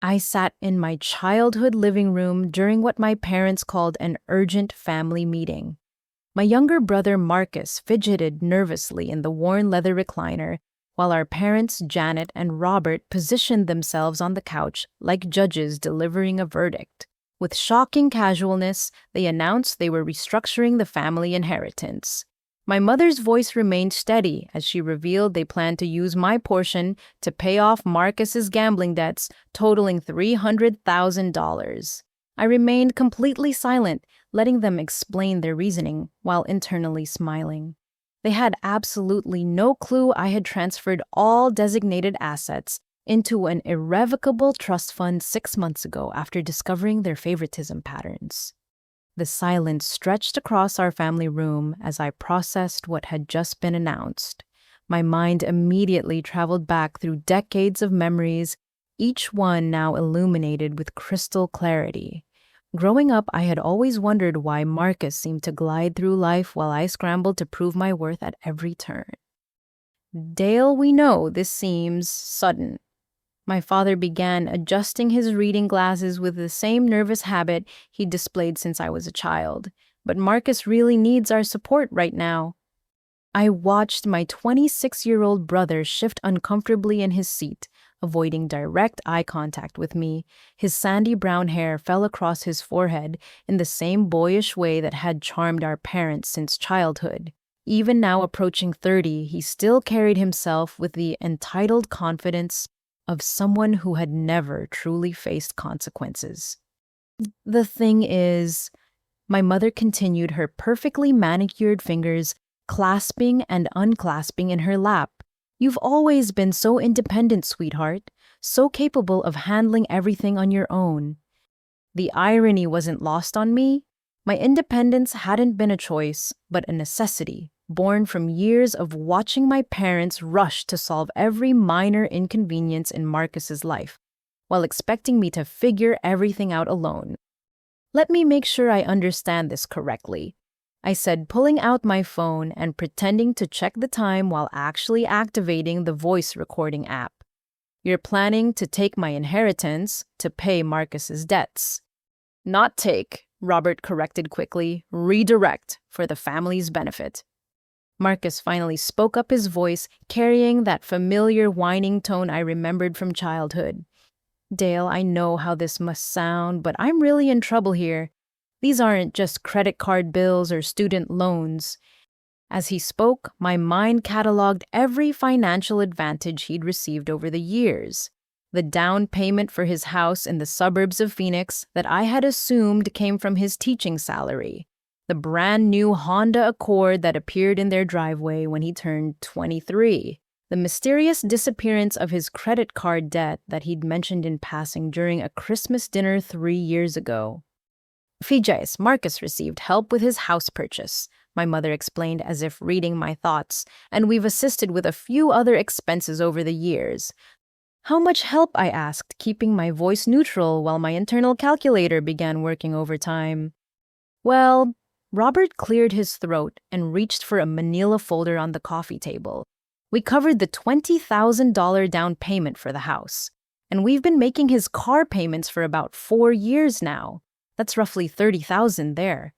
I sat in my childhood living room during what my parents called an urgent family meeting. My younger brother Marcus fidgeted nervously in the worn leather recliner, while our parents, Janet and Robert, positioned themselves on the couch like judges delivering a verdict. With shocking casualness, they announced they were restructuring the family inheritance. My mother's voice remained steady as she revealed they planned to use my portion to pay off Marcus's gambling debts, totaling $300,000. I remained completely silent, letting them explain their reasoning while internally smiling. They had absolutely no clue I had transferred all designated assets into an irrevocable trust fund 6 months ago after discovering their favoritism patterns. The silence stretched across our family room as I processed what had just been announced. My mind immediately traveled back through decades of memories, each one now illuminated with crystal clarity. Growing up, I had always wondered why Marcus seemed to glide through life while I scrambled to prove my worth at every turn. Dale, we know this seems sudden. My father began adjusting his reading glasses with the same nervous habit he'd displayed since I was a child. But Marcus really needs our support right now. I watched my 26-year-old brother shift uncomfortably in his seat, avoiding direct eye contact with me. His sandy brown hair fell across his forehead in the same boyish way that had charmed our parents since childhood. Even now approaching 30, he still carried himself with the entitled confidence of someone who had never truly faced consequences. The thing is, my mother continued, her perfectly manicured fingers clasping and unclasping in her lap. You've always been so independent, sweetheart, so capable of handling everything on your own. The irony wasn't lost on me. My independence hadn't been a choice, but a necessity, born from years of watching my parents rush to solve every minor inconvenience in Marcus's life, while expecting me to figure everything out alone. Let me make sure I understand this correctly, I said, pulling out my phone and pretending to check the time while actually activating the voice recording app. You're planning to take my inheritance to pay Marcus's debts. Not take, Robert corrected quickly, redirect for the family's benefit. Marcus finally spoke up, his voice carrying that familiar whining tone I remembered from childhood. Dale, I know how this must sound, but I'm really in trouble here. These aren't just credit card bills or student loans. As he spoke, my mind cataloged every financial advantage he'd received over the years. The down payment for his house in the suburbs of Phoenix that I had assumed came from his teaching salary. The brand new Honda Accord that appeared in their driveway when he turned 23. The mysterious disappearance of his credit card debt that he'd mentioned in passing during a Christmas dinner 3 years ago. Fijais, Marcus received help with his house purchase, my mother explained as if reading my thoughts, and we've assisted with a few other expenses over the years. How much help? I asked, keeping my voice neutral while my internal calculator began working overtime. Well, Robert cleared his throat and reached for a manila folder on the coffee table. We covered the $20,000 down payment for the house, and we've been making his car payments for about 4 years now. That's roughly $30,000 there.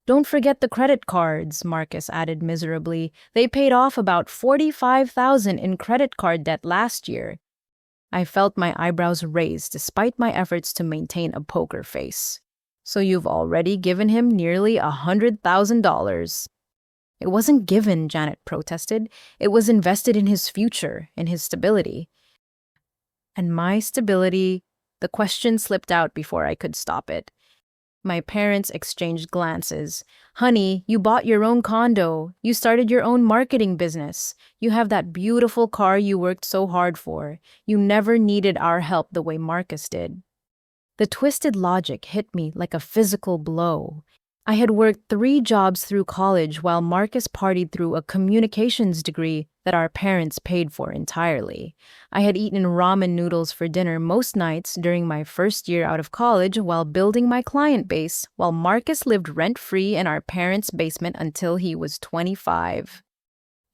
Don't forget the credit cards, Marcus added miserably. They paid off about $45,000 in credit card debt last year. I felt my eyebrows raise despite my efforts to maintain a poker face. So you've already given him nearly $100,000. It wasn't given, Janet protested. It was invested in his future, in his stability. And my stability, the question slipped out before I could stop it. My parents exchanged glances. Honey, you bought your own condo. You started your own marketing business. You have that beautiful car you worked so hard for. You never needed our help the way Marcus did. The twisted logic hit me like a physical blow. I had worked 3 jobs through college while Marcus partied through a communications degree that our parents paid for entirely. I had eaten ramen noodles for dinner most nights during my first year out of college while building my client base, while Marcus lived rent-free in our parents' basement until he was 25.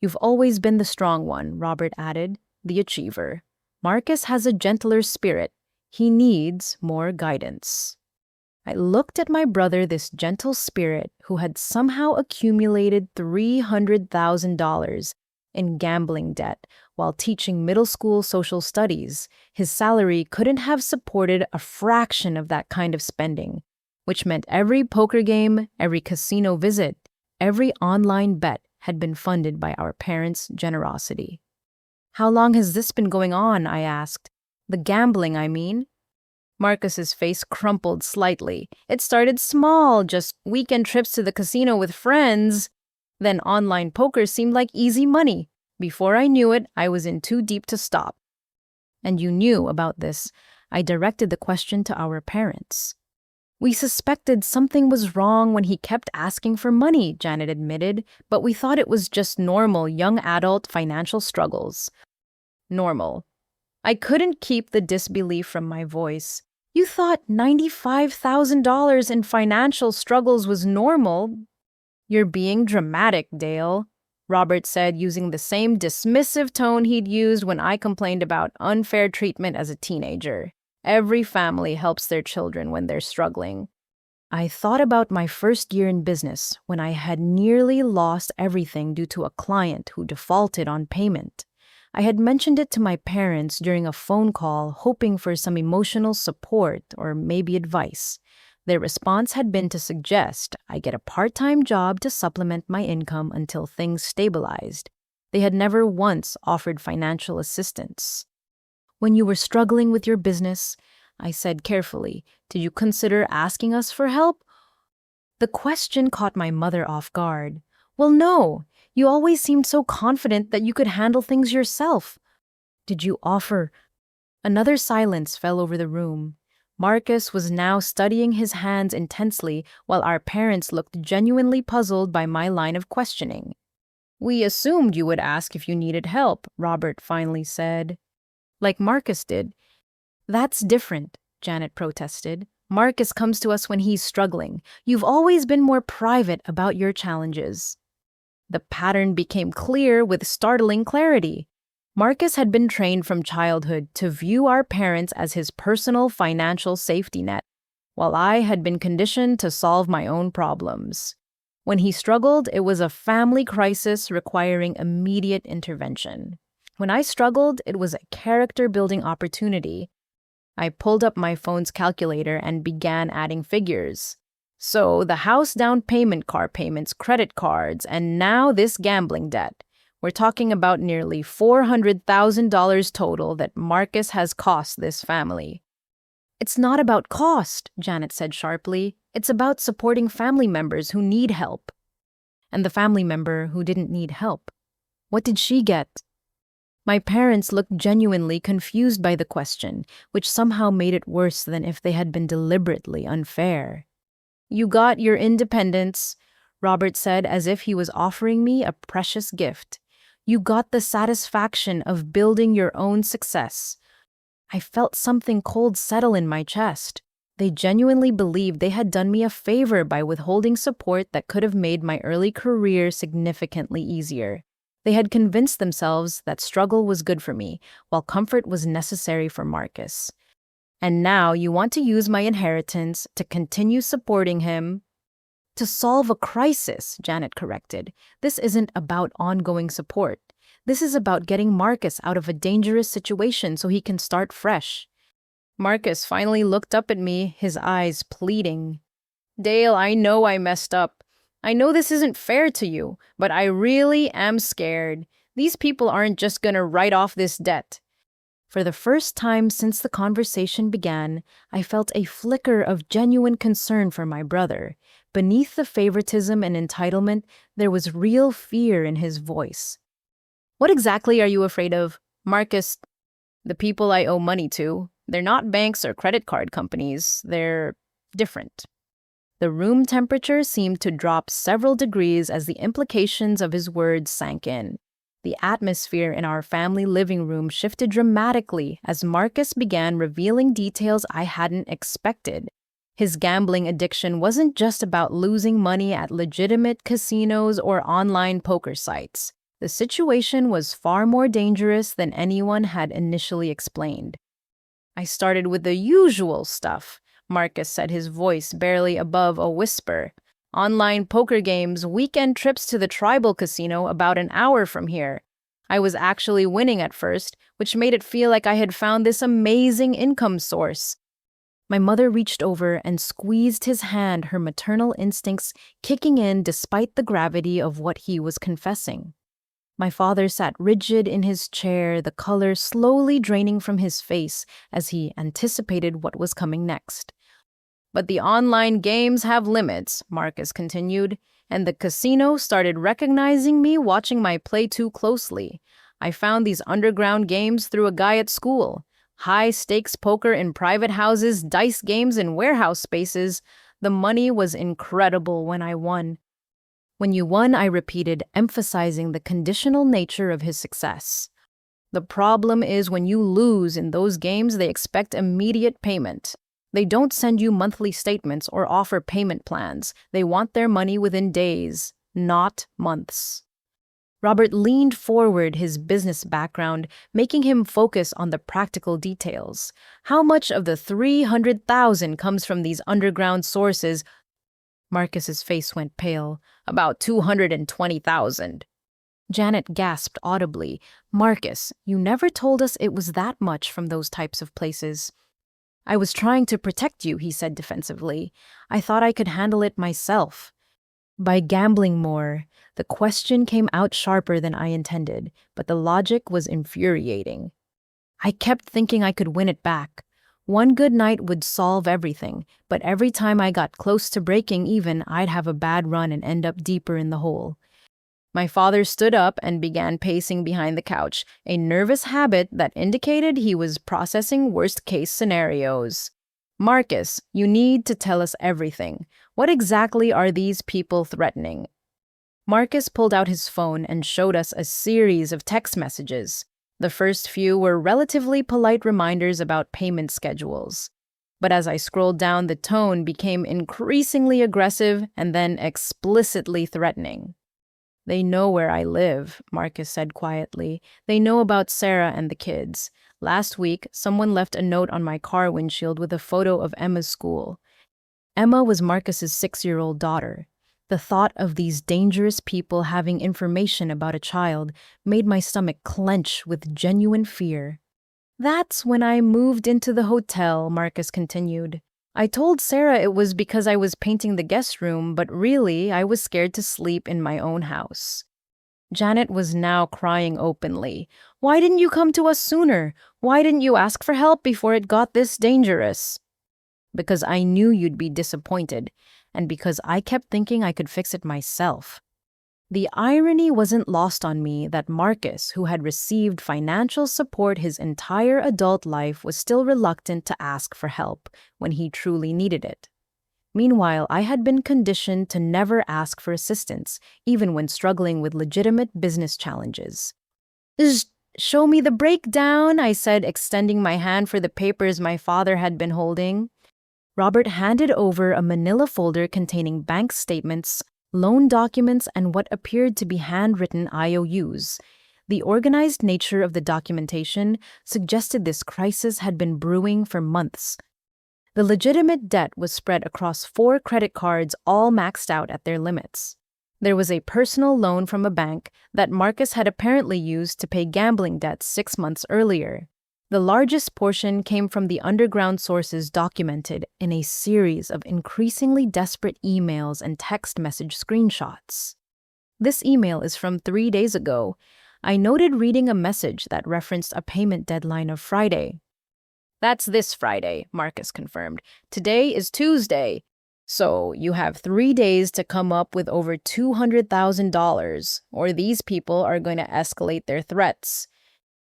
You've always been the strong one, Robert added, the achiever. Marcus has a gentler spirit. He needs more guidance. I looked at my brother, this gentle spirit who had somehow accumulated $300,000 in gambling debt while teaching middle school social studies. His salary couldn't have supported a fraction of that kind of spending, which meant every poker game, every casino visit, every online bet had been funded by our parents' generosity. "How long has this been going on?" I asked. "The gambling, I mean." Marcus's face crumpled slightly. "It started small, just weekend trips to the casino with friends. Then online poker seemed like easy money. Before I knew it, I was in too deep to stop." "And you knew about this?" I directed the question to our parents. "We suspected something was wrong when he kept asking for money," Janet admitted, "but we thought it was just normal young adult financial struggles." Normal. I couldn't keep the disbelief from my voice. "You thought $95,000 in financial struggles was normal?" "You're being dramatic, Dale," Robert said, using the same dismissive tone he'd used when I complained about unfair treatment as a teenager. "Every family helps their children when they're struggling." I thought about my first year in business when I had nearly lost everything due to a client who defaulted on payment. I had mentioned it to my parents during a phone call, hoping for some emotional support or maybe advice. Their response had been to suggest I get a part-time job to supplement my income until things stabilized. They had never once offered financial assistance. "When you were struggling with your business," I said carefully, "did you consider asking us for help?" The question caught my mother off guard. "Well, no. You always seemed so confident that you could handle things yourself." "Did you offer?" Another silence fell over the room. Marcus was now studying his hands intensely while our parents looked genuinely puzzled by my line of questioning. "We assumed you would ask if you needed help," Robert finally said. "Like Marcus did." "That's different," Janet protested. "Marcus comes to us when he's struggling. You've always been more private about your challenges." The pattern became clear with startling clarity. Marcus had been trained from childhood to view our parents as his personal financial safety net, while I had been conditioned to solve my own problems. When he struggled, it was a family crisis requiring immediate intervention. When I struggled, it was a character-building opportunity. I pulled up my phone's calculator and began adding figures. So the house down payment, car payments, credit cards, and now this gambling debt. We're talking about nearly $400,000 total that Marcus has cost this family. "It's not about cost," Janet said sharply. "It's about supporting family members who need help." "And the family member who didn't need help, what did she get?" My parents looked genuinely confused by the question, which somehow made it worse than if they had been deliberately unfair. "You got your independence," Robert said as if he was offering me a precious gift. "You got the satisfaction of building your own success." I felt something cold settle in my chest. They genuinely believed they had done me a favor by withholding support that could have made my early career significantly easier. They had convinced themselves that struggle was good for me, while comfort was necessary for Marcus. "And now you want to use my inheritance to continue supporting him." "To solve a crisis," Janet corrected. "This isn't about ongoing support. This is about getting Marcus out of a dangerous situation so he can start fresh." Marcus finally looked up at me, his eyes pleading. "Dale, I know I messed up. I know this isn't fair to you, but I really am scared. These people aren't just gonna write off this debt." For the first time since the conversation began, I felt a flicker of genuine concern for my brother. Beneath the favoritism and entitlement, there was real fear in his voice. "What exactly are you afraid of?" "Marcus, the people I owe money to, they're not banks or credit card companies. They're different." The room temperature seemed to drop several degrees as the implications of his words sank in. The atmosphere in our family living room shifted dramatically as Marcus began revealing details I hadn't expected. His gambling addiction wasn't just about losing money at legitimate casinos or online poker sites. The situation was far more dangerous than anyone had initially explained. I started with the usual stuff, Marcus said, his voice barely above a whisper. Online poker games, weekend trips to the tribal casino about an hour from here. I was actually winning at first, which made it feel like I had found this amazing income source. My mother reached over and squeezed his hand, her maternal instincts kicking in despite the gravity of what he was confessing. My father sat rigid in his chair, the color slowly draining from his face as he anticipated what was coming next. But the online games have limits, Marcus continued, and the casino started recognizing me watching my play too closely. I found these underground games through a guy at school. High-stakes poker in private houses, dice games in warehouse spaces. The money was incredible when I won. When you won, I repeated, emphasizing the conditional nature of his success. The problem is when you lose in those games, they expect immediate payment. They don't send you monthly statements or offer payment plans. They want their money within days, not months. Robert leaned forward, his business background making him focus on the practical details. How much of the $300,000 comes from these underground sources? Marcus's face went pale. About $220,000. Janet gasped audibly. Marcus, you never told us it was that much from those types of places. I was trying to protect you, he said defensively. I thought I could handle it myself. By gambling more, the question came out sharper than I intended, but the logic was infuriating. I kept thinking I could win it back. One good night would solve everything, but every time I got close to breaking even, I'd have a bad run and end up deeper in the hole. My father stood up and began pacing behind the couch, a nervous habit that indicated he was processing worst-case scenarios. Marcus, you need to tell us everything. What exactly are these people threatening? Marcus pulled out his phone and showed us a series of text messages. The first few were relatively polite reminders about payment schedules. But as I scrolled down, the tone became increasingly aggressive and then explicitly threatening. They know where I live, Marcus said quietly. They know about Sarah and the kids. Last week, someone left a note on my car windshield with a photo of Emma's school. Emma was Marcus's 6-year-old daughter. The thought of these dangerous people having information about a child made my stomach clench with genuine fear. That's when I moved into the hotel, Marcus continued. I told Sarah it was because I was painting the guest room, but really I was scared to sleep in my own house. Janet was now crying openly. Why didn't you come to us sooner? Why didn't you ask for help before it got this dangerous? Because I knew you'd be disappointed, and because I kept thinking I could fix it myself. The irony wasn't lost on me that Marcus, who had received financial support his entire adult life, was still reluctant to ask for help when he truly needed it. Meanwhile, I had been conditioned to never ask for assistance, even when struggling with legitimate business challenges. Show me the breakdown, I said, extending my hand for the papers my father had been holding. Robert handed over a manila folder containing bank statements, loan documents, and what appeared to be handwritten IOUs. The organized nature of the documentation suggested this crisis had been brewing for months. The legitimate debt was spread across 4 credit cards, all maxed out at their limits. There was a personal loan from a bank that Marcus had apparently used to pay gambling debts 6 months earlier. The largest portion came from the underground sources documented in a series of increasingly desperate emails and text message screenshots. This email is from 3 days ago. I noted reading a message that referenced a payment deadline of Friday. That's this Friday, Marcus confirmed. Today is Tuesday. So you have 3 days to come up with over $200,000, or these people are going to escalate their threats.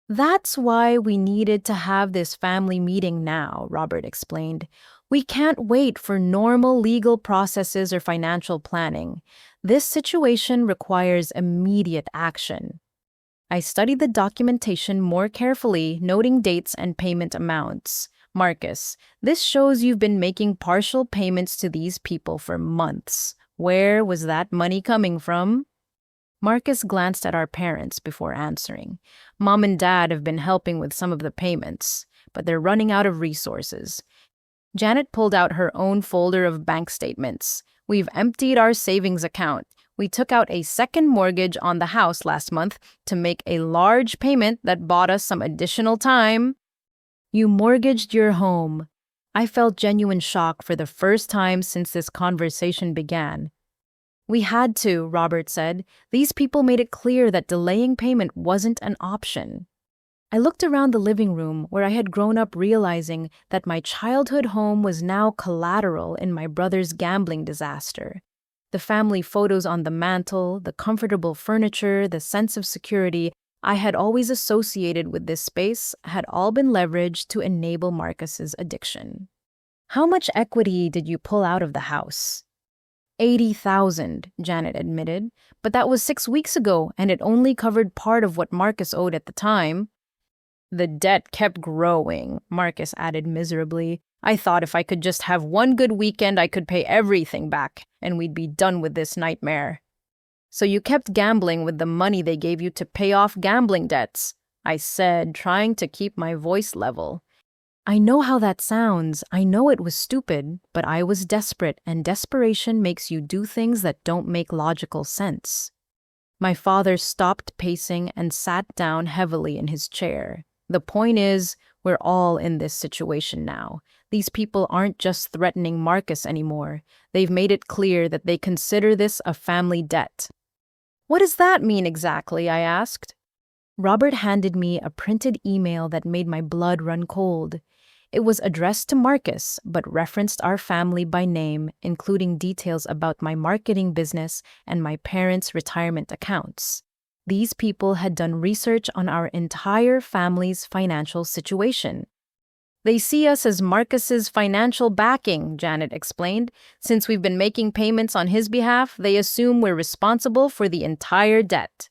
That's why we needed to have this family meeting now, Robert explained. We can't wait for normal legal processes or financial planning. This situation requires immediate action. I studied the documentation more carefully, noting dates and payment amounts. Marcus, this shows you've been making partial payments to these people for months. Where was that money coming from? Marcus glanced at our parents before answering. Mom and Dad have been helping with some of the payments. but they're running out of resources. Janet pulled out her own folder of bank statements. We've emptied our savings account. We took out a second mortgage on the house last month to make a large payment that bought us some additional time. You mortgaged your home. I felt genuine shock for the first time since this conversation began. We had to, Robert said. These people made it clear that delaying payment wasn't an option. I looked around the living room where I had grown up, realizing that my childhood home was now collateral in my brother's gambling disaster. The family photos on the mantle, the comfortable furniture, the sense of security I had always associated with this space had all been leveraged to enable Marcus's addiction. How much equity did you pull out of the house? $80,000, Janet admitted, but that was 6 weeks ago and it only covered part of what Marcus owed at the time. The debt kept growing, Marcus added miserably. I thought if I could just have one good weekend, I could pay everything back, and we'd be done with this nightmare. So you kept gambling with the money they gave you to pay off gambling debts, I said, trying to keep my voice level. I know how that sounds. I know it was stupid, but I was desperate, and desperation makes you do things that don't make logical sense. My father stopped pacing and sat down heavily in his chair. The point is, we're all in this situation now. These people aren't just threatening Marcus anymore. They've made it clear that they consider this a family debt. What does that mean exactly? I asked. Robert handed me a printed email that made my blood run cold. It was addressed to Marcus, but referenced our family by name, including details about my marketing business and my parents' retirement accounts. These people had done research on our entire family's financial situation. They see us as Marcus's financial backing, Janet explained. Since we've been making payments on his behalf, they assume we're responsible for the entire debt.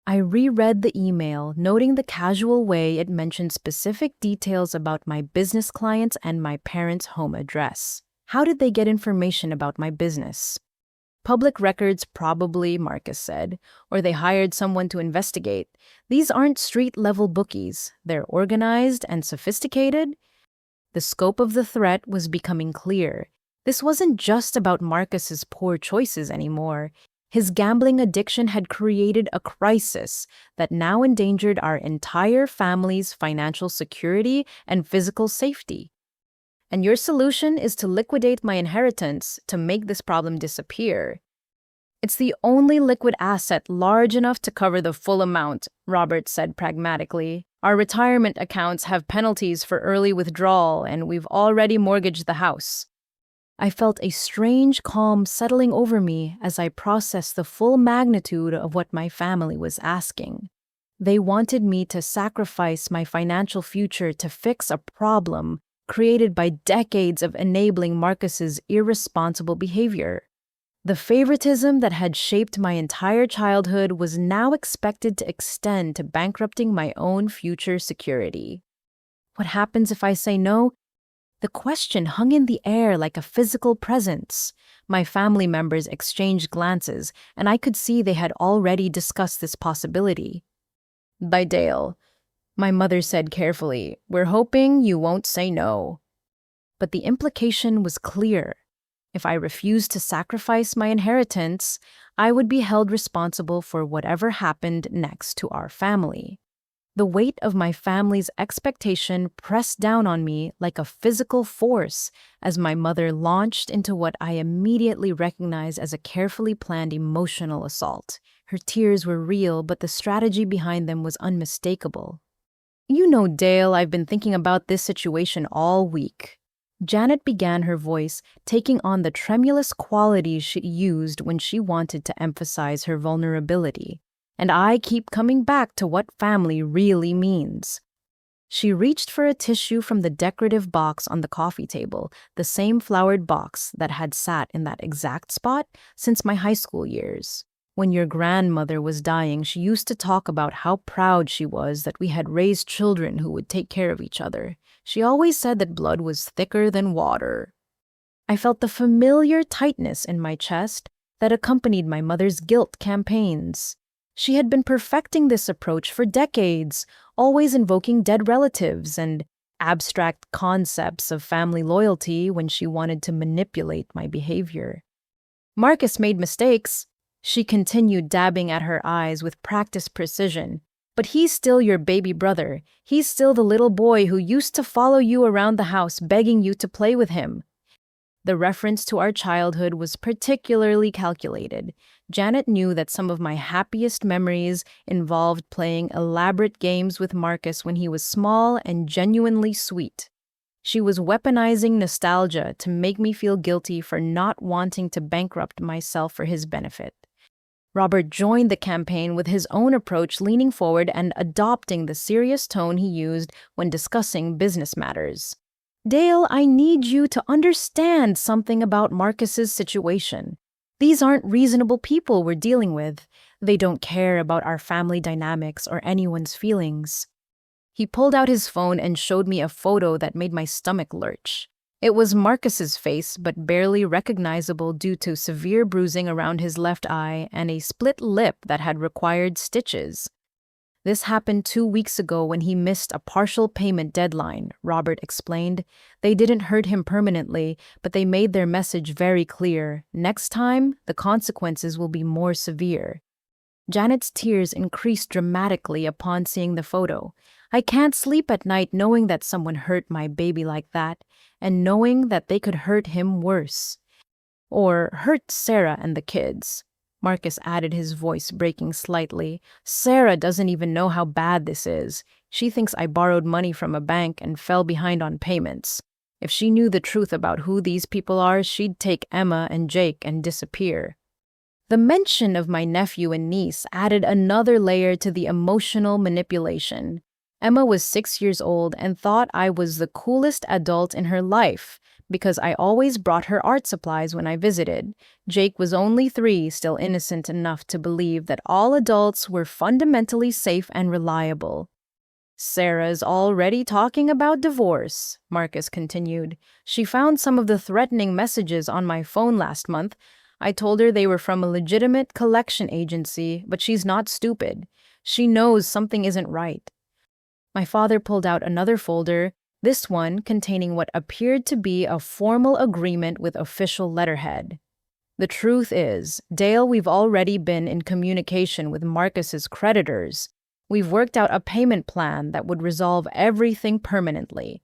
I reread the email, noting the casual way it mentioned specific details about my business clients and my parents' home address. How did they get information about my business? Public records probably, Marcus said, or they hired someone to investigate. These aren't street-level bookies. They're organized and sophisticated. The scope of the threat was becoming clear. This wasn't just about Marcus's poor choices anymore. His gambling addiction had created a crisis that now endangered our entire family's financial security and physical safety. And your solution is to liquidate my inheritance to make this problem disappear. It's the only liquid asset large enough to cover the full amount, Robert said pragmatically. Our retirement accounts have penalties for early withdrawal, and we've already mortgaged the house. I felt a strange calm settling over me as I processed the full magnitude of what my family was asking. They wanted me to sacrifice my financial future to fix a problem created by decades of enabling Marcus's irresponsible behavior. The favoritism that had shaped my entire childhood was now expected to extend to bankrupting my own future security. What happens if I say no? The question hung in the air like a physical presence. My family members exchanged glances, and I could see they had already discussed this possibility. By Dale, my mother said carefully, we're hoping you won't say no. But the implication was clear. If I refused to sacrifice my inheritance, I would be held responsible for whatever happened next to our family. The weight of my family's expectation pressed down on me like a physical force as my mother launched into what I immediately recognized as a carefully planned emotional assault. Her tears were real, but the strategy behind them was unmistakable. You know, Dale, I've been thinking about this situation all week. Janet began, her voice taking on the tremulous qualities she used when she wanted to emphasize her vulnerability. And I keep coming back to what family really means. She reached for a tissue from the decorative box on the coffee table, the same flowered box that had sat in that exact spot since my high school years. When your grandmother was dying, she used to talk about how proud she was that we had raised children who would take care of each other. She always said that blood was thicker than water. I felt the familiar tightness in my chest that accompanied my mother's guilt campaigns. She had been perfecting this approach for decades, always invoking dead relatives and abstract concepts of family loyalty when she wanted to manipulate my behavior. Marcus made mistakes. She continued dabbing at her eyes with practiced precision. But he's still your baby brother. He's still the little boy who used to follow you around the house begging you to play with him. The reference to our childhood was particularly calculated. Janet knew that some of my happiest memories involved playing elaborate games with Marcus when he was small and genuinely sweet. She was weaponizing nostalgia to make me feel guilty for not wanting to bankrupt myself for his benefit. Robert joined the campaign with his own approach, leaning forward and adopting the serious tone he used when discussing business matters. Dale, I need you to understand something about Marcus's situation. These aren't reasonable people we're dealing with. They don't care about our family dynamics or anyone's feelings. He pulled out his phone and showed me a photo that made my stomach lurch. It was Marcus's face, but barely recognizable due to severe bruising around his left eye and a split lip that had required stitches. This happened 2 weeks ago when he missed a partial payment deadline, Robert explained. They didn't hurt him permanently, but they made their message very clear. Next time, the consequences will be more severe. Janet's tears increased dramatically upon seeing the photo. I can't sleep at night knowing that someone hurt my baby like that, and knowing that they could hurt him worse. Or hurt Sarah and the kids. Marcus added, his voice breaking slightly. Sarah doesn't even know how bad this is. She thinks I borrowed money from a bank and fell behind on payments. If she knew the truth about who these people are, she'd take Emma and Jake and disappear. The mention of my nephew and niece added another layer to the emotional manipulation. Emma was 6 years old and thought I was the coolest adult in her life because I always brought her art supplies when I visited. Jake was only 3, still innocent enough to believe that all adults were fundamentally safe and reliable. Sarah's already talking about divorce, Marcus continued. She found some of the threatening messages on my phone last month. I told her they were from a legitimate collection agency, but she's not stupid. She knows something isn't right. My father pulled out another folder, this one containing what appeared to be a formal agreement with official letterhead. The truth is, Dale, we've already been in communication with Marcus's creditors. We've worked out a payment plan that would resolve everything permanently.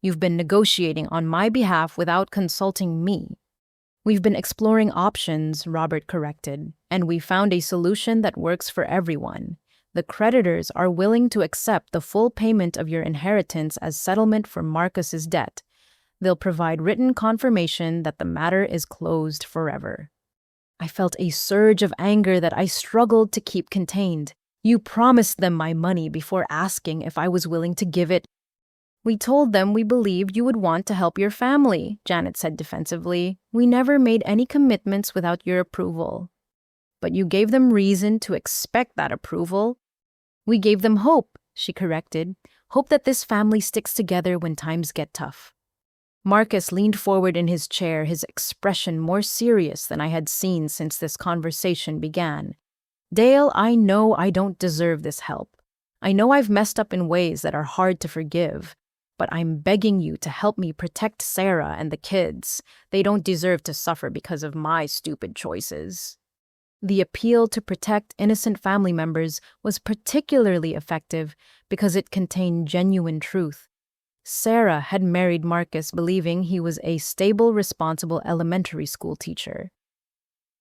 You've been negotiating on my behalf without consulting me. We've been exploring options, Robert corrected, and we found a solution that works for everyone. The creditors are willing to accept the full payment of your inheritance as settlement for Marcus's debt. They'll provide written confirmation that the matter is closed forever. I felt a surge of anger that I struggled to keep contained. You promised them my money before asking if I was willing to give it. We told them we believed you would want to help your family, Janet said defensively. We never made any commitments without your approval. But you gave them reason to expect that approval. We gave them hope, she corrected. Hope that this family sticks together when times get tough. Marcus leaned forward in his chair, his expression more serious than I had seen since this conversation began. Dale, I know I don't deserve this help. I know I've messed up in ways that are hard to forgive, but I'm begging you to help me protect Sarah and the kids. They don't deserve to suffer because of my stupid choices. The appeal to protect innocent family members was particularly effective because it contained genuine truth. Sarah had married Marcus believing he was a stable, responsible elementary school teacher.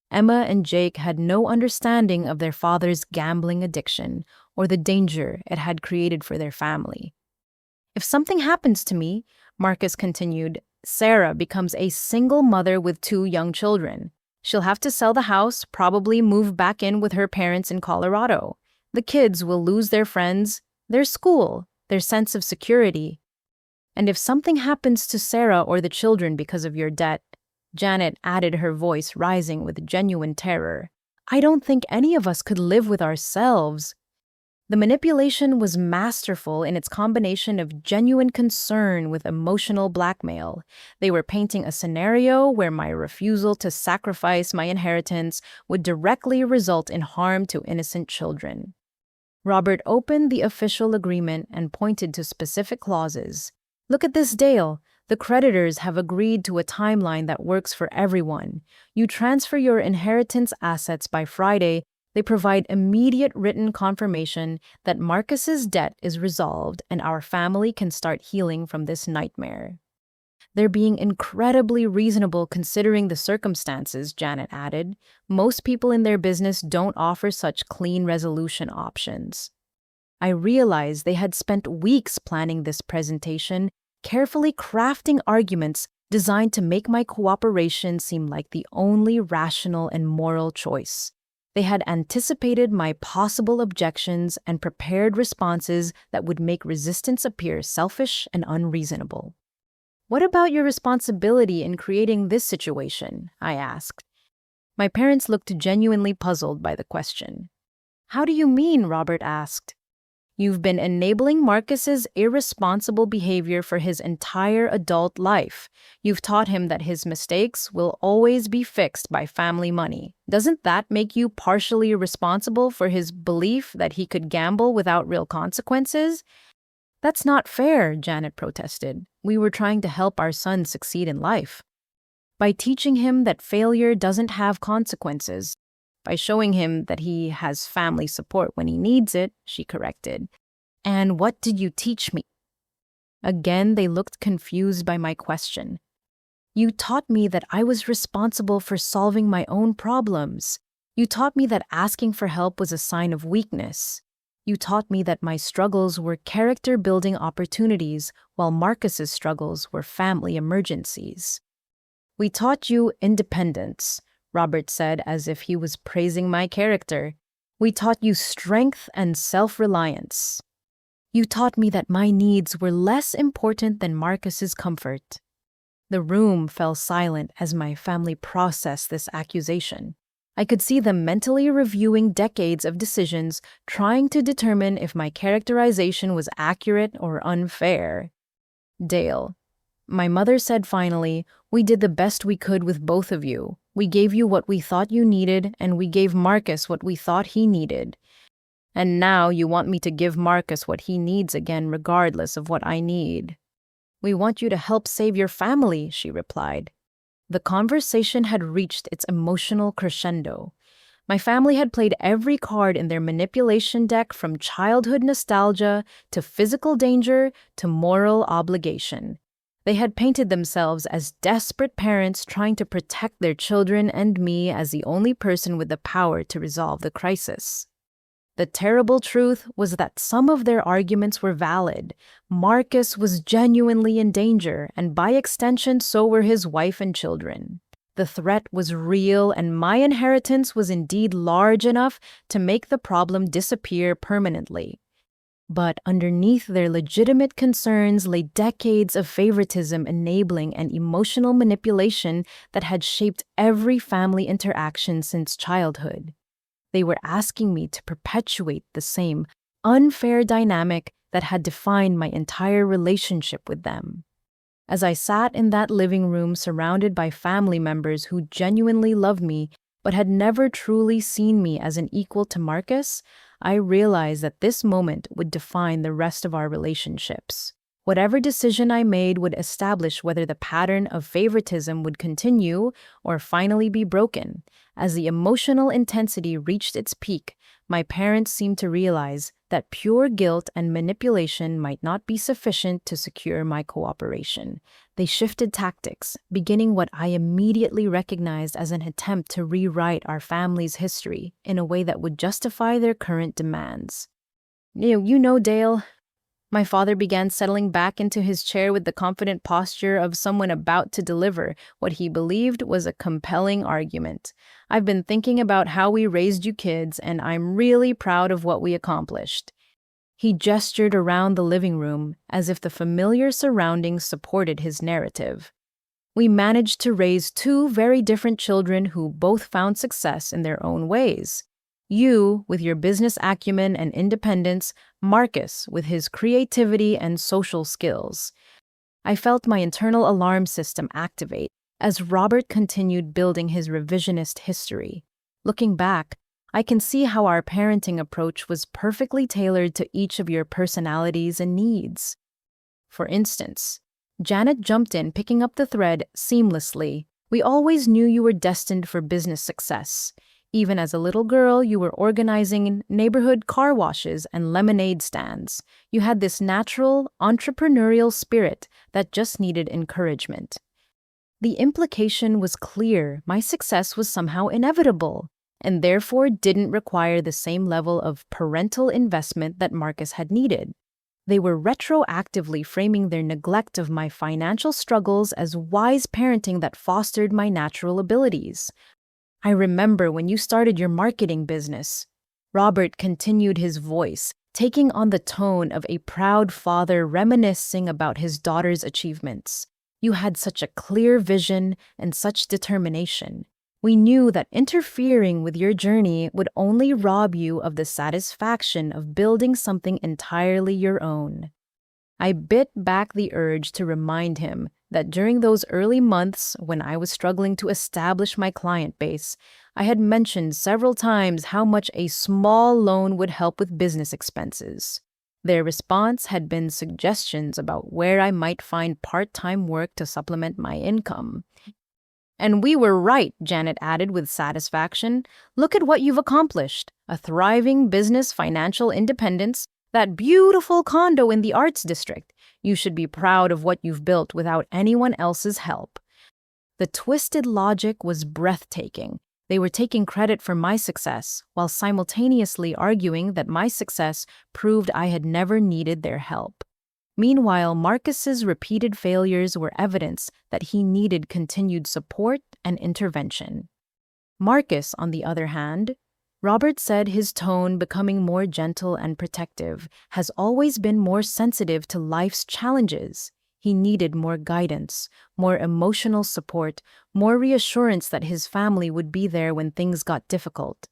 Emma and Jake had no understanding of their father's gambling addiction or the danger it had created for their family. If something happens to me, Marcus continued, Sarah becomes a single mother with 2 young children. She'll have to sell the house, probably move back in with her parents in Colorado. The kids will lose their friends, their school, their sense of security. And if something happens to Sarah or the children because of your debt, Janet added, her voice rising with genuine terror, I don't think any of us could live with ourselves. The manipulation was masterful in its combination of genuine concern with emotional blackmail. They were painting a scenario where my refusal to sacrifice my inheritance would directly result in harm to innocent children. Robert opened the official agreement and pointed to specific clauses. Look at this, Dale. The creditors have agreed to a timeline that works for everyone. You transfer your inheritance assets by Friday. They provide immediate written confirmation that Marcus's debt is resolved and our family can start healing from this nightmare. They're being incredibly reasonable considering the circumstances, Janet added. Most people in their business don't offer such clean resolution options. I realized they had spent weeks planning this presentation, carefully crafting arguments designed to make my cooperation seem like the only rational and moral choice. They had anticipated my possible objections and prepared responses that would make resistance appear selfish and unreasonable. What about your responsibility in creating this situation? I asked. My parents looked genuinely puzzled by the question. How do you mean? Robert asked. You've been enabling Marcus's irresponsible behavior for his entire adult life. You've taught him that his mistakes will always be fixed by family money. Doesn't that make you partially responsible for his belief that he could gamble without real consequences? That's not fair, Janet protested. We were trying to help our son succeed in life. By teaching him that failure doesn't have consequences, by showing him that he has family support when he needs it, she corrected. And what did you teach me? Again, they looked confused by my question. You taught me that I was responsible for solving my own problems. You taught me that asking for help was a sign of weakness. You taught me that my struggles were character-building opportunities, while Marcus's struggles were family emergencies. We taught you independence, Robert said as if he was praising my character. We taught you strength and self-reliance. You taught me that my needs were less important than Marcus's comfort. The room fell silent as my family processed this accusation. I could see them mentally reviewing decades of decisions, trying to determine if my characterization was accurate or unfair. Dale, my mother said finally, we did the best we could with both of you. We gave you what we thought you needed, and we gave Marcus what we thought he needed. And now you want me to give Marcus what he needs again, regardless of what I need. We want you to help save your family, she replied. The conversation had reached its emotional crescendo. My family had played every card in their manipulation deck, from childhood nostalgia to physical danger to moral obligation. They had painted themselves as desperate parents trying to protect their children and me as the only person with the power to resolve the crisis. The terrible truth was that some of their arguments were valid. Marcus was genuinely in danger, and by extension, so were his wife and children. The threat was real, and my inheritance was indeed large enough to make the problem disappear permanently. But underneath their legitimate concerns lay decades of favoritism, enabling and emotional manipulation that had shaped every family interaction since childhood. They were asking me to perpetuate the same unfair dynamic that had defined my entire relationship with them. As I sat in that living room surrounded by family members who genuinely loved me but had never truly seen me as an equal to Marcus, I realized that this moment would define the rest of our relationships. Whatever decision I made would establish whether the pattern of favoritism would continue or finally be broken. As the emotional intensity reached its peak, my parents seemed to realize that pure guilt and manipulation might not be sufficient to secure my cooperation. They shifted tactics, beginning what I immediately recognized as an attempt to rewrite our family's history in a way that would justify their current demands. You know, Dale, my father began settling back into his chair with the confident posture of someone about to deliver what he believed was a compelling argument. I've been thinking about how we raised you kids, and I'm really proud of what we accomplished. He gestured around the living room as if the familiar surroundings supported his narrative. We managed to raise two very different children who both found success in their own ways. You, with your business acumen and independence, Marcus, with his creativity and social skills. I felt my internal alarm system activate as Robert continued building his revisionist history. Looking back, I can see how our parenting approach was perfectly tailored to each of your personalities and needs. For instance, Janet jumped in, picking up the thread seamlessly. We always knew you were destined for business success. Even as a little girl, you were organizing neighborhood car washes and lemonade stands. You had this natural, entrepreneurial spirit that just needed encouragement. The implication was clear: my success was somehow inevitable, and therefore didn't require the same level of parental investment that Marcus had needed. They were retroactively framing their neglect of my financial struggles as wise parenting that fostered my natural abilities. I remember when you started your marketing business. Robert continued, his voice taking on the tone of a proud father reminiscing about his daughter's achievements. You had such a clear vision and such determination. We knew that interfering with your journey would only rob you of the satisfaction of building something entirely your own. I bit back the urge to remind him that during those early months when I was struggling to establish my client base, I had mentioned several times how much a small loan would help with business expenses. Their response had been suggestions about where I might find part-time work to supplement my income. "And we were right," Janet added with satisfaction. "Look at what you've accomplished. A thriving business, financial independence, that beautiful condo in the Arts District. You should be proud of what you've built without anyone else's help." The twisted logic was breathtaking. They were taking credit for my success, while simultaneously arguing that my success proved I had never needed their help. Meanwhile, Marcus's repeated failures were evidence that he needed continued support and intervention. Marcus, on the other hand, Robert said, his tone becoming more gentle and protective, has always been more sensitive to life's challenges. He needed more guidance, more emotional support, more reassurance that his family would be there when things got difficult.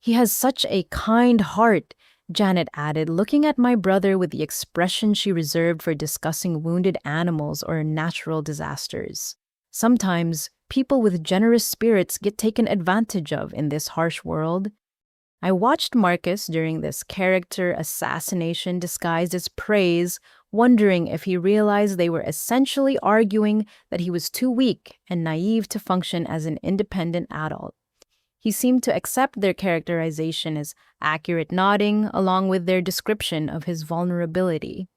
"He has such a kind heart," Janet added, looking at my brother with the expression she reserved for discussing wounded animals or natural disasters. "Sometimes, people with generous spirits get taken advantage of in this harsh world." I watched Marcus during this character assassination disguised as praise, wondering if he realized they were essentially arguing that he was too weak and naive to function as an independent adult. He seemed to accept their characterization as accurate, nodding along with their description of his vulnerability.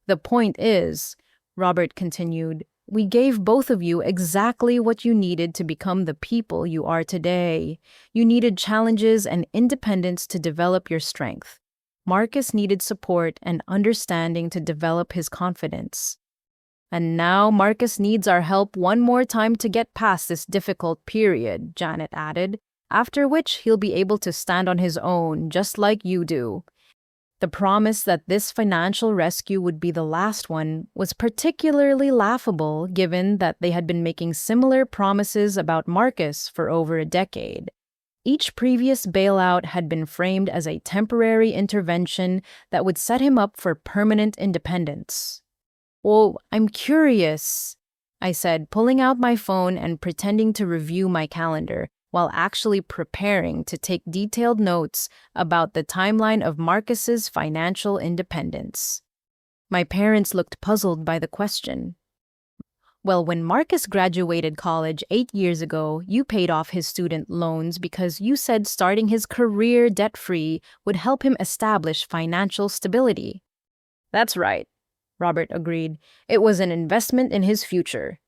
"The point is," Robert continued, "we gave both of you exactly what you needed to become the people you are today. You needed challenges and independence to develop your strength. Marcus needed support and understanding to develop his confidence. And now Marcus needs our help one more time to get past this difficult period," Janet added, "after which he'll be able to stand on his own, just like you do." The promise that this financial rescue would be the last one was particularly laughable, given that they had been making similar promises about Marcus for over a decade. Each previous bailout had been framed as a temporary intervention that would set him up for permanent independence. "Well, I'm curious," I said, pulling out my phone and pretending to review my calendar, while actually preparing to take detailed notes about the timeline of Marcus's financial independence. My parents looked puzzled by the question. "Well, when Marcus graduated college 8 years ago, you paid off his student loans because you said starting his career debt-free would help him establish financial stability." "That's right," Robert agreed. "It was an investment in his future.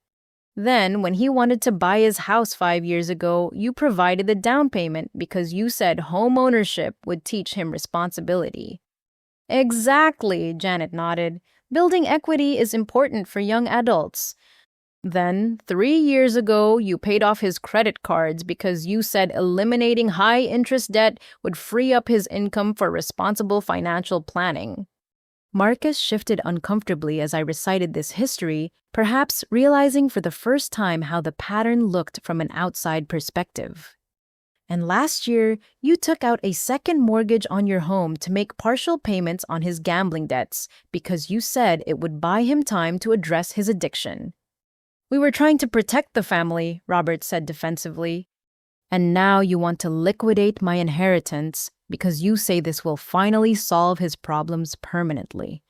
Then, when he wanted to buy his house 5 years ago, you provided the down payment because you said home ownership would teach him responsibility." "Exactly," Janet nodded. "Building equity is important for young adults." "Then, 3 years ago, you paid off his credit cards because you said eliminating high-interest debt would free up his income for responsible financial planning." Marcus shifted uncomfortably as I recited this history, perhaps realizing for the first time how the pattern looked from an outside perspective. "And last year, you took out a second mortgage on your home to make partial payments on his gambling debts because you said it would buy him time to address his addiction." "We were trying to protect the family," Robert said defensively. And now you want to liquidate my inheritance because you say this will finally solve his problems permanently.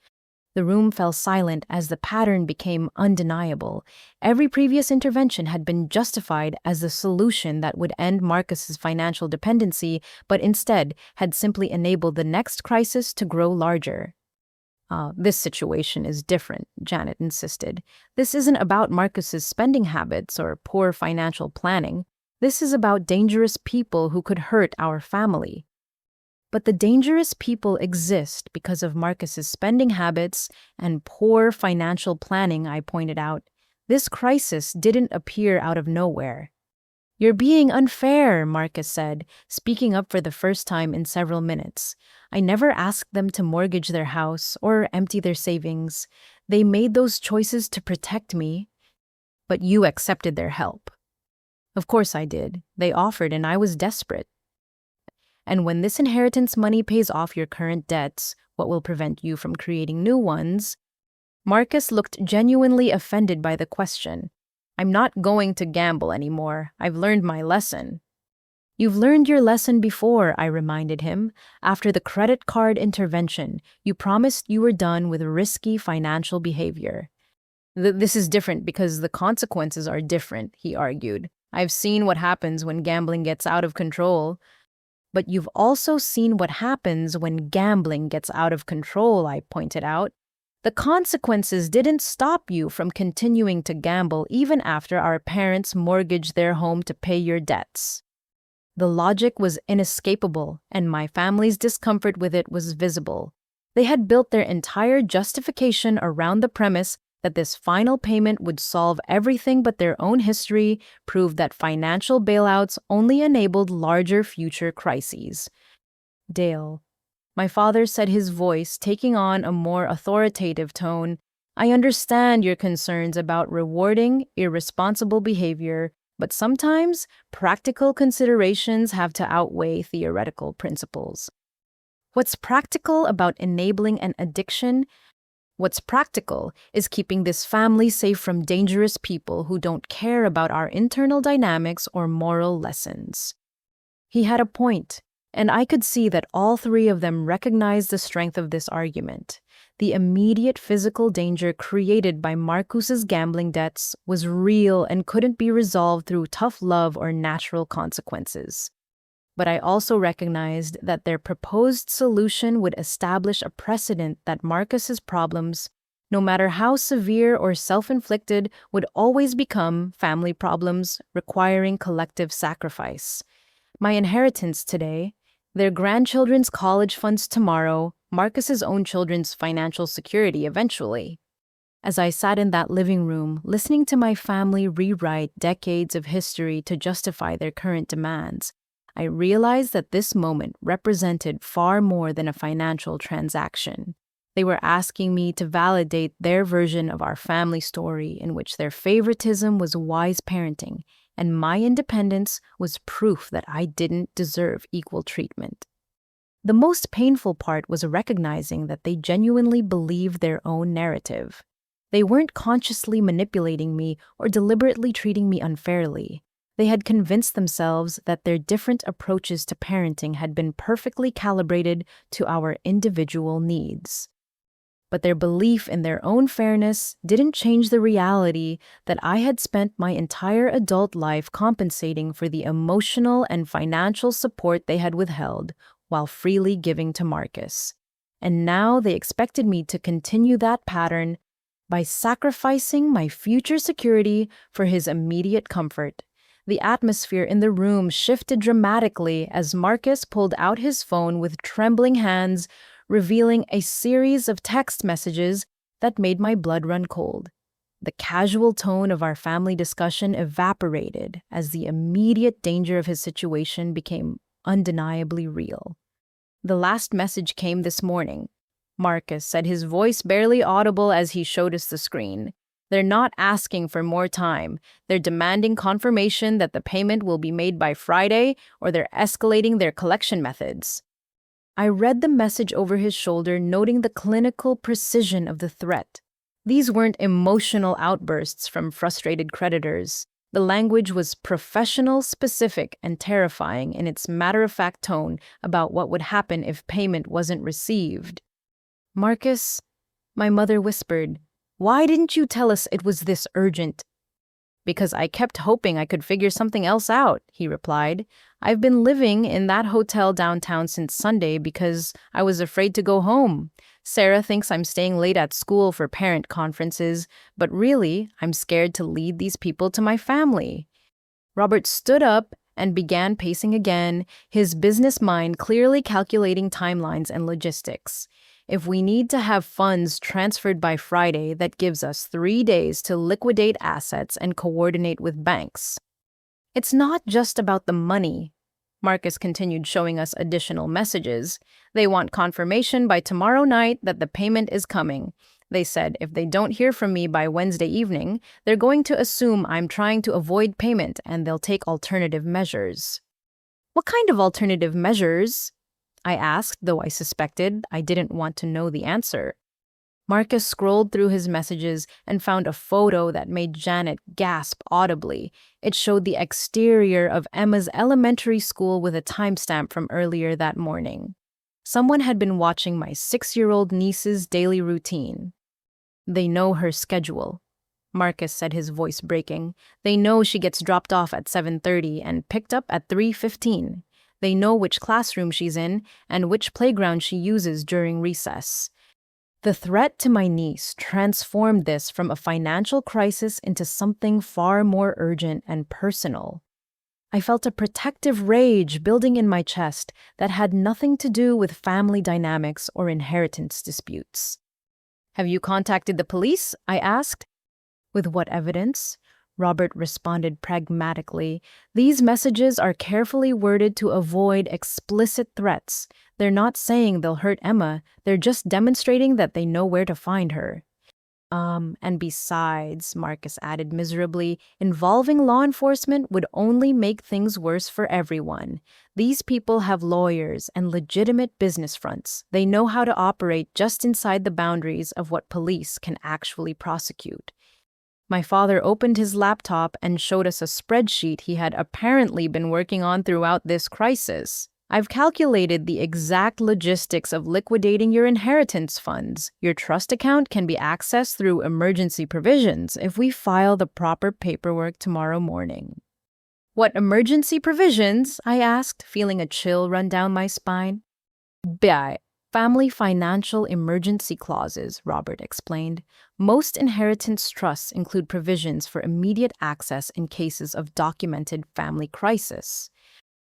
The room fell silent as the pattern became undeniable. Every previous intervention had been justified as the solution that would end Marcus's financial dependency, but instead had simply enabled the next crisis to grow larger. This situation is different, Janet insisted. This isn't about Marcus's spending habits or poor financial planning. This is about dangerous people who could hurt our family. But the dangerous people exist because of Marcus's spending habits and poor financial planning, I pointed out. This crisis didn't appear out of nowhere. You're being unfair, Marcus said, speaking up for the first time in several minutes. I never asked them to mortgage their house or empty their savings. They made those choices to protect me. But you accepted their help. Of course I did. They offered and I was desperate. And when this inheritance money pays off your current debts, what will prevent you from creating new ones? Marcus looked genuinely offended by the question. I'm not going to gamble anymore. I've learned my lesson. You've learned your lesson before, I reminded him. After the credit card intervention, you promised you were done with risky financial behavior. This is different because the consequences are different, he argued. I've seen what happens when gambling gets out of control. But you've also seen what happens when gambling gets out of control, I pointed out. The consequences didn't stop you from continuing to gamble even after our parents mortgaged their home to pay your debts. The logic was inescapable, and my family's discomfort with it was visible. They had built their entire justification around the premise that this final payment would solve everything, but their own history proved that financial bailouts only enabled larger future crises. Dale, my father said, his voice taking on a more authoritative tone, I understand your concerns about rewarding irresponsible behavior, but sometimes practical considerations have to outweigh theoretical principles. What's practical about enabling an addiction? What's practical is keeping this family safe from dangerous people who don't care about our internal dynamics or moral lessons. He had a point, and I could see that all three of them recognized the strength of this argument. The immediate physical danger created by Marcus's gambling debts was real and couldn't be resolved through tough love or natural consequences. But I also recognized that their proposed solution would establish a precedent that Marcus's problems, no matter how severe or self-inflicted, would always become family problems requiring collective sacrifice. My inheritance today, their grandchildren's college funds tomorrow, Marcus's own children's financial security eventually. As I sat in that living room, listening to my family rewrite decades of history to justify their current demands, I realized that this moment represented far more than a financial transaction. They were asking me to validate their version of our family story in which their favoritism was wise parenting, and my independence was proof that I didn't deserve equal treatment. The most painful part was recognizing that they genuinely believed their own narrative. They weren't consciously manipulating me or deliberately treating me unfairly. They had convinced themselves that their different approaches to parenting had been perfectly calibrated to our individual needs. But their belief in their own fairness didn't change the reality that I had spent my entire adult life compensating for the emotional and financial support they had withheld while freely giving to Marcus. And now they expected me to continue that pattern by sacrificing my future security for his immediate comfort. The atmosphere in the room shifted dramatically as Marcus pulled out his phone with trembling hands, revealing a series of text messages that made my blood run cold. The casual tone of our family discussion evaporated as the immediate danger of his situation became undeniably real. The last message came this morning. Marcus said, his voice barely audible as he showed us the screen. They're not asking for more time. They're demanding confirmation that the payment will be made by Friday, or they're escalating their collection methods. I read the message over his shoulder, noting the clinical precision of the threat. These weren't emotional outbursts from frustrated creditors. The language was professional, specific, and terrifying in its matter-of-fact tone about what would happen if payment wasn't received. "Marcus," my mother whispered, "why didn't you tell us it was this urgent?" "Because I kept hoping I could figure something else out," he replied. "I've been living in that hotel downtown since Sunday because I was afraid to go home. Sarah thinks I'm staying late at school for parent conferences, but really, I'm scared to lead these people to my family." Robert stood up and began pacing again, his business mind clearly calculating timelines and logistics. "If we need to have funds transferred by Friday, that gives us 3 days to liquidate assets and coordinate with banks." "It's not just about the money." Marcus continued showing us additional messages. "They want confirmation by tomorrow night that the payment is coming. They said if they don't hear from me by Wednesday evening, they're going to assume I'm trying to avoid payment and they'll take alternative measures." "What kind of alternative measures?" I asked, though I suspected I didn't want to know the answer. Marcus scrolled through his messages and found a photo that made Janet gasp audibly. It showed the exterior of Emma's elementary school with a timestamp from earlier that morning. Someone had been watching my 6-year-old niece's daily routine. "They know her schedule," Marcus said, his voice breaking. "They know she gets dropped off at 7:30 and picked up at 3:15. They know which classroom she's in and which playground she uses during recess." The threat to my niece transformed this from a financial crisis into something far more urgent and personal. I felt a protective rage building in my chest that had nothing to do with family dynamics or inheritance disputes. "Have you contacted the police?" I asked. "With what evidence?" Robert responded pragmatically. "These messages are carefully worded to avoid explicit threats. They're not saying they'll hurt Emma, they're just demonstrating that they know where to find her." And besides," Marcus added miserably, "involving law enforcement would only make things worse for everyone. These people have lawyers and legitimate business fronts. They know how to operate just inside the boundaries of what police can actually prosecute." My father opened his laptop and showed us a spreadsheet he had apparently been working on throughout this crisis. "I've calculated the exact logistics of liquidating your inheritance funds. Your trust account can be accessed through emergency provisions if we file the proper paperwork tomorrow morning." "What emergency provisions?" I asked, feeling a chill run down my spine. "Family financial emergency clauses," Robert explained. "Most inheritance trusts include provisions for immediate access in cases of documented family crisis."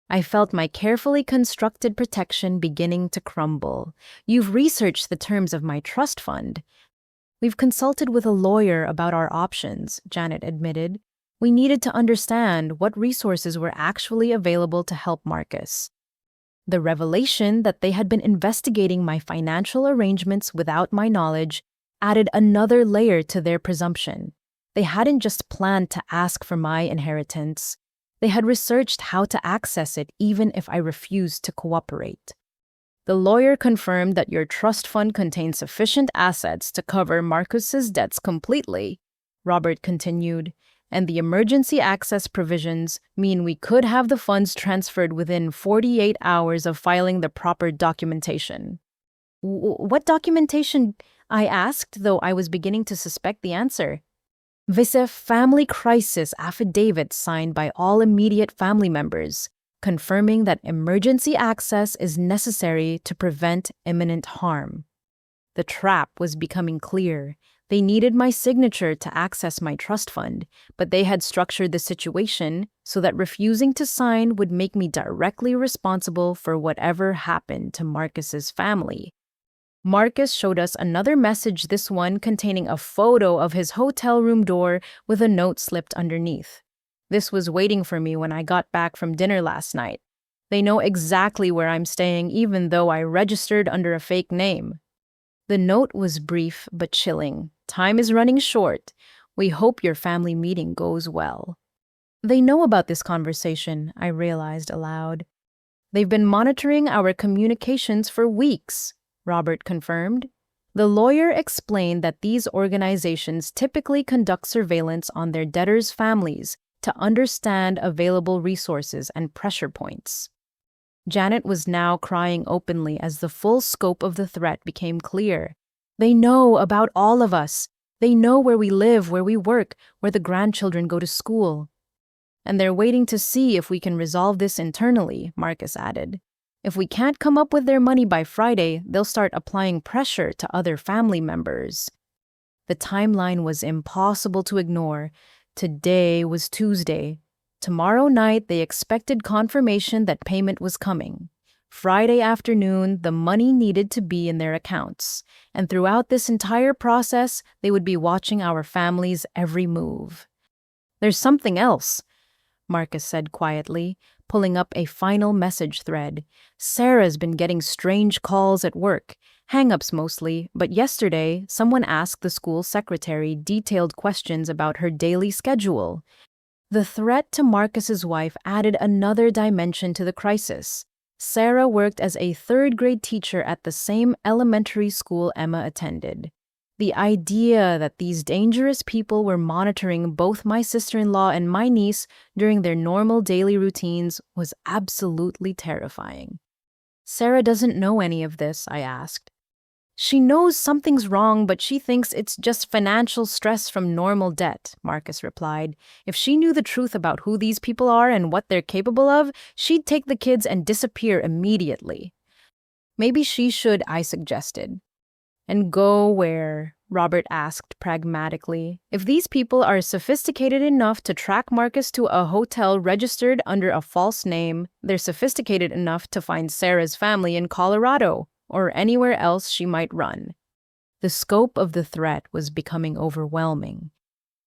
I felt my carefully constructed protection beginning to crumble. "You've researched the terms of my trust fund." "We've consulted with a lawyer about our options," Janet admitted. "We needed to understand what resources were actually available to help Marcus." The revelation that they had been investigating my financial arrangements without my knowledge added another layer to their presumption. They hadn't just planned to ask for my inheritance. They had researched how to access it even if I refused to cooperate. "The lawyer confirmed that your trust fund contains sufficient assets to cover Marcus's debts completely," Robert continued, "and the emergency access provisions mean we could have the funds transferred within 48 hours of filing the proper documentation." "What documentation?" I asked, though I was beginning to suspect the answer. "Visa family crisis affidavit signed by all immediate family members, confirming that emergency access is necessary to prevent imminent harm." The trap was becoming clear. They needed my signature to access my trust fund, but they had structured the situation so that refusing to sign would make me directly responsible for whatever happened to Marcus's family. Marcus showed us another message, this one containing a photo of his hotel room door with a note slipped underneath. "This was waiting for me when I got back from dinner last night. They know exactly where I'm staying even though I registered under a fake name." The note was brief but chilling. "Time is running short. We hope your family meeting goes well." They know about this conversation, I realized aloud. "They've been monitoring our communications for weeks," Robert confirmed. The lawyer explained that these organizations typically conduct surveillance on their debtors' families to understand available resources and pressure points. Janet was now crying openly as the full scope of the threat became clear. They know about all of us. They know where we live, where we work, where the grandchildren go to school. And they're waiting to see if we can resolve this internally, Marcus added. If we can't come up with their money by Friday, they'll start applying pressure to other family members. The timeline was impossible to ignore. Today was Tuesday. Tomorrow night, they expected confirmation that payment was coming. Friday afternoon, the money needed to be in their accounts. And throughout this entire process, they would be watching our family's every move. There's something else, Marcus said quietly, pulling up a final message thread. Sarah's been getting strange calls at work, hang-ups mostly, but yesterday, someone asked the school secretary detailed questions about her daily schedule. The threat to Marcus's wife added another dimension to the crisis. Sarah worked as a third-grade teacher at the same elementary school Emma attended. The idea that these dangerous people were monitoring both my sister-in-law and my niece during their normal daily routines was absolutely terrifying. Sarah doesn't know any of this, I asked. She knows something's wrong, but she thinks it's just financial stress from normal debt, Marcus replied. If she knew the truth about who these people are and what they're capable of, she'd take the kids and disappear immediately. Maybe she should, I suggested. And go where? Robert asked pragmatically. If these people are sophisticated enough to track Marcus to a hotel registered under a false name, they're sophisticated enough to find Sarah's family in Colorado or anywhere else she might run. The scope of the threat was becoming overwhelming.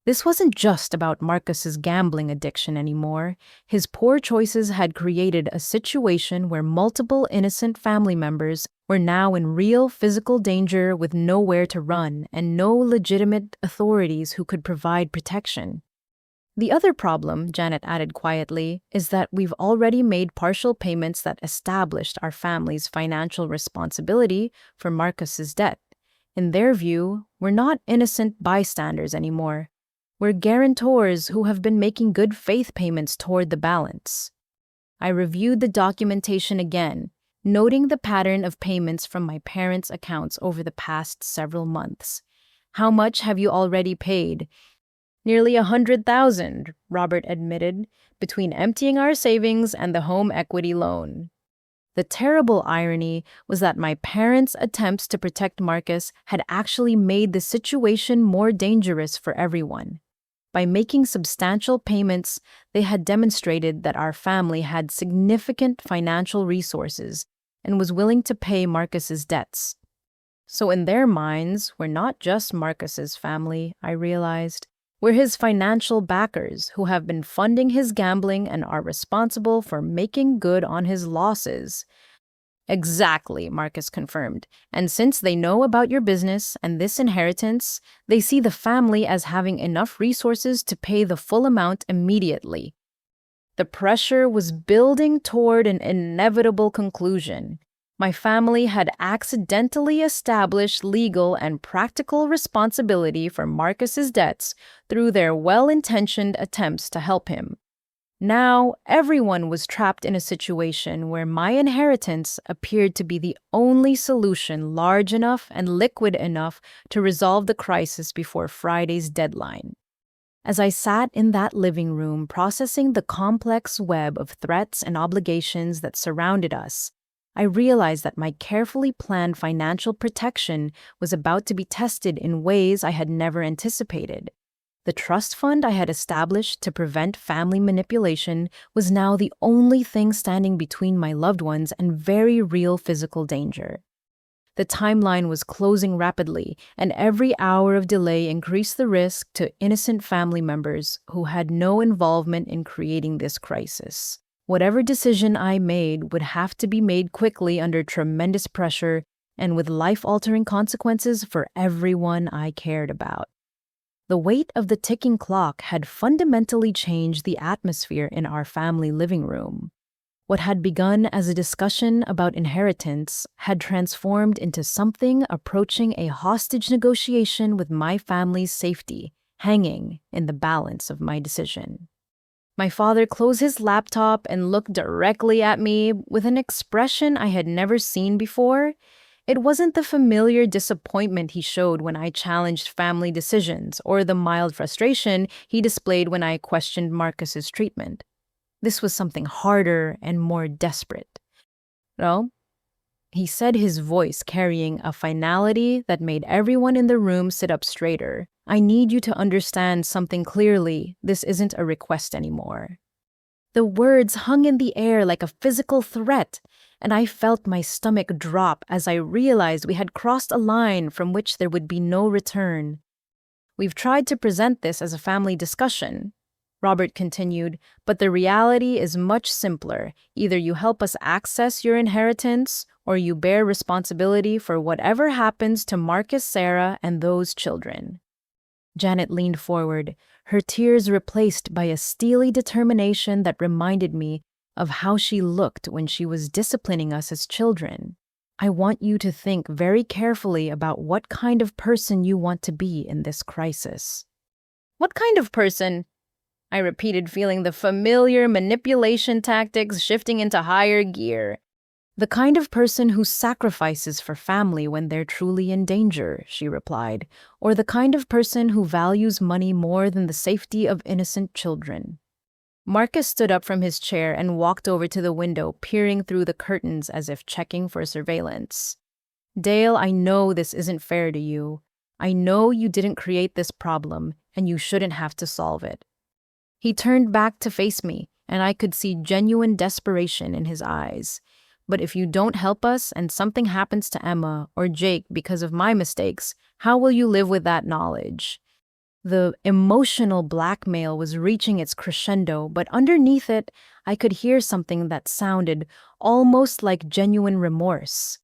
This wasn't just about Marcus's gambling addiction anymore. His poor choices had created a situation where multiple innocent family members were now in real physical danger with nowhere to run and no legitimate authorities who could provide protection. The other problem, Janet added quietly, is that we've already made partial payments that established our family's financial responsibility for Marcus's debt. In their view, we're not innocent bystanders anymore. We're guarantors who have been making good faith payments toward the balance. I reviewed the documentation again, noting the pattern of payments from my parents' accounts over the past several months. How much have you already paid? Nearly $100,000, Robert admitted, between emptying our savings and the home equity loan. The terrible irony was that my parents' attempts to protect Marcus had actually made the situation more dangerous for everyone. By making substantial payments, they had demonstrated that our family had significant financial resources and was willing to pay Marcus's debts. So in their minds, we're not just Marcus's family, I realized. We're his financial backers who have been funding his gambling and are responsible for making good on his losses. Exactly, Marcus confirmed. And since they know about your business and this inheritance, they see the family as having enough resources to pay the full amount immediately. The pressure was building toward an inevitable conclusion. My family had accidentally established legal and practical responsibility for Marcus's debts through their well-intentioned attempts to help him. Now, everyone was trapped in a situation where my inheritance appeared to be the only solution large enough and liquid enough to resolve the crisis before Friday's deadline. As I sat in that living room processing the complex web of threats and obligations that surrounded us, I realized that my carefully planned financial protection was about to be tested in ways I had never anticipated. The trust fund I had established to prevent family manipulation was now the only thing standing between my loved ones and very real physical danger. The timeline was closing rapidly, and every hour of delay increased the risk to innocent family members who had no involvement in creating this crisis. Whatever decision I made would have to be made quickly under tremendous pressure and with life-altering consequences for everyone I cared about. The weight of the ticking clock had fundamentally changed the atmosphere in our family living room. What had begun as a discussion about inheritance had transformed into something approaching a hostage negotiation with my family's safety hanging in the balance of my decision. My father closed his laptop and looked directly at me with an expression I had never seen before. It wasn't the familiar disappointment he showed when I challenged family decisions or the mild frustration he displayed when I questioned Marcus's treatment. This was something harder and more desperate. No, he said, his voice carrying a finality that made everyone in the room sit up straighter. I need you to understand something clearly. This isn't a request anymore. The words hung in the air like a physical threat, and I felt my stomach drop as I realized we had crossed a line from which there would be no return. We've tried to present this as a family discussion, Robert continued, but the reality is much simpler. Either you help us access your inheritance, or you bear responsibility for whatever happens to Marcus, Sarah, and those children. Janet leaned forward, her tears replaced by a steely determination that reminded me of how she looked when she was disciplining us as children. I want you to think very carefully about what kind of person you want to be in this crisis. What kind of person? I repeated, feeling the familiar manipulation tactics shifting into higher gear. The kind of person who sacrifices for family when they're truly in danger, she replied, or the kind of person who values money more than the safety of innocent children. Marcus stood up from his chair and walked over to the window, peering through the curtains as if checking for surveillance. Dale, I know this isn't fair to you. I know you didn't create this problem, and you shouldn't have to solve it. He turned back to face me, and I could see genuine desperation in his eyes. But if you don't help us and something happens to Emma or Jake because of my mistakes, how will you live with that knowledge? The emotional blackmail was reaching its crescendo, but underneath it, I could hear something that sounded almost like genuine remorse.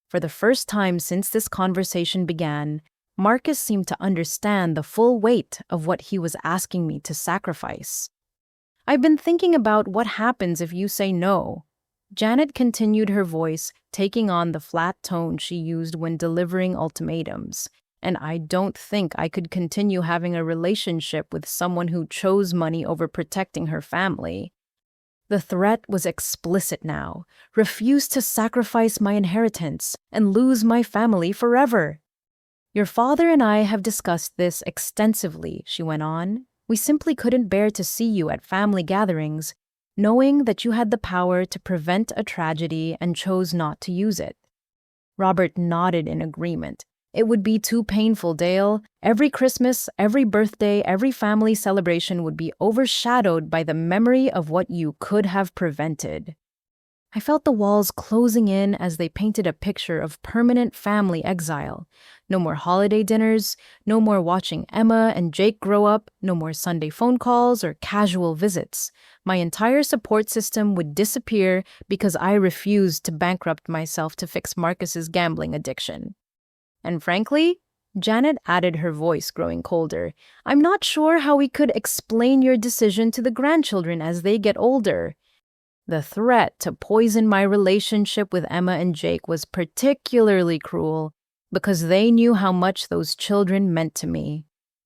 For the first time since this conversation began, Marcus seemed to understand the full weight of what he was asking me to sacrifice. I've been thinking about what happens if you say no. Janet continued, her voice taking on the flat tone she used when delivering ultimatums. And I don't think I could continue having a relationship with someone who chose money over protecting her family. The threat was explicit now. Refuse to sacrifice my inheritance and lose my family forever. Your father and I have discussed this extensively, she went on. We simply couldn't bear to see you at family gatherings, knowing that you had the power to prevent a tragedy and chose not to use it. Robert nodded in agreement. It would be too painful, Dale. Every Christmas, every birthday, every family celebration would be overshadowed by the memory of what you could have prevented. I felt the walls closing in as they painted a picture of permanent family exile. No more holiday dinners, no more watching Emma and Jake grow up, no more Sunday phone calls or casual visits. My entire support system would disappear because I refused to bankrupt myself to fix Marcus's gambling addiction. And frankly, Janet added, her voice growing colder, I'm not sure how we could explain your decision to the grandchildren as they get older. The threat to poison my relationship with Emma and Jake was particularly cruel because they knew how much those children meant to me.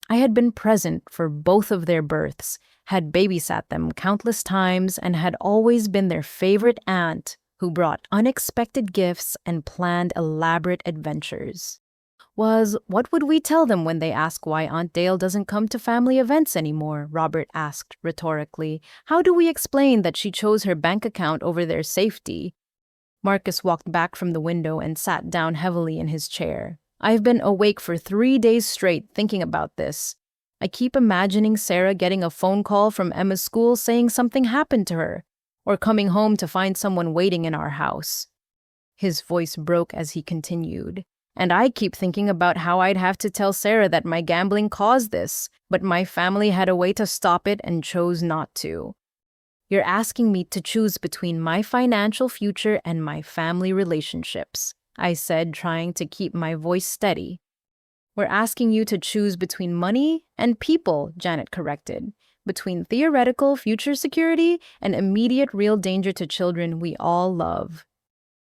I had been present for both of their births, had babysat them countless times, and had always been their favorite aunt who brought unexpected gifts and planned elaborate adventures. What would we tell them when they ask why Aunt Dale doesn't come to family events anymore? Robert asked rhetorically. How do we explain that she chose her bank account over their safety? Marcus walked back from the window and sat down heavily in his chair. I've been awake for 3 days straight thinking about this. I keep imagining Sarah getting a phone call from Emma's school saying something happened to her, or coming home to find someone waiting in our house. His voice broke as he continued. And I keep thinking about how I'd have to tell Sarah that my gambling caused this, but my family had a way to stop it and chose not to. You're asking me to choose between my financial future and my family relationships, I said, trying to keep my voice steady. We're asking you to choose between money and people, Janet corrected, between theoretical future security and immediate real danger to children we all love.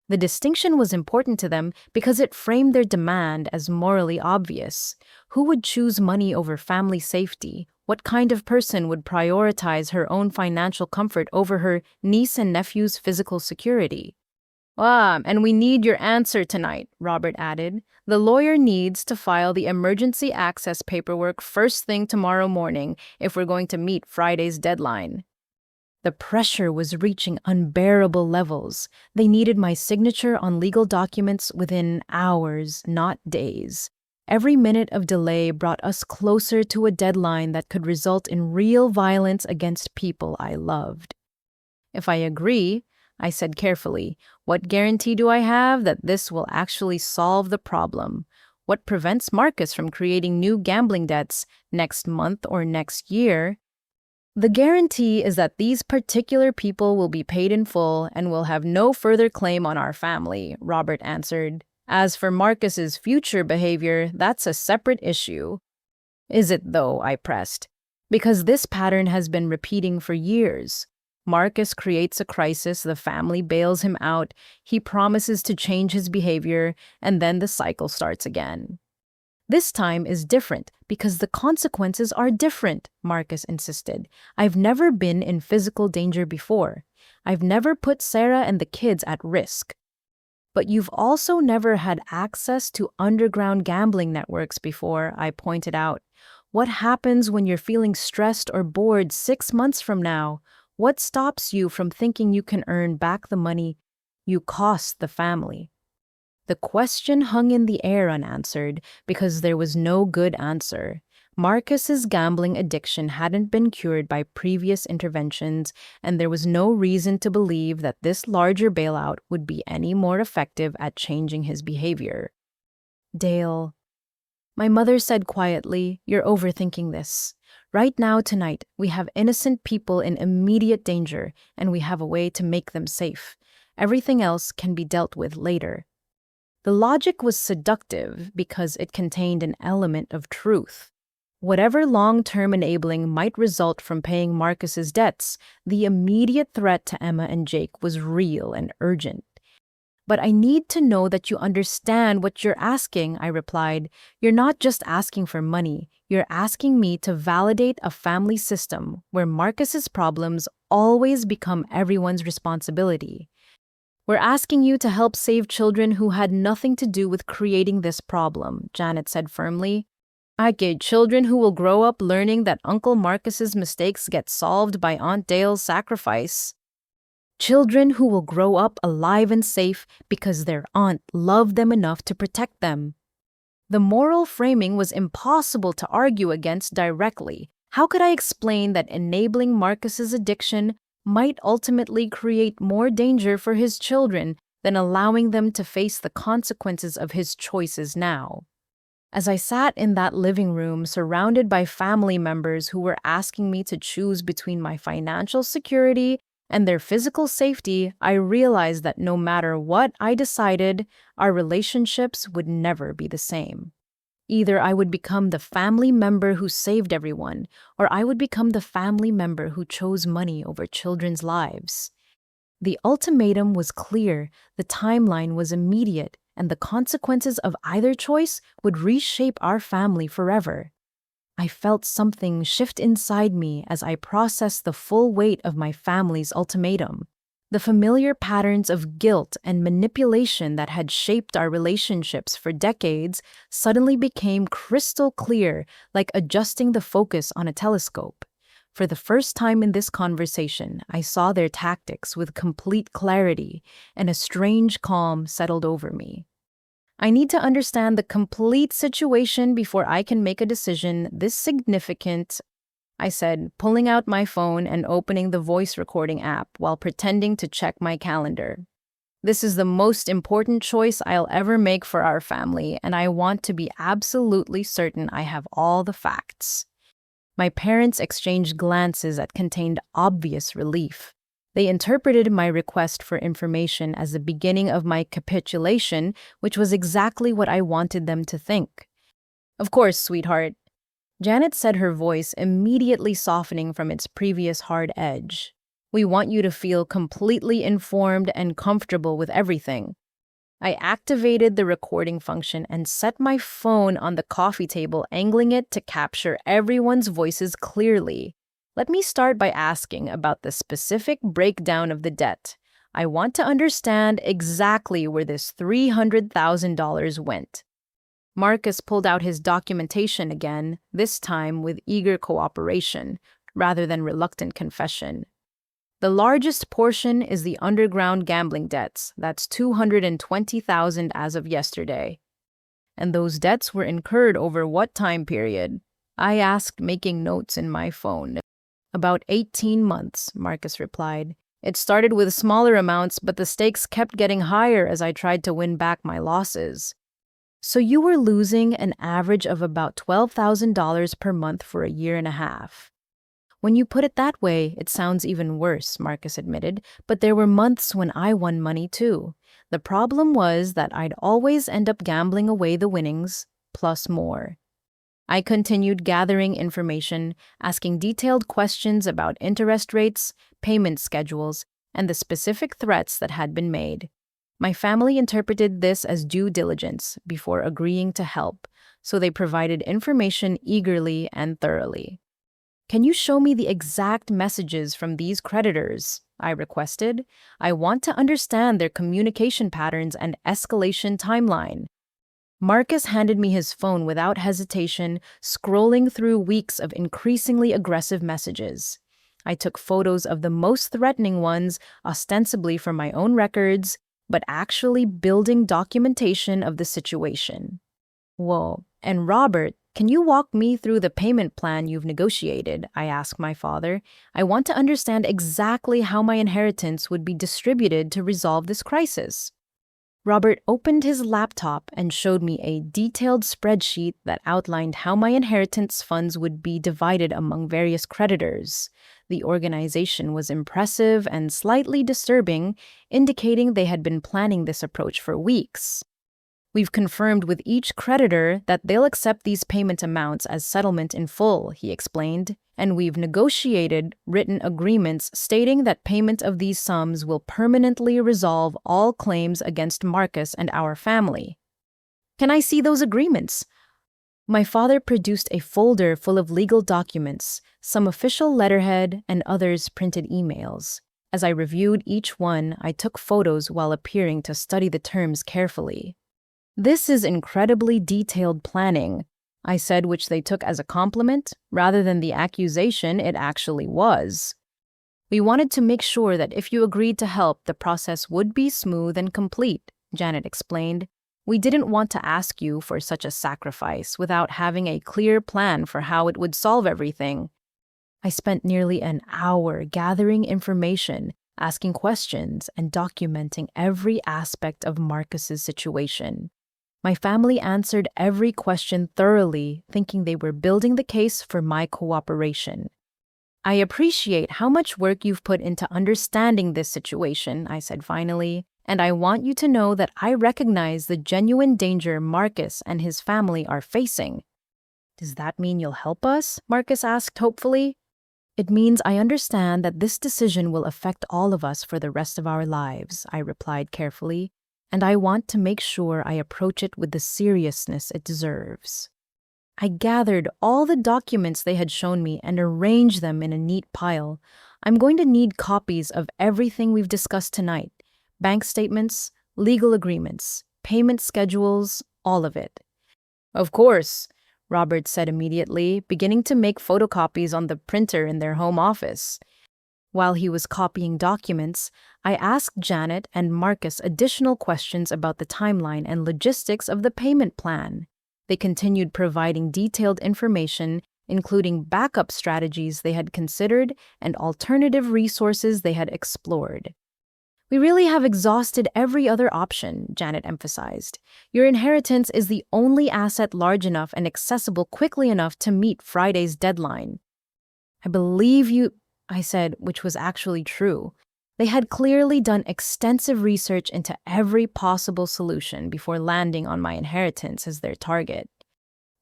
The distinction was important to them because it framed their demand as morally obvious. Who would choose money over family safety? What kind of person would prioritize her own financial comfort over her niece and nephew's physical security? And we need your answer tonight, Robert added. The lawyer needs to file the emergency access paperwork first thing tomorrow morning if we're going to meet Friday's deadline. The pressure was reaching unbearable levels. They needed my signature on legal documents within hours, not days. Every minute of delay brought us closer to a deadline that could result in real violence against people I loved. If I agree, I said carefully, what guarantee do I have that this will actually solve the problem? What prevents Marcus from creating new gambling debts next month or next year? The guarantee is that these particular people will be paid in full and will have no further claim on our family, Robert answered. As for Marcus's future behavior, that's a separate issue. Is it though? I pressed. Because this pattern has been repeating for years. Marcus creates a crisis, the family bails him out, he promises to change his behavior, and then the cycle starts again. This time is different because the consequences are different, Marcus insisted. I've never been in physical danger before. I've never put Sarah and the kids at risk. But you've also never had access to underground gambling networks before, I pointed out. What happens when you're feeling stressed or bored 6 months from now? What stops you from thinking you can earn back the money you cost the family? The question hung in the air unanswered because there was no good answer. Marcus's gambling addiction hadn't been cured by previous interventions, and there was no reason to believe that this larger bailout would be any more effective at changing his behavior. Dale, my mother said quietly, you're overthinking this. Right now, tonight, we have innocent people in immediate danger, and we have a way to make them safe. Everything else can be dealt with later. The logic was seductive because it contained an element of truth. Whatever long-term enabling might result from paying Marcus's debts, the immediate threat to Emma and Jake was real and urgent. But I need to know that you understand what you're asking, I replied. You're not just asking for money. You're asking me to validate a family system where Marcus's problems always become everyone's responsibility. We're asking you to help save children who had nothing to do with creating this problem, Janet said firmly. Children who will grow up learning that Uncle Marcus's mistakes get solved by Aunt Dale's sacrifice. Children who will grow up alive and safe because their aunt loved them enough to protect them. The moral framing was impossible to argue against directly. How could I explain that enabling Marcus's addiction might ultimately create more danger for his children than allowing them to face the consequences of his choices now? As I sat in that living room surrounded by family members who were asking me to choose between my financial security and their physical safety, I realized that no matter what I decided, our relationships would never be the same. Either I would become the family member who saved everyone, or I would become the family member who chose money over children's lives. The ultimatum was clear, the timeline was immediate, and the consequences of either choice would reshape our family forever. I felt something shift inside me as I processed the full weight of my family's ultimatum. The familiar patterns of guilt and manipulation that had shaped our relationships for decades suddenly became crystal clear, like adjusting the focus on a telescope. For the first time in this conversation, I saw their tactics with complete clarity, and a strange calm settled over me. I need to understand the complete situation before I can make a decision this significant, I said, pulling out my phone and opening the voice recording app while pretending to check my calendar. This is the most important choice I'll ever make for our family, and I want to be absolutely certain I have all the facts. My parents exchanged glances that contained obvious relief. They interpreted my request for information as the beginning of my capitulation, which was exactly what I wanted them to think. Of course, sweetheart. Janet said, her voice immediately softening from its previous hard edge. We want you to feel completely informed and comfortable with everything. I activated the recording function and set my phone on the coffee table, angling it to capture everyone's voices clearly. Let me start by asking about the specific breakdown of the debt. I want to understand exactly where this $300,000 went. Marcus pulled out his documentation again, this time with eager cooperation, rather than reluctant confession. The largest portion is the underground gambling debts. That's $220,000 as of yesterday. And those debts were incurred over what time period? I asked, making notes in my phone. About 18 months, Marcus replied. It started with smaller amounts, but the stakes kept getting higher as I tried to win back my losses. So you were losing an average of about $12,000 per month for a year and a half. When you put it that way, it sounds even worse, Marcus admitted, but there were months when I won money too. The problem was that I'd always end up gambling away the winnings, plus more. I continued gathering information, asking detailed questions about interest rates, payment schedules, and the specific threats that had been made. My family interpreted this as due diligence before agreeing to help, so they provided information eagerly and thoroughly. Can you show me the exact messages from these creditors? I requested. I want to understand their communication patterns and escalation timeline. Marcus handed me his phone without hesitation, scrolling through weeks of increasingly aggressive messages. I took photos of the most threatening ones, ostensibly for my own records, but actually building documentation of the situation. Whoa, and Robert, can you walk me through the payment plan you've negotiated? I asked my father. I want to understand exactly how my inheritance would be distributed to resolve this crisis. Robert opened his laptop and showed me a detailed spreadsheet that outlined how my inheritance funds would be divided among various creditors. The organization was impressive and slightly disturbing, indicating they had been planning this approach for weeks. We've confirmed with each creditor that they'll accept these payment amounts as settlement in full, he explained, and we've negotiated written agreements stating that payment of these sums will permanently resolve all claims against Marcus and our family. Can I see those agreements? My father produced a folder full of legal documents, some official letterhead, and others printed emails. As I reviewed each one, I took photos while appearing to study the terms carefully. This is incredibly detailed planning, I said, which they took as a compliment rather than the accusation it actually was. We wanted to make sure that if you agreed to help, the process would be smooth and complete, Janet explained. We didn't want to ask you for such a sacrifice without having a clear plan for how it would solve everything. I spent nearly an hour gathering information, asking questions, and documenting every aspect of Marcus's situation. My family answered every question thoroughly, thinking they were building the case for my cooperation. I appreciate how much work you've put into understanding this situation, I said finally, and I want you to know that I recognize the genuine danger Marcus and his family are facing. Does that mean you'll help us? Marcus asked hopefully. It means I understand that this decision will affect all of us for the rest of our lives, I replied carefully, and I want to make sure I approach it with the seriousness it deserves. I gathered all the documents they had shown me and arranged them in a neat pile. I'm going to need copies of everything we've discussed tonight: bank statements, legal agreements, payment schedules, all of it. Of course, Robert said immediately, beginning to make photocopies on the printer in their home office. While he was copying documents, I asked Janet and Marcus additional questions about the timeline and logistics of the payment plan. They continued providing detailed information, including backup strategies they had considered and alternative resources they had explored. We really have exhausted every other option, Janet emphasized. Your inheritance is the only asset large enough and accessible quickly enough to meet Friday's deadline. I believe you, I said, which was actually true. They had clearly done extensive research into every possible solution before landing on my inheritance as their target.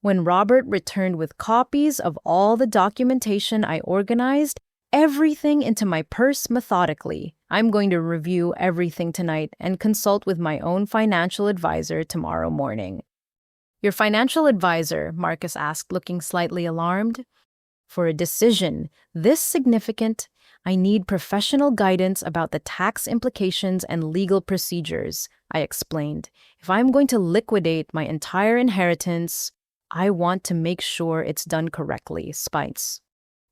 When Robert returned with copies of all the documentation I organized everything into my purse methodically. I'm going to review everything tonight and consult with my own financial advisor tomorrow morning." "Your financial advisor?" Marcus asked, looking slightly alarmed. "For a decision this significant, I need professional guidance about the tax implications and legal procedures," I explained. "If I'm going to liquidate my entire inheritance, I want to make sure it's done correctly." Spites.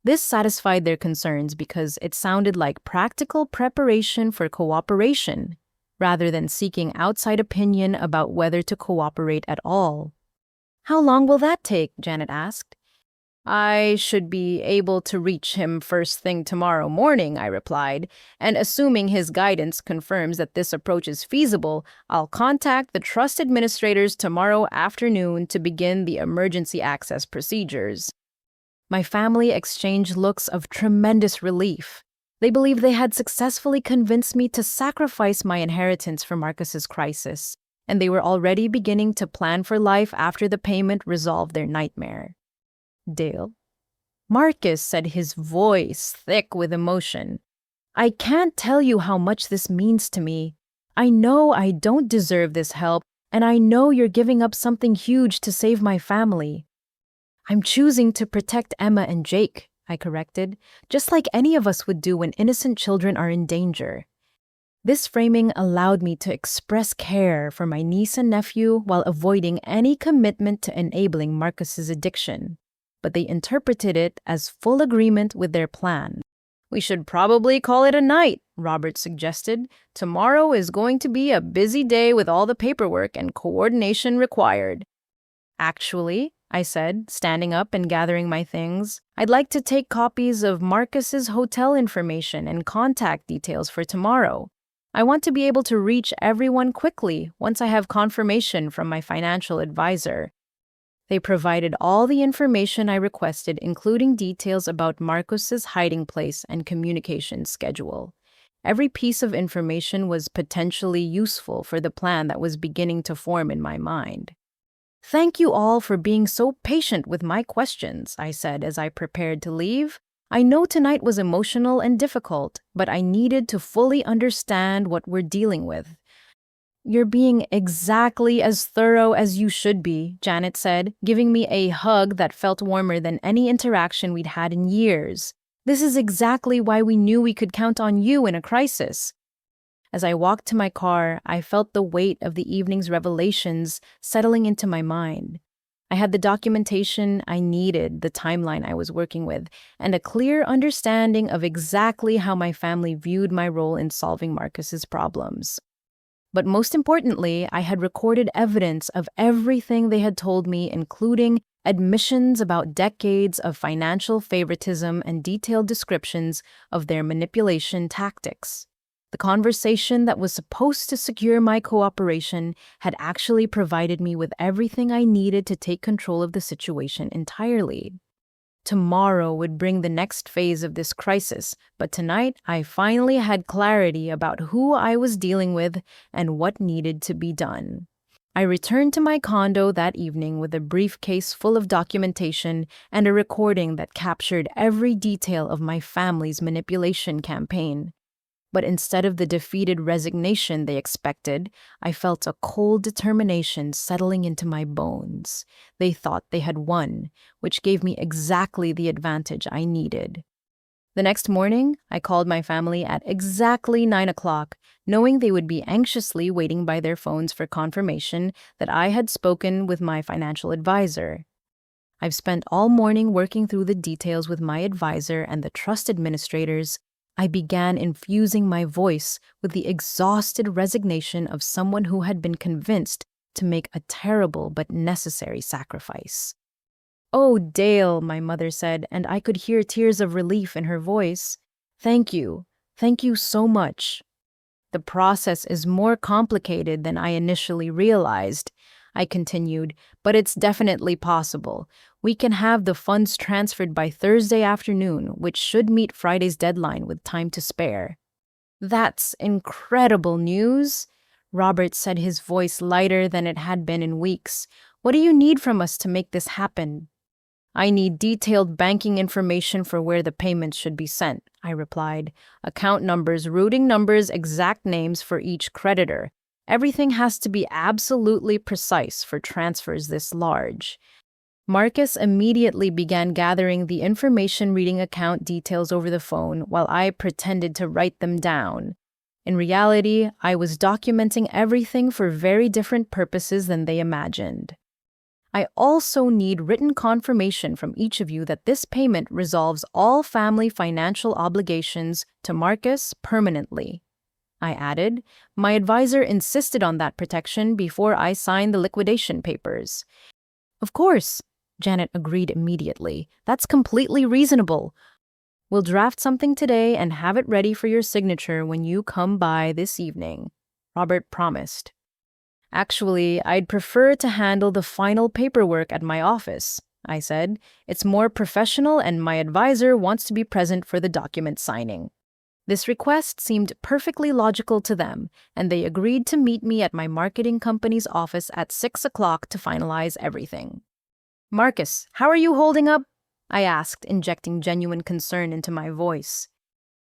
This satisfied their concerns because it sounded like practical preparation for cooperation, rather than seeking outside opinion about whether to cooperate at all. "How long will that take?" Janet asked. "I should be able to reach him first thing tomorrow morning," I replied, "and assuming his guidance confirms that this approach is feasible, I'll contact the trust administrators tomorrow afternoon to begin the emergency access procedures." My family exchanged looks of tremendous relief. They believed they had successfully convinced me to sacrifice my inheritance for Marcus's crisis, and they were already beginning to plan for life after the payment resolved their nightmare. "Dale?" Marcus said, his voice thick with emotion. "I can't tell you how much this means to me. I know I don't deserve this help, and I know you're giving up something huge to save my family." "I'm choosing to protect Emma and Jake," I corrected, "just like any of us would do when innocent children are in danger." This framing allowed me to express care for my niece and nephew while avoiding any commitment to enabling Marcus's addiction. But they interpreted it as full agreement with their plan. "We should probably call it a night," Robert suggested. "Tomorrow is going to be a busy day with all the paperwork and coordination required." "Actually," I said, standing up and gathering my things, "I'd like to take copies of Marcus's hotel information and contact details for tomorrow. I want to be able to reach everyone quickly once I have confirmation from my financial advisor." They provided all the information I requested, including details about Marcus's hiding place and communication schedule. Every piece of information was potentially useful for the plan that was beginning to form in my mind. "Thank you all for being so patient with my questions," I said as I prepared to leave. "I know tonight was emotional and difficult, but I needed to fully understand what we're dealing with." "You're being exactly as thorough as you should be," Janet said, giving me a hug that felt warmer than any interaction we'd had in years. "This is exactly why we knew we could count on you in a crisis." As I walked to my car, I felt the weight of the evening's revelations settling into my mind. I had the documentation I needed, the timeline I was working with, and a clear understanding of exactly how my family viewed my role in solving Marcus's problems. But most importantly, I had recorded evidence of everything they had told me, including admissions about decades of financial favoritism and detailed descriptions of their manipulation tactics. The conversation that was supposed to secure my cooperation had actually provided me with everything I needed to take control of the situation entirely. Tomorrow would bring the next phase of this crisis, but tonight I finally had clarity about who I was dealing with and what needed to be done. I returned to my condo that evening with a briefcase full of documentation and a recording that captured every detail of my family's manipulation campaign. But instead of the defeated resignation they expected, I felt a cold determination settling into my bones. They thought they had won, which gave me exactly the advantage I needed. The next morning, I called my family at exactly 9 o'clock, knowing they would be anxiously waiting by their phones for confirmation that I had spoken with my financial advisor. I've spent all morning working through the details with my advisor and the trust administrators. I began infusing my voice with the exhausted resignation of someone who had been convinced to make a terrible but necessary sacrifice. "Oh, Dale," my mother said, and I could hear tears of relief in her voice. Thank you so much." "The process is more complicated than I initially realized," I continued, "but it's definitely possible. We can have the funds transferred by Thursday afternoon, which should meet Friday's deadline with time to spare." "That's incredible news," Robert said, his voice lighter than it had been in weeks. "What do you need from us to make this happen?" I need detailed banking information for where the payments should be sent, I replied. Account numbers, routing numbers, exact names for each creditor. Everything has to be absolutely precise for transfers this large. Marcus immediately began gathering the information, reading account details over the phone while I pretended to write them down. In reality, I was documenting everything for very different purposes than they imagined. I also need written confirmation from each of you that this payment resolves all family financial obligations to Marcus permanently. I added. My advisor insisted on that protection before I signed the liquidation papers. Of course, Janet agreed immediately. That's completely reasonable. We'll draft something today and have it ready for your signature when you come by this evening, Robert promised. Actually, I'd prefer to handle the final paperwork at my office, I said. It's more professional and my advisor wants to be present for the document signing. This request seemed perfectly logical to them, and they agreed to meet me at my marketing company's office at 6 o'clock to finalize everything. Marcus, how are you holding up? I asked, injecting genuine concern into my voice.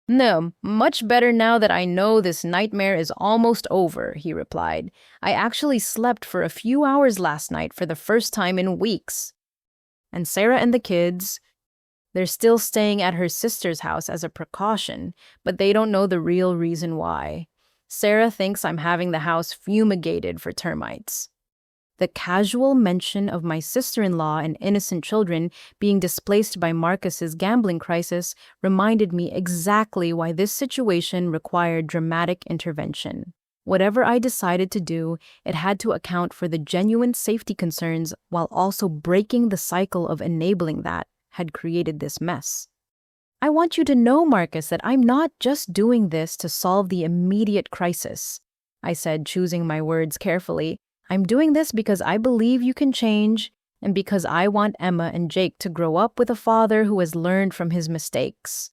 No, much better now that I know this nightmare is almost over, he replied. I actually slept for a few hours last night for the first time in weeks. And Sarah and the kids? They're still staying at her sister's house as a precaution, but they don't know the real reason why. Sarah thinks I'm having the house fumigated for termites. The casual mention of my sister-in-law and innocent children being displaced by Marcus's gambling crisis reminded me exactly why this situation required dramatic intervention. Whatever I decided to do, it had to account for the genuine safety concerns while also breaking the cycle of enabling that had created this mess. I want you to know, Marcus, that I'm not just doing this to solve the immediate crisis, I said, choosing my words carefully. I'm doing this because I believe you can change and because I want Emma and Jake to grow up with a father who has learned from his mistakes.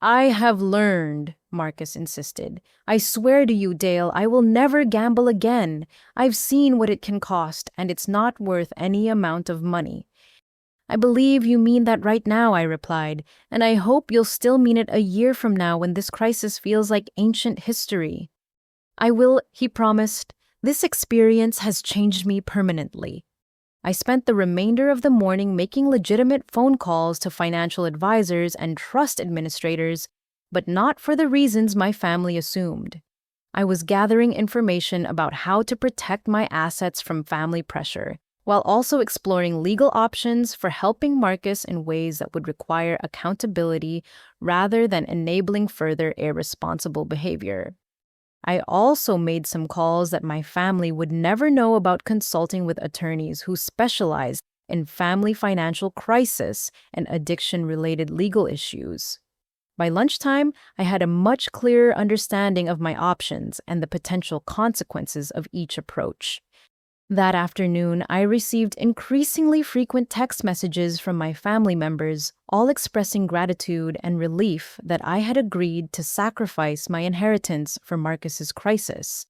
I have learned, Marcus insisted. I swear to you, Dale, I will never gamble again. I've seen what it can cost, and it's not worth any amount of money. I believe you mean that right now, I replied, and I hope you'll still mean it a year from now when this crisis feels like ancient history. I will, he promised. This experience has changed me permanently. I spent the remainder of the morning making legitimate phone calls to financial advisors and trust administrators, but not for the reasons my family assumed. I was gathering information about how to protect my assets from family pressure, while also exploring legal options for helping Marcus in ways that would require accountability rather than enabling further irresponsible behavior. I also made some calls that my family would never know about, consulting with attorneys who specialize in family financial crisis and addiction-related legal issues. By lunchtime, I had a much clearer understanding of my options and the potential consequences of each approach. That afternoon, I received increasingly frequent text messages from my family members, all expressing gratitude and relief that I had agreed to sacrifice my inheritance for Marcus's crisis.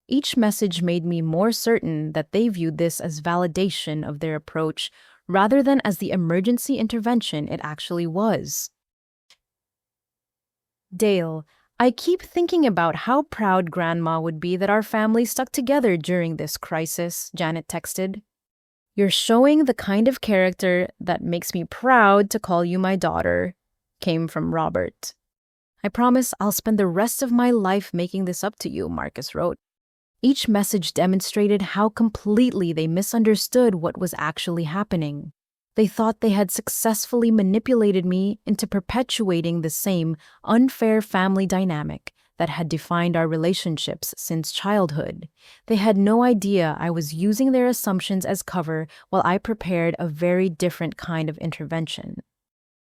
Each message made me more certain that they viewed this as validation of their approach rather than as the emergency intervention it actually was. Dale, I keep thinking about how proud Grandma would be that our family stuck together during this crisis, Janet texted. You're showing the kind of character that makes me proud to call you my daughter, came from Robert. I promise I'll spend the rest of my life making this up to you, Marcus wrote. Each message demonstrated how completely they misunderstood what was actually happening. They thought they had successfully manipulated me into perpetuating the same unfair family dynamic that had defined our relationships since childhood. They had no idea I was using their assumptions as cover while I prepared a very different kind of intervention.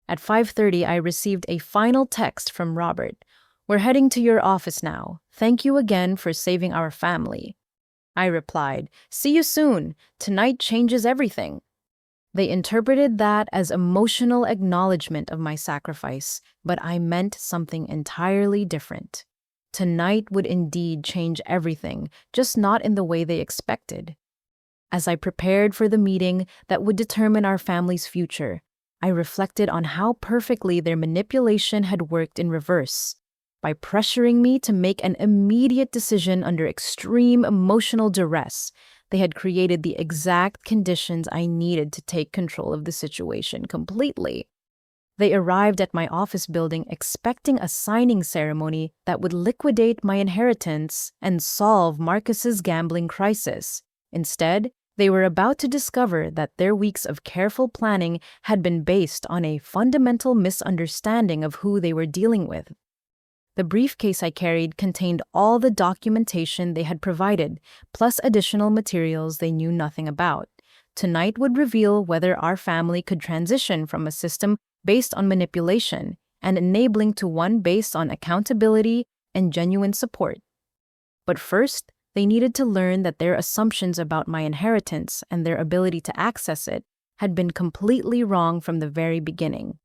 At 5:30, I received a final text from Robert. We're heading to your office now. Thank you again for saving our family. I replied, see you soon. Tonight changes everything. They interpreted that as emotional acknowledgement of my sacrifice, but I meant something entirely different. Tonight would indeed change everything, just not in the way they expected. As I prepared for the meeting that would determine our family's future, I reflected on how perfectly their manipulation had worked in reverse. By pressuring me to make an immediate decision under extreme emotional duress, they had created the exact conditions I needed to take control of the situation completely. They arrived at my office building expecting a signing ceremony that would liquidate my inheritance and solve Marcus's gambling crisis. Instead, they were about to discover that their weeks of careful planning had been based on a fundamental misunderstanding of who they were dealing with. The briefcase I carried contained all the documentation they had provided, plus additional materials they knew nothing about. Tonight would reveal whether our family could transition from a system based on manipulation and enabling to one based on accountability and genuine support. But first, they needed to learn that their assumptions about my inheritance and their ability to access it had been completely wrong from the very beginning.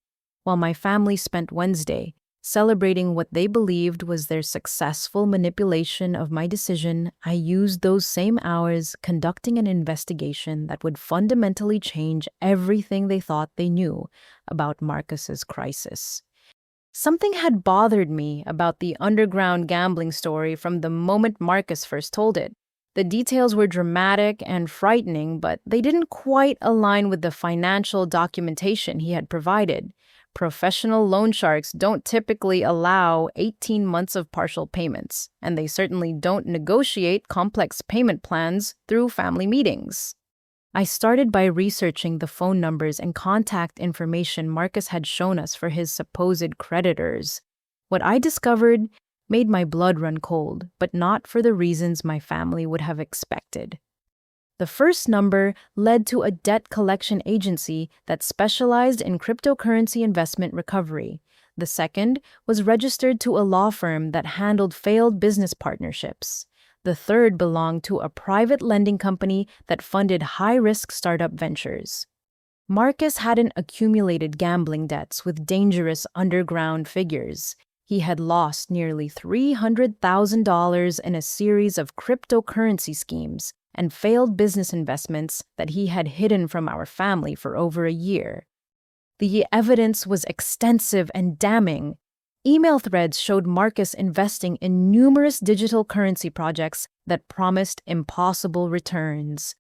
While my family spent Wednesday celebrating what they believed was their successful manipulation of my decision, I used those same hours conducting an investigation that would fundamentally change everything they thought they knew about Marcus's crisis. Something had bothered me about the underground gambling story from the moment Marcus first told it. The details were dramatic and frightening, but they didn't quite align with the financial documentation he had provided. Professional loan sharks don't typically allow 18 months of partial payments, and they certainly don't negotiate complex payment plans through family meetings. I started by researching the phone numbers and contact information Marcus had shown us for his supposed creditors. What I discovered made my blood run cold, but not for the reasons my family would have expected. The first number led to a debt collection agency that specialized in cryptocurrency investment recovery. The second was registered to a law firm that handled failed business partnerships. The third belonged to a private lending company that funded high-risk startup ventures. Marcus hadn't accumulated gambling debts with dangerous underground figures. He had lost nearly $300,000 in a series of cryptocurrency schemes and failed business investments that he had hidden from our family for over a year. The evidence was extensive and damning. Email threads showed Marcus investing in numerous digital currency projects that promised impossible returns.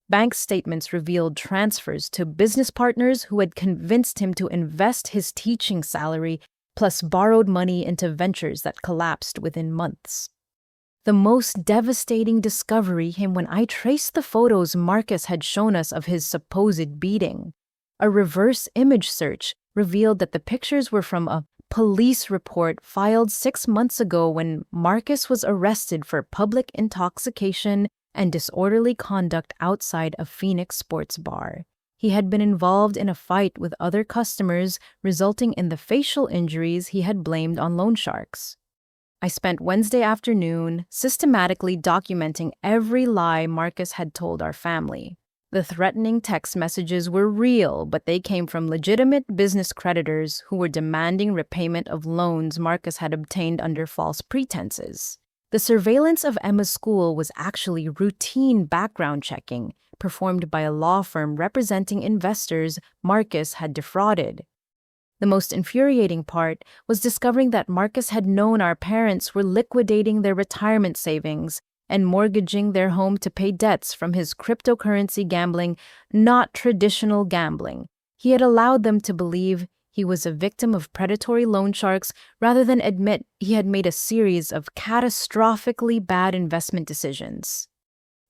Bank statements revealed transfers to business partners who had convinced him to invest his teaching salary, plus borrowed money into ventures that collapsed within months. The most devastating discovery came when I traced the photos Marcus had shown us of his supposed beating. A reverse image search revealed that the pictures were from a police report filed 6 months ago when Marcus was arrested for public intoxication and disorderly conduct outside a Phoenix sports bar. He had been involved in a fight with other customers, resulting in the facial injuries he had blamed on loan sharks. I spent Wednesday afternoon systematically documenting every lie Marcus had told our family. The threatening text messages were real, but they came from legitimate business creditors who were demanding repayment of loans Marcus had obtained under false pretenses. The surveillance of Emma's school was actually routine background checking, performed by a law firm representing investors Marcus had defrauded. The most infuriating part was discovering that Marcus had known our parents were liquidating their retirement savings and mortgaging their home to pay debts from his cryptocurrency gambling, not traditional gambling. He had allowed them to believe he was a victim of predatory loan sharks rather than admit he had made a series of catastrophically bad investment decisions.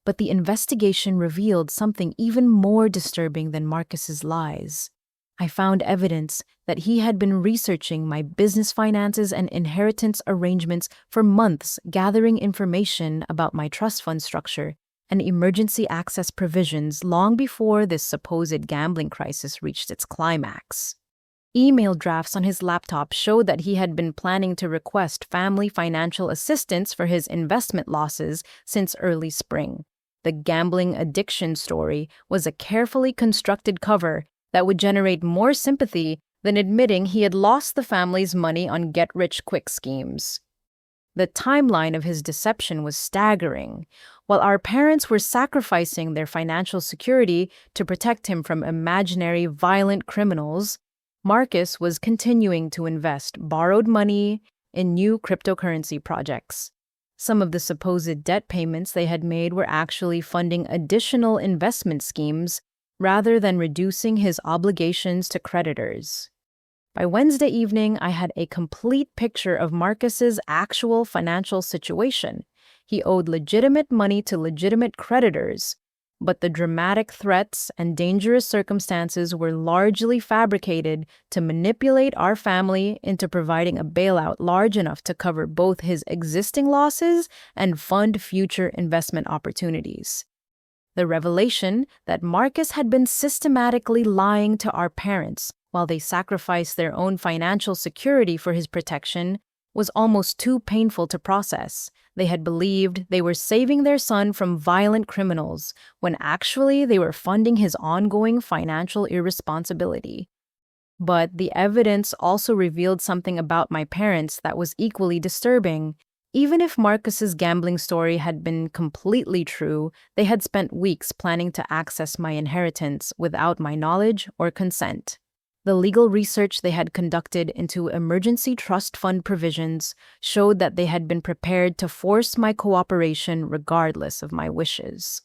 But the investigation revealed something even more disturbing than Marcus's lies. I found evidence that he had been researching my business finances and inheritance arrangements for months, gathering information about my trust fund structure and emergency access provisions long before this supposed gambling crisis reached its climax. Email drafts on his laptop showed that he had been planning to request family financial assistance for his investment losses since early spring. The gambling addiction story was a carefully constructed cover that would generate more sympathy than admitting he had lost the family's money on get-rich-quick schemes. The timeline of his deception was staggering. While our parents were sacrificing their financial security to protect him from imaginary violent criminals, Marcus was continuing to invest borrowed money in new cryptocurrency projects. Some of the supposed debt payments they had made were actually funding additional investment schemes rather than reducing his obligations to creditors. By Wednesday evening, I had a complete picture of Marcus's actual financial situation. He owed legitimate money to legitimate creditors, but the dramatic threats and dangerous circumstances were largely fabricated to manipulate our family into providing a bailout large enough to cover both his existing losses and fund future investment opportunities. The revelation that Marcus had been systematically lying to our parents while they sacrificed their own financial security for his protection was almost too painful to process. They had believed they were saving their son from violent criminals, when actually they were funding his ongoing financial irresponsibility. But the evidence also revealed something about my parents that was equally disturbing. Even if Marcus's gambling story had been completely true, they had spent weeks planning to access my inheritance without my knowledge or consent. The legal research they had conducted into emergency trust fund provisions showed that they had been prepared to force my cooperation regardless of my wishes.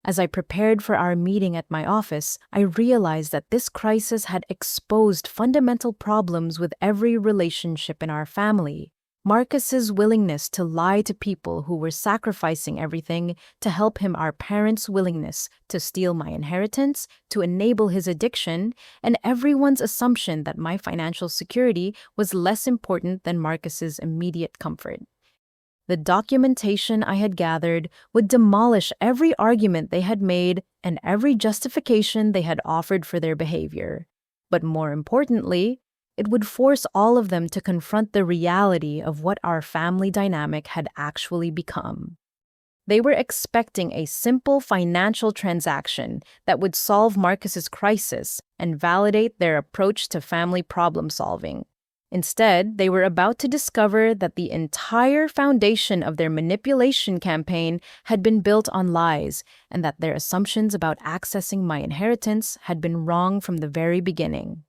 As I prepared for our meeting at my office, I realized that this crisis had exposed fundamental problems with every relationship in our family. Marcus's willingness to lie to people who were sacrificing everything to help him, our parents' willingness to steal my inheritance, to enable his addiction, and everyone's assumption that my financial security was less important than Marcus's immediate comfort. The documentation I had gathered would demolish every argument they had made and every justification they had offered for their behavior. But more importantly, it would force all of them to confront the reality of what our family dynamic had actually become. They were expecting a simple financial transaction that would solve Marcus's crisis and validate their approach to family problem solving. Instead, they were about to discover that the entire foundation of their manipulation campaign had been built on lies, and that their assumptions about accessing my inheritance had been wrong from the very beginning.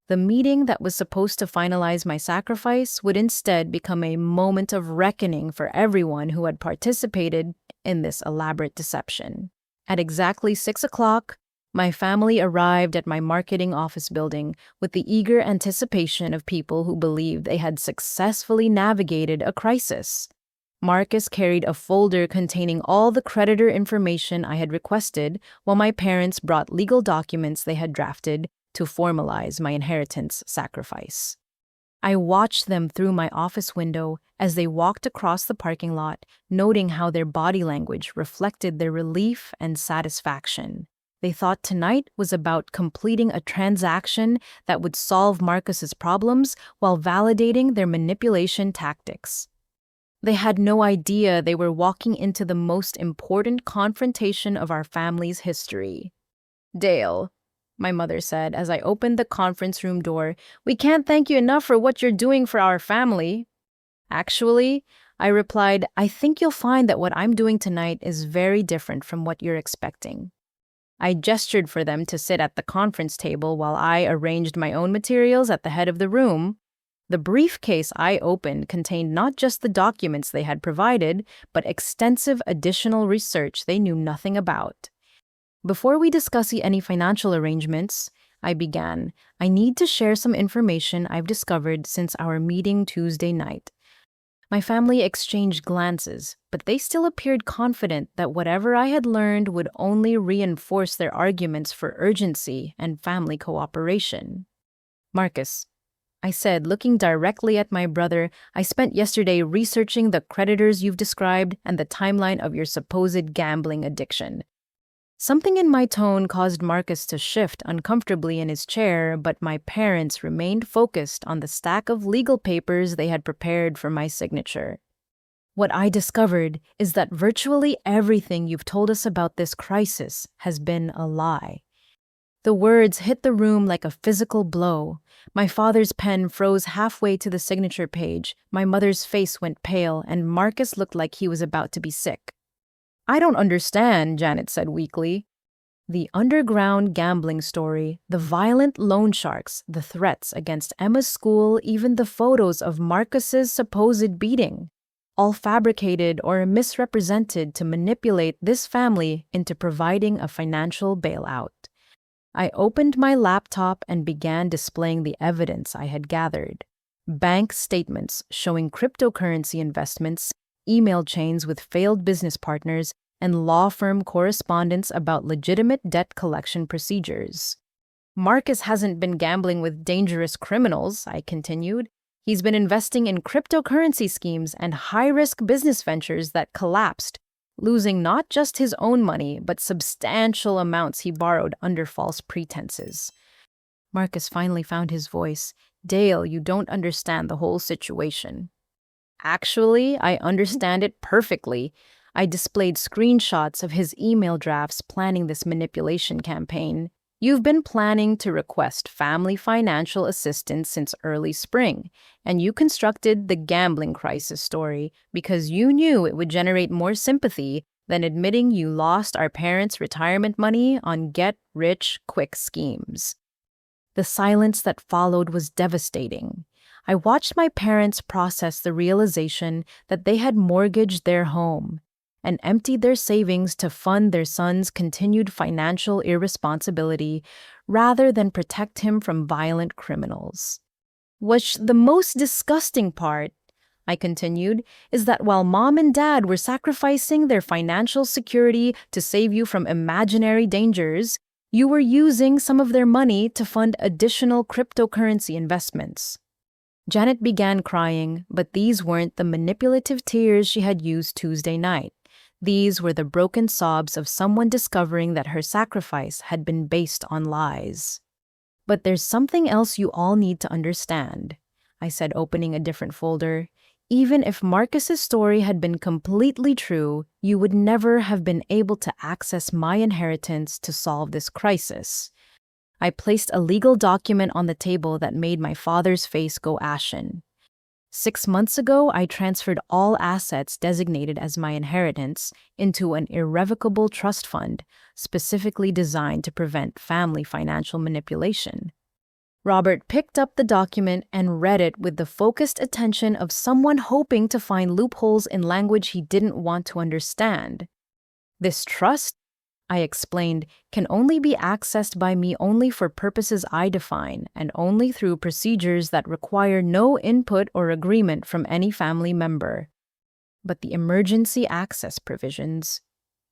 The meeting that was supposed to finalize my sacrifice would instead become a moment of reckoning for everyone who had participated in this elaborate deception. At exactly 6 o'clock, my family arrived at my marketing office building with the eager anticipation of people who believed they had successfully navigated a crisis. Marcus carried a folder containing all the creditor information I had requested, while my parents brought legal documents they had drafted to formalize my inheritance sacrifice. I watched them through my office window as they walked across the parking lot, noting how their body language reflected their relief and satisfaction. They thought tonight was about completing a transaction that would solve Marcus's problems while validating their manipulation tactics. They had no idea they were walking into the most important confrontation of our family's history. "Dale," my mother said as I opened the conference room door, "we can't thank you enough for what you're doing for our family." "Actually," I replied, "I think you'll find that what I'm doing tonight is very different from what you're expecting." I gestured for them to sit at the conference table while I arranged my own materials at the head of the room. The briefcase I opened contained not just the documents they had provided, but extensive additional research they knew nothing about. "Before we discuss any financial arrangements," I began, "I need to share some information I've discovered since our meeting Tuesday night." My family exchanged glances, but they still appeared confident that whatever I had learned would only reinforce their arguments for urgency and family cooperation. "Marcus," I said, looking directly at my brother, "I spent yesterday researching the creditors you've described and the timeline of your supposed gambling addiction." Something in my tone caused Marcus to shift uncomfortably in his chair, but my parents remained focused on the stack of legal papers they had prepared for my signature. "What I discovered is that virtually everything you've told us about this crisis has been a lie." The words hit the room like a physical blow. My father's pen froze halfway to the signature page, my mother's face went pale, and Marcus looked like he was about to be sick. "I don't understand," Janet said weakly. The underground gambling story, the violent loan sharks, the threats against Emma's school, even the photos of Marcus's supposed beating, all fabricated or misrepresented to manipulate this family into providing a financial bailout. I opened my laptop and began displaying the evidence I had gathered. Bank statements showing cryptocurrency investments, email chains with failed business partners, and law firm correspondence about legitimate debt collection procedures. "Marcus hasn't been gambling with dangerous criminals," I continued. "He's been investing in cryptocurrency schemes and high-risk business ventures that collapsed, losing not just his own money, but substantial amounts he borrowed under false pretenses." Marcus finally found his voice. "Dale, you don't understand the whole situation." "Actually, I understand it perfectly." I displayed screenshots of his email drafts planning this manipulation campaign. "You've been planning to request family financial assistance since early spring, and you constructed the gambling crisis story because you knew it would generate more sympathy than admitting you lost our parents' retirement money on get-rich-quick schemes." The silence that followed was devastating. I watched my parents process the realization that they had mortgaged their home and emptied their savings to fund their son's continued financial irresponsibility rather than protect him from violent criminals. "What's the most disgusting part," I continued, "is that while mom and dad were sacrificing their financial security to save you from imaginary dangers, you were using some of their money to fund additional cryptocurrency investments." Janet began crying, but these weren't the manipulative tears she had used Tuesday night. These were the broken sobs of someone discovering that her sacrifice had been based on lies. "But there's something else you all need to understand," I said, opening a different folder. "Even if Marcus's story had been completely true, you would never have been able to access my inheritance to solve this crisis." I placed a legal document on the table that made my father's face go ashen. 6 months ago, I transferred all assets designated as my inheritance into an irrevocable trust fund specifically designed to prevent family financial manipulation. Robert picked up the document and read it with the focused attention of someone hoping to find loopholes in language he didn't want to understand. "This trust," I explained, "can only be accessed by me only for purposes I define and only through procedures that require no input or agreement from any family member." "But the emergency access provisions,"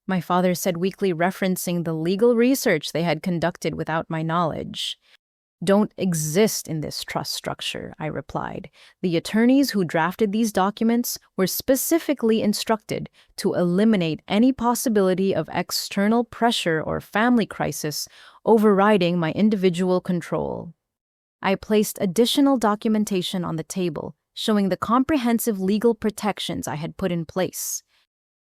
my father said weakly, referencing the legal research they had conducted without my knowledge. "Don't exist in this trust structure," I replied. "The attorneys who drafted these documents were specifically instructed to eliminate any possibility of external pressure or family crisis overriding my individual control." I placed additional documentation on the table, showing the comprehensive legal protections I had put in place.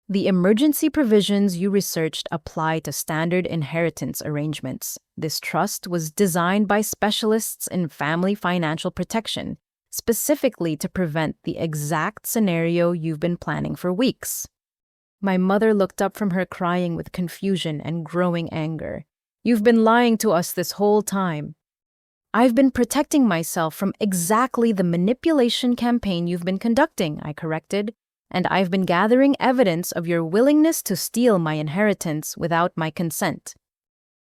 "The emergency provisions you researched apply to standard inheritance arrangements. This trust was designed by specialists in family financial protection, specifically to prevent the exact scenario you've been planning for weeks." My mother looked up from her, crying with confusion and growing anger. "You've been lying to us this whole time." "I've been protecting myself from exactly the manipulation campaign you've been conducting," I corrected. "And I've been gathering evidence of your willingness to steal my inheritance without my consent."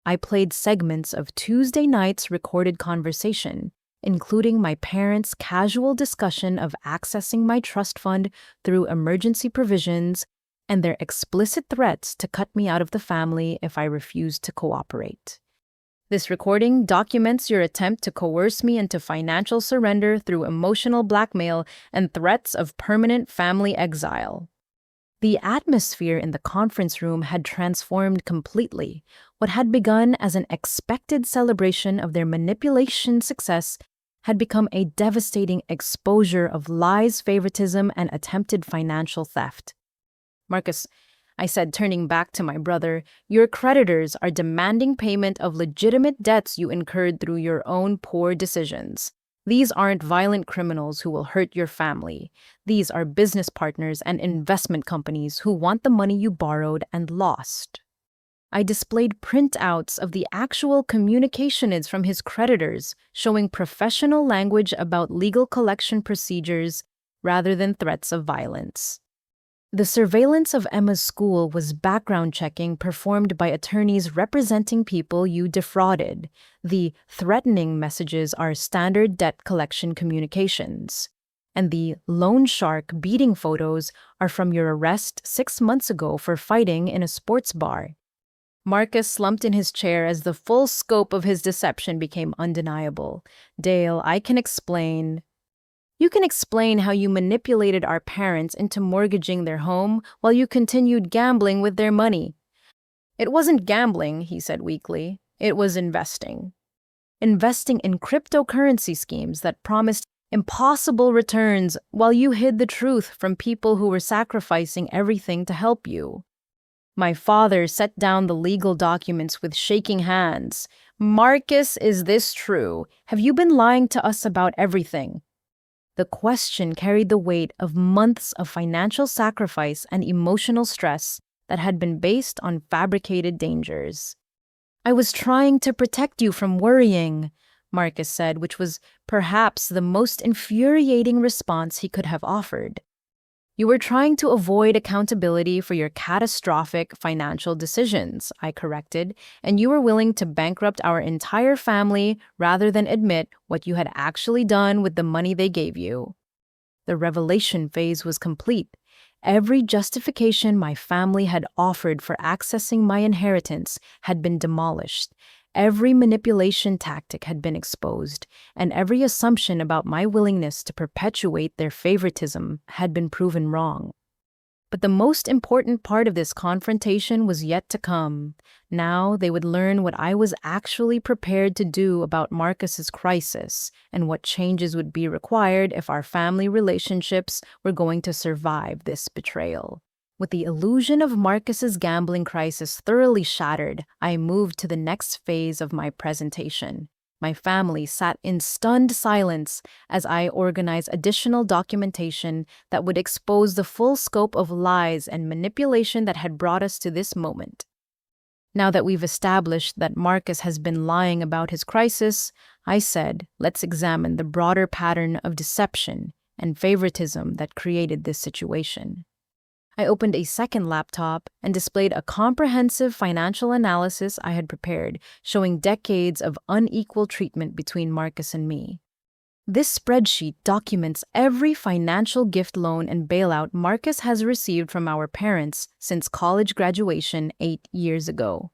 I played segments of Tuesday night's recorded conversation, including my parents' casual discussion of accessing my trust fund through emergency provisions and their explicit threats to cut me out of the family if I refused to cooperate. "This recording documents your attempt to coerce me into financial surrender through emotional blackmail and threats of permanent family exile." The atmosphere in the conference room had transformed completely. What had begun as an expected celebration of their manipulation success had become a devastating exposure of lies, favoritism, and attempted financial theft. "Marcus, I said, turning back to my brother. Your creditors are demanding payment of legitimate debts you incurred through your own poor decisions. These aren't violent criminals who will hurt your family. These are business partners and investment companies who want the money you borrowed and lost. I displayed printouts of the actual communications from his creditors, showing professional language about legal collection procedures rather than threats of violence. The surveillance of Emma's school was background checking performed by attorneys representing people you defrauded. The threatening messages are standard debt collection communications. And the loan shark beating photos are from your arrest 6 months ago for fighting in a sports bar. Marcus slumped in his chair as the full scope of his deception became undeniable. Dale, I can explain. You can explain how you manipulated our parents into mortgaging their home while you continued gambling with their money. It wasn't gambling, he said weakly. It was investing. Investing in cryptocurrency schemes that promised impossible returns while you hid the truth from people who were sacrificing everything to help you. My father set down the legal documents with shaking hands. Marcus, is this true? Have you been lying to us about everything? The question carried the weight of months of financial sacrifice and emotional stress that had been based on fabricated dangers. I was trying to protect you from worrying, Marcus said, which was perhaps the most infuriating response he could have offered. You were trying to avoid accountability for your catastrophic financial decisions, I corrected, and you were willing to bankrupt our entire family rather than admit what you had actually done with the money they gave you. The revelation phase was complete. Every justification my family had offered for accessing my inheritance had been demolished. Every manipulation tactic had been exposed, and every assumption about my willingness to perpetuate their favoritism had been proven wrong. But the most important part of this confrontation was yet to come. Now they would learn what I was actually prepared to do about Marcus's crisis and what changes would be required if our family relationships were going to survive this betrayal. With the illusion of Marcus's gambling crisis thoroughly shattered, I moved to the next phase of my presentation. My family sat in stunned silence as I organized additional documentation that would expose the full scope of lies and manipulation that had brought us to this moment. Now that we've established that Marcus has been lying about his crisis, I said, let's examine the broader pattern of deception and favoritism that created this situation. I opened a second laptop and displayed a comprehensive financial analysis I had prepared, showing decades of unequal treatment between Marcus and me. This spreadsheet documents every financial gift, loan, and bailout Marcus has received from our parents since college graduation 8 years ago.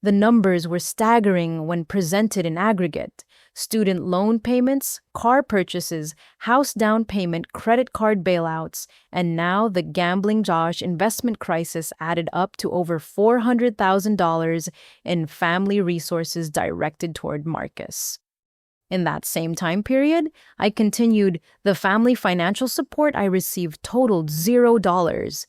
The numbers were staggering when presented in aggregate. Student loan payments, car purchases, house down payment, credit card bailouts, and now the gambling Josh investment crisis added up to over $400,000 in family resources directed toward Marcus. In that same time period, I continued, the family financial support I received totaled $0.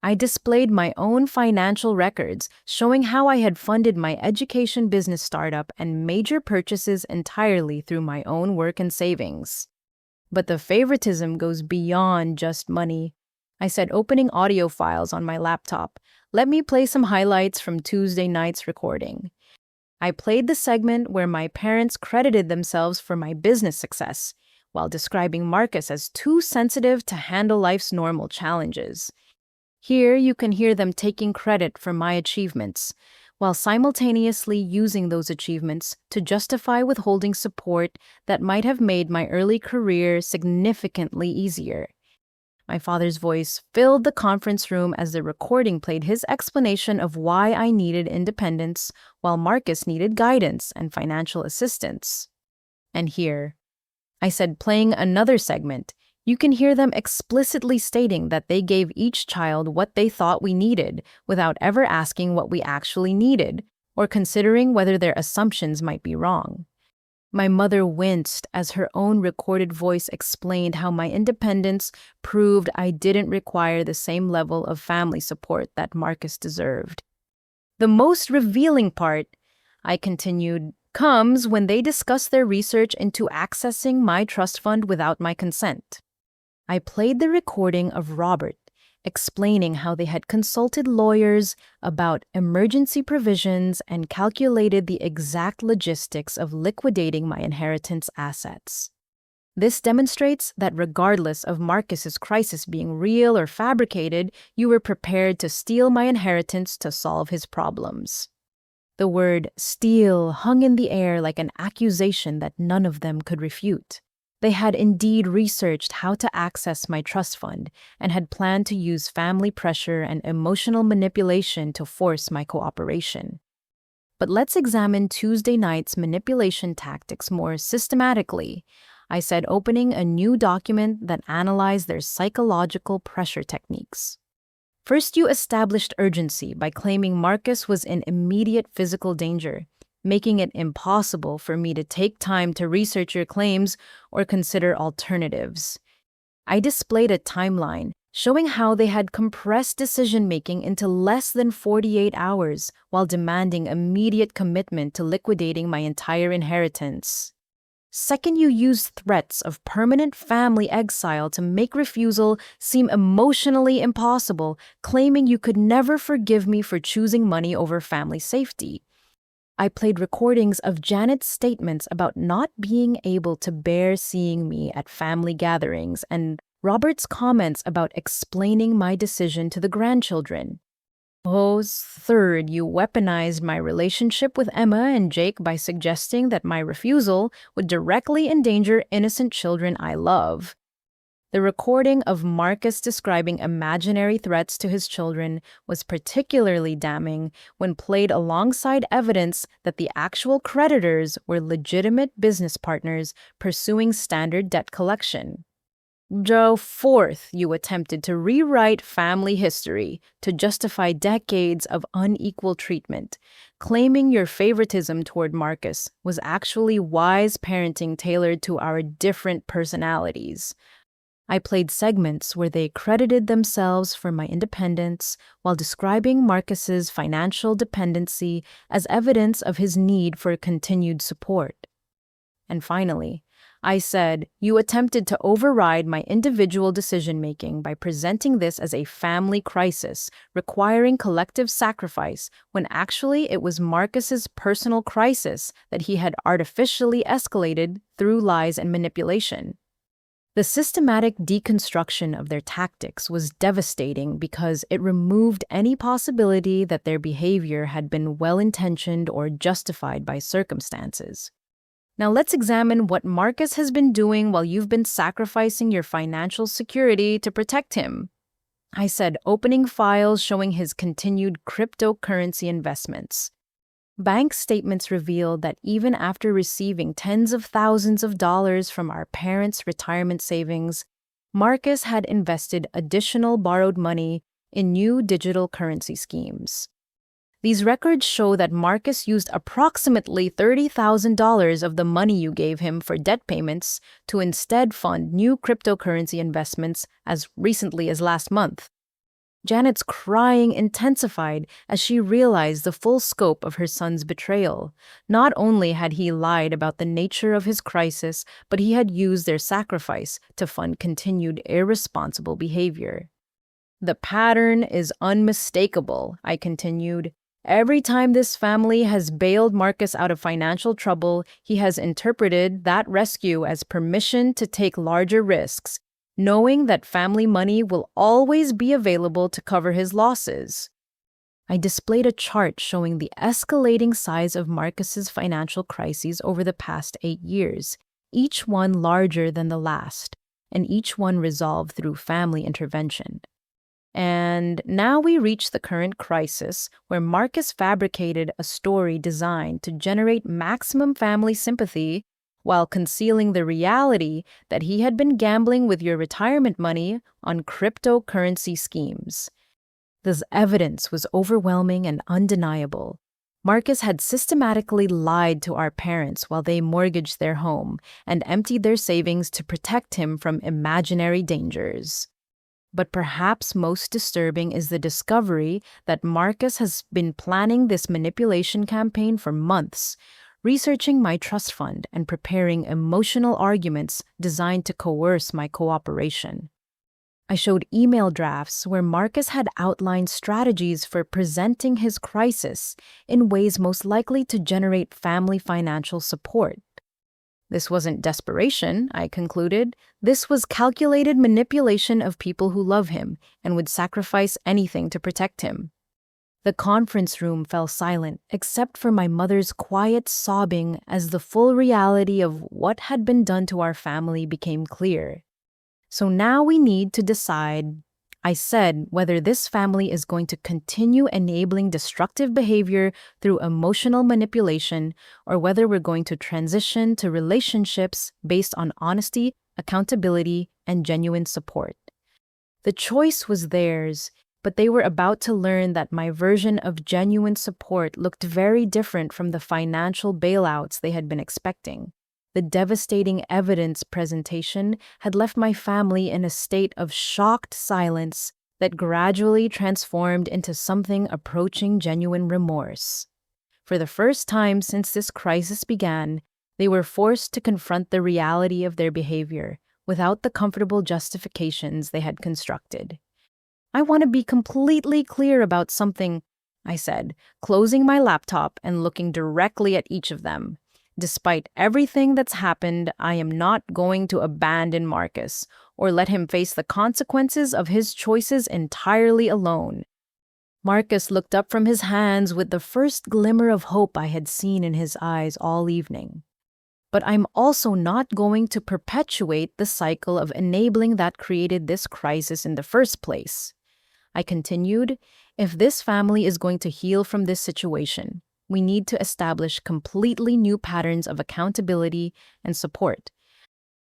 I displayed my own financial records, showing how I had funded my education business startup and major purchases entirely through my own work and savings. But the favoritism goes beyond just money. I said, opening audio files on my laptop. Let me play some highlights from Tuesday night's recording. I played the segment where my parents credited themselves for my business success, while describing Marcus as too sensitive to handle life's normal challenges. Here you can hear them taking credit for my achievements, while simultaneously using those achievements to justify withholding support that might have made my early career significantly easier. My father's voice filled the conference room as the recording played his explanation of why I needed independence, while Marcus needed guidance and financial assistance. And here, I said, playing another segment, you can hear them explicitly stating that they gave each child what they thought we needed without ever asking what we actually needed or considering whether their assumptions might be wrong. My mother winced as her own recorded voice explained how my independence proved I didn't require the same level of family support that Marcus deserved. The most revealing part, I continued, comes when they discuss their research into accessing my trust fund without my consent. I played the recording of Robert explaining how they had consulted lawyers about emergency provisions and calculated the exact logistics of liquidating my inheritance assets. This demonstrates that regardless of Marcus's crisis being real or fabricated, you were prepared to steal my inheritance to solve his problems. The word steal hung in the air like an accusation that none of them could refute. They had indeed researched how to access my trust fund and had planned to use family pressure and emotional manipulation to force my cooperation. But let's examine Tuesday night's manipulation tactics more systematically, I said, opening a new document that analyzed their psychological pressure techniques. First, you established urgency by claiming Marcus was in immediate physical danger, making it impossible for me to take time to research your claims or consider alternatives. I displayed a timeline showing how they had compressed decision-making into less than 48 hours while demanding immediate commitment to liquidating my entire inheritance. Second, you used threats of permanent family exile to make refusal seem emotionally impossible, claiming you could never forgive me for choosing money over family safety. I played recordings of Janet's statements about not being able to bear seeing me at family gatherings and Robert's comments about explaining my decision to the grandchildren. Third, you weaponized my relationship with Emma and Jake by suggesting that my refusal would directly endanger innocent children I love. The recording of Marcus describing imaginary threats to his children was particularly damning when played alongside evidence that the actual creditors were legitimate business partners pursuing standard debt collection. Fourth, you attempted to rewrite family history to justify decades of unequal treatment, claiming your favoritism toward Marcus was actually wise parenting tailored to our different personalities. I played segments where they credited themselves for my independence while describing Marcus's financial dependency as evidence of his need for continued support. And finally, I said, you attempted to override my individual decision-making by presenting this as a family crisis requiring collective sacrifice when actually it was Marcus's personal crisis that he had artificially escalated through lies and manipulation. The systematic deconstruction of their tactics was devastating because it removed any possibility that their behavior had been well-intentioned or justified by circumstances. Now let's examine what Marcus has been doing while you've been sacrificing your financial security to protect him. I said, opening files showing his continued cryptocurrency investments. Bank statements revealed that even after receiving tens of thousands of dollars from our parents' retirement savings, Marcus had invested additional borrowed money in new digital currency schemes. These records show that Marcus used approximately $30,000 of the money you gave him for debt payments to instead fund new cryptocurrency investments as recently as last month. Janet's crying intensified as she realized the full scope of her son's betrayal. Not only had he lied about the nature of his crisis, but he had used their sacrifice to fund continued irresponsible behavior. The pattern is unmistakable, I continued. Every time this family has bailed Marcus out of financial trouble, he has interpreted that rescue as permission to take larger risks, knowing that family money will always be available to cover his losses. I displayed a chart showing the escalating size of Marcus's financial crises over the past 8 years, each one larger than the last, and each one resolved through family intervention. And now we reach the current crisis where Marcus fabricated a story designed to generate maximum family sympathy while concealing the reality that he had been gambling with your retirement money on cryptocurrency schemes. This evidence was overwhelming and undeniable. Marcus had systematically lied to our parents while they mortgaged their home and emptied their savings to protect him from imaginary dangers. But perhaps most disturbing is the discovery that Marcus has been planning this manipulation campaign for months, researching my trust fund and preparing emotional arguments designed to coerce my cooperation. I showed email drafts where Marcus had outlined strategies for presenting his crisis in ways most likely to generate family financial support. This wasn't desperation, I concluded. This was calculated manipulation of people who love him and would sacrifice anything to protect him. The conference room fell silent, except for my mother's quiet sobbing as the full reality of what had been done to our family became clear. So now we need to decide, I said, whether this family is going to continue enabling destructive behavior through emotional manipulation or whether we're going to transition to relationships based on honesty, accountability, and genuine support. The choice was theirs, but they were about to learn that my version of genuine support looked very different from the financial bailouts they had been expecting. The devastating evidence presentation had left my family in a state of shocked silence that gradually transformed into something approaching genuine remorse. For the first time since this crisis began, they were forced to confront the reality of their behavior without the comfortable justifications they had constructed. I want to be completely clear about something, I said, closing my laptop and looking directly at each of them. Despite everything that's happened, I am not going to abandon Marcus or let him face the consequences of his choices entirely alone. Marcus looked up from his hands with the first glimmer of hope I had seen in his eyes all evening. But I'm also not going to perpetuate the cycle of enabling that created this crisis in the first place. I continued, if this family is going to heal from this situation, we need to establish completely new patterns of accountability and support.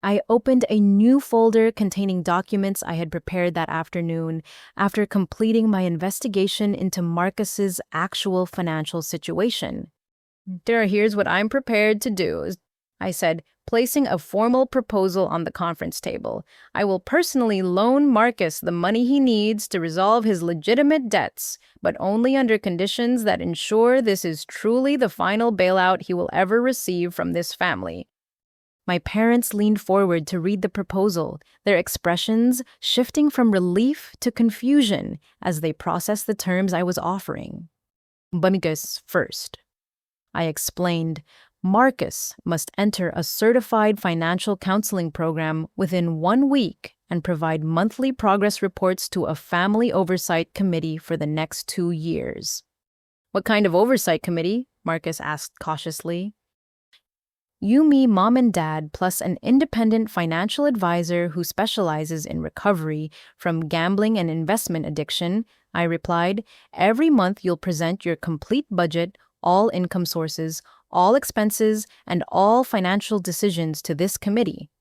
I opened a new folder containing documents I had prepared that afternoon after completing my investigation into Marcus's actual financial situation. Here's what I'm prepared to do, I said, placing a formal proposal on the conference table. I will personally loan Marcus the money he needs to resolve his legitimate debts, but only under conditions that ensure this is truly the final bailout he will ever receive from this family. My parents leaned forward to read the proposal, their expressions shifting from relief to confusion as they processed the terms I was offering. Marcus first. I explained, Marcus must enter a certified financial counseling program within 1 week and provide monthly progress reports to a family oversight committee for the next 2 years. What kind of oversight committee? Marcus asked cautiously. You, me, mom, and dad, plus an independent financial advisor who specializes in recovery from gambling and investment addiction, I replied. Every month you'll present your complete budget, all income sources, all expenses, and all financial decisions to this committee.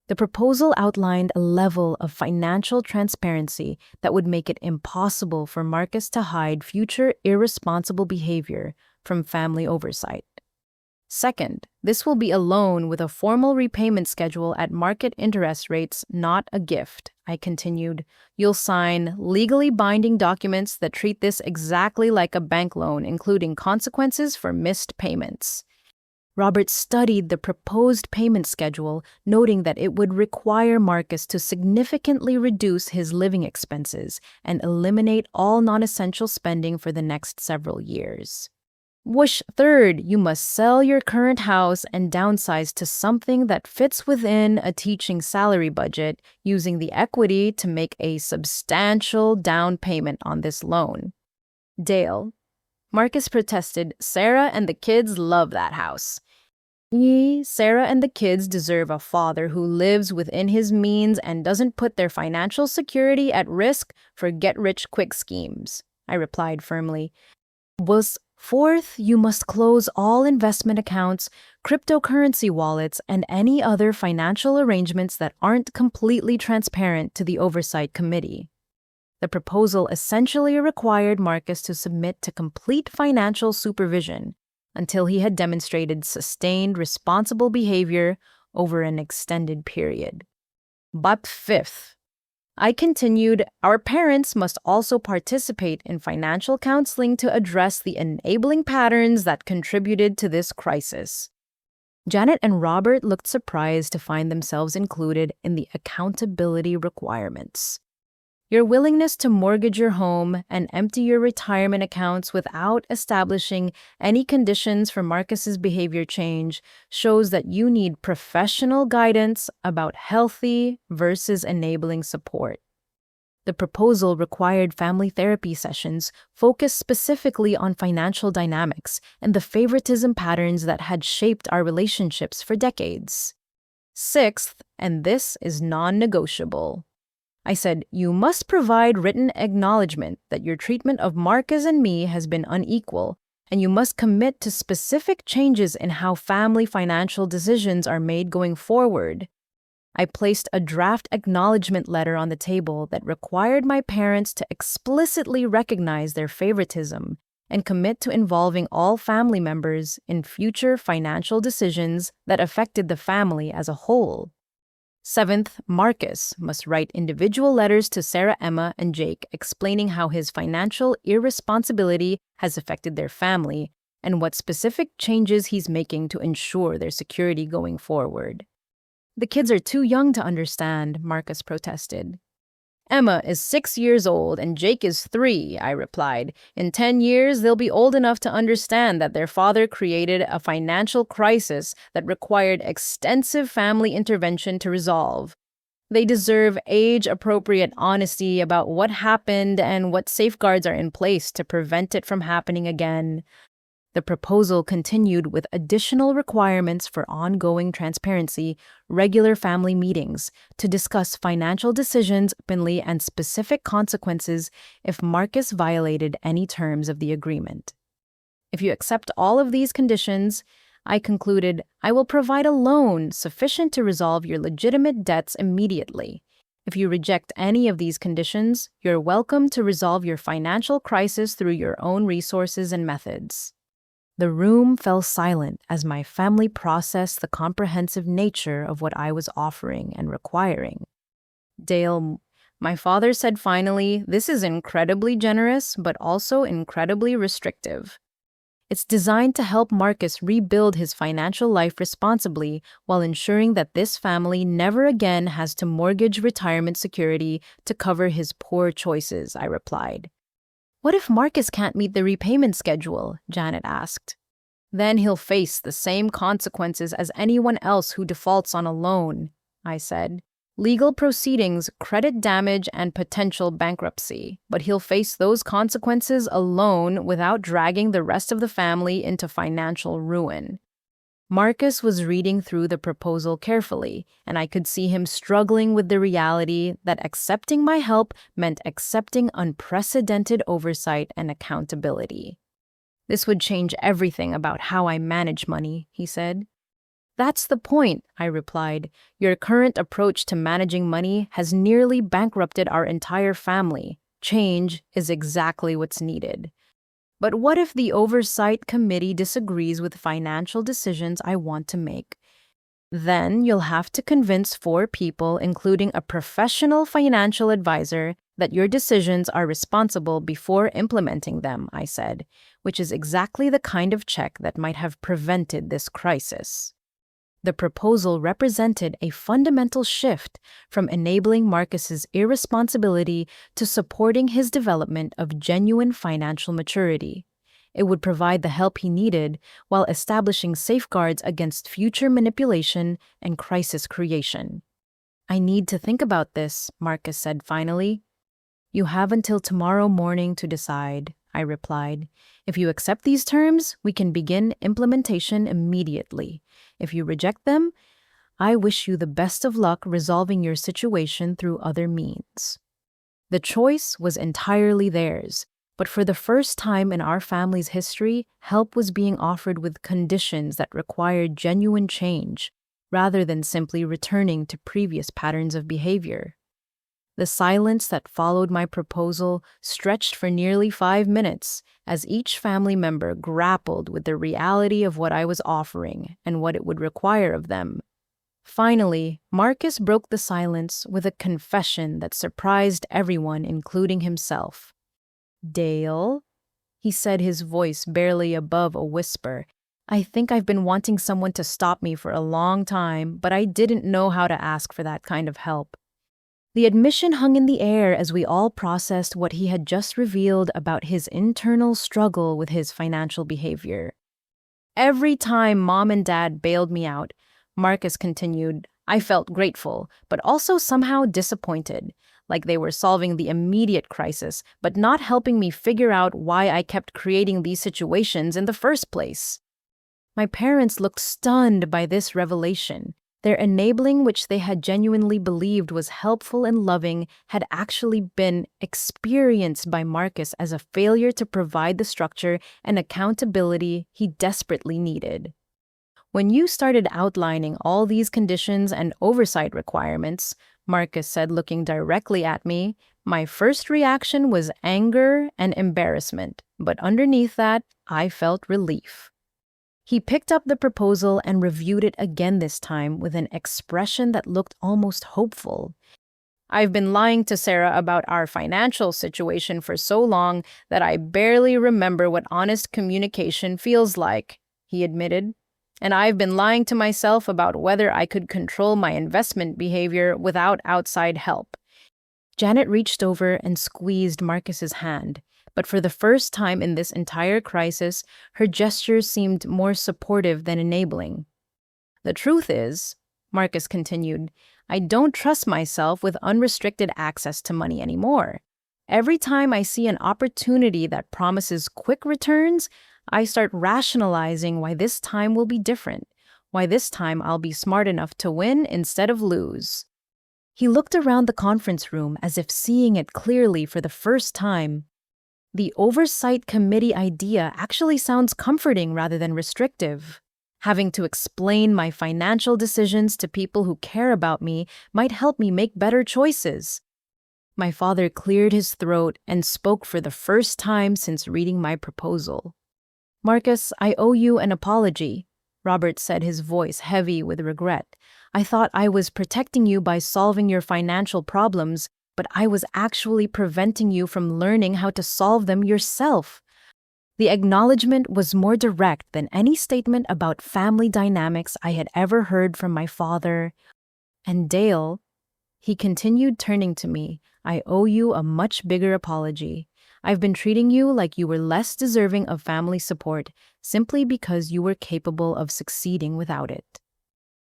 The proposal outlined a level of financial transparency that would make it impossible for Marcus to hide future irresponsible behavior from family oversight. Second, this will be a loan with a formal repayment schedule at market interest rates, not a gift, I continued. You'll sign legally binding documents that treat this exactly like a bank loan, including consequences for missed payments. Robert studied the proposed payment schedule, noting that it would require Marcus to significantly reduce his living expenses and eliminate all non-essential spending for the next several years. Third, you must sell your current house and downsize to something that fits within a teaching salary budget, using the equity to make a substantial down payment on this loan. Dale. Marcus protested, Sarah and the kids love that house. Sarah and the kids deserve a father who lives within his means and doesn't put their financial security at risk for get-rich-quick schemes, I replied firmly. Fourth, you must close all investment accounts, cryptocurrency wallets, and any other financial arrangements that aren't completely transparent to the Oversight Committee. The proposal essentially required Marcus to submit to complete financial supervision until he had demonstrated sustained responsible behavior over an extended period. But fifth, I continued, our parents must also participate in financial counseling to address the enabling patterns that contributed to this crisis. Janet and Robert looked surprised to find themselves included in the accountability requirements. Your willingness to mortgage your home and empty your retirement accounts without establishing any conditions for Marcus's behavior change shows that you need professional guidance about healthy versus enabling support. The proposal required family therapy sessions focused specifically on financial dynamics and the favoritism patterns that had shaped our relationships for decades. Sixth, and this is non-negotiable, I said, you must provide written acknowledgement that your treatment of Marcus and me has been unequal, and you must commit to specific changes in how family financial decisions are made going forward. I placed a draft acknowledgement letter on the table that required my parents to explicitly recognize their favoritism and commit to involving all family members in future financial decisions that affected the family as a whole. Seventh, Marcus must write individual letters to Sarah, Emma, and Jake explaining how his financial irresponsibility has affected their family and what specific changes he's making to ensure their security going forward. The kids are too young to understand, Marcus protested. Emma is 6 years old and Jake is 3, I replied. In 10 years, they'll be old enough to understand that their father created a financial crisis that required extensive family intervention to resolve. They deserve age-appropriate honesty about what happened and what safeguards are in place to prevent it from happening again. The proposal continued with additional requirements for ongoing transparency, regular family meetings to discuss financial decisions openly and specific consequences if Marcus violated any terms of the agreement. If you accept all of these conditions, I concluded, I will provide a loan sufficient to resolve your legitimate debts immediately. If you reject any of these conditions, you're welcome to resolve your financial crisis through your own resources and methods. The room fell silent as my family processed the comprehensive nature of what I was offering and requiring. Dale, my father said finally, this is incredibly generous, but also incredibly restrictive. It's designed to help Marcus rebuild his financial life responsibly while ensuring that this family never again has to mortgage retirement security to cover his poor choices, I replied. What if Marcus can't meet the repayment schedule? Janet asked. Then he'll face the same consequences as anyone else who defaults on a loan, I said. Legal proceedings, credit damage, and potential bankruptcy, but he'll face those consequences alone without dragging the rest of the family into financial ruin. Marcus was reading through the proposal carefully, and I could see him struggling with the reality that accepting my help meant accepting unprecedented oversight and accountability. This would change everything about how I manage money, he said. That's the point, I replied. Your current approach to managing money has nearly bankrupted our entire family. Change is exactly what's needed. But what if the oversight committee disagrees with financial decisions I want to make? Then you'll have to convince 4 people, including a professional financial advisor, that your decisions are responsible before implementing them, I said, which is exactly the kind of check that might have prevented this crisis. The proposal represented a fundamental shift from enabling Marcus's irresponsibility to supporting his development of genuine financial maturity. It would provide the help he needed while establishing safeguards against future manipulation and crisis creation. I need to think about this, Marcus said finally. You have until tomorrow morning to decide, I replied. If you accept these terms, we can begin implementation immediately. If you reject them, I wish you the best of luck resolving your situation through other means. The choice was entirely theirs, but for the first time in our family's history, help was being offered with conditions that required genuine change, rather than simply returning to previous patterns of behavior. The silence that followed my proposal stretched for nearly 5 minutes as each family member grappled with the reality of what I was offering and what it would require of them. Finally, Marcus broke the silence with a confession that surprised everyone, including himself. "Dale," he said, his voice barely above a whisper, "I think I've been wanting someone to stop me for a long time, but I didn't know how to ask for that kind of help." The admission hung in the air as we all processed what he had just revealed about his internal struggle with his financial behavior. "Every time Mom and Dad bailed me out," Marcus continued, "I felt grateful, but also somehow disappointed, like they were solving the immediate crisis, but not helping me figure out why I kept creating these situations in the first place." My parents looked stunned by this revelation. Their enabling, which they had genuinely believed was helpful and loving, had actually been experienced by Marcus as a failure to provide the structure and accountability he desperately needed. "When you started outlining all these conditions and oversight requirements," Marcus said, looking directly at me, "my first reaction was anger and embarrassment, but underneath that, I felt relief." He picked up the proposal and reviewed it again, this time with an expression that looked almost hopeful. "I've been lying to Sarah about our financial situation for so long that I barely remember what honest communication feels like," he admitted. "And I've been lying to myself about whether I could control my investment behavior without outside help." Janet reached over and squeezed Marcus's hand, but for the first time in this entire crisis, her gestures seemed more supportive than enabling. "The truth is," Marcus continued, "I don't trust myself with unrestricted access to money anymore. Every time I see an opportunity that promises quick returns, I start rationalizing why this time will be different, why this time I'll be smart enough to win instead of lose." He looked around the conference room as if seeing it clearly for the first time. "The oversight committee idea actually sounds comforting rather than restrictive. Having to explain my financial decisions to people who care about me might help me make better choices." My father cleared his throat and spoke for the first time since reading my proposal. "Marcus, I owe you an apology," Robert said, his voice heavy with regret. "I thought I was protecting you by solving your financial problems, but I was actually preventing you from learning how to solve them yourself." The acknowledgement was more direct than any statement about family dynamics I had ever heard from my father. "And Dale," he continued, turning to me, "I owe you a much bigger apology. I've been treating you like you were less deserving of family support simply because you were capable of succeeding without it."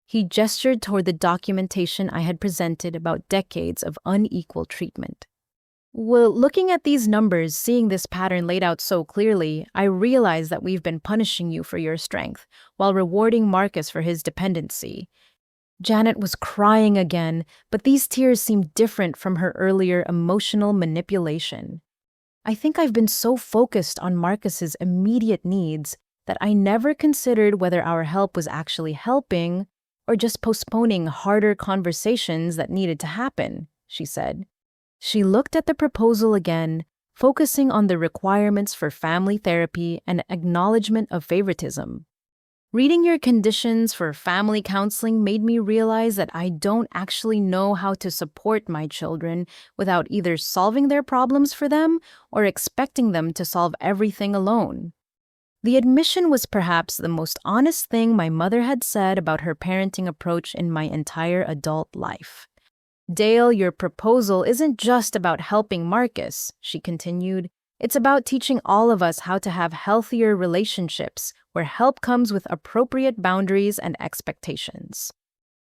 He gestured toward the documentation I had presented about decades of unequal treatment. "Well, looking at these numbers, seeing this pattern laid out so clearly, I realize that we've been punishing you for your strength while rewarding Marcus for his dependency." Janet was crying again, but these tears seemed different from her earlier emotional manipulation. "I think I've been so focused on Marcus's immediate needs that I never considered whether our help was actually helping or just postponing harder conversations that needed to happen," she said. She looked at the proposal again, focusing on the requirements for family therapy and acknowledgement of favoritism. "Reading your conditions for family counseling made me realize that I don't actually know how to support my children without either solving their problems for them or expecting them to solve everything alone." The admission was perhaps the most honest thing my mother had said about her parenting approach in my entire adult life. "Dale, your proposal isn't just about helping Marcus," she continued. "It's about teaching all of us how to have healthier relationships where help comes with appropriate boundaries and expectations."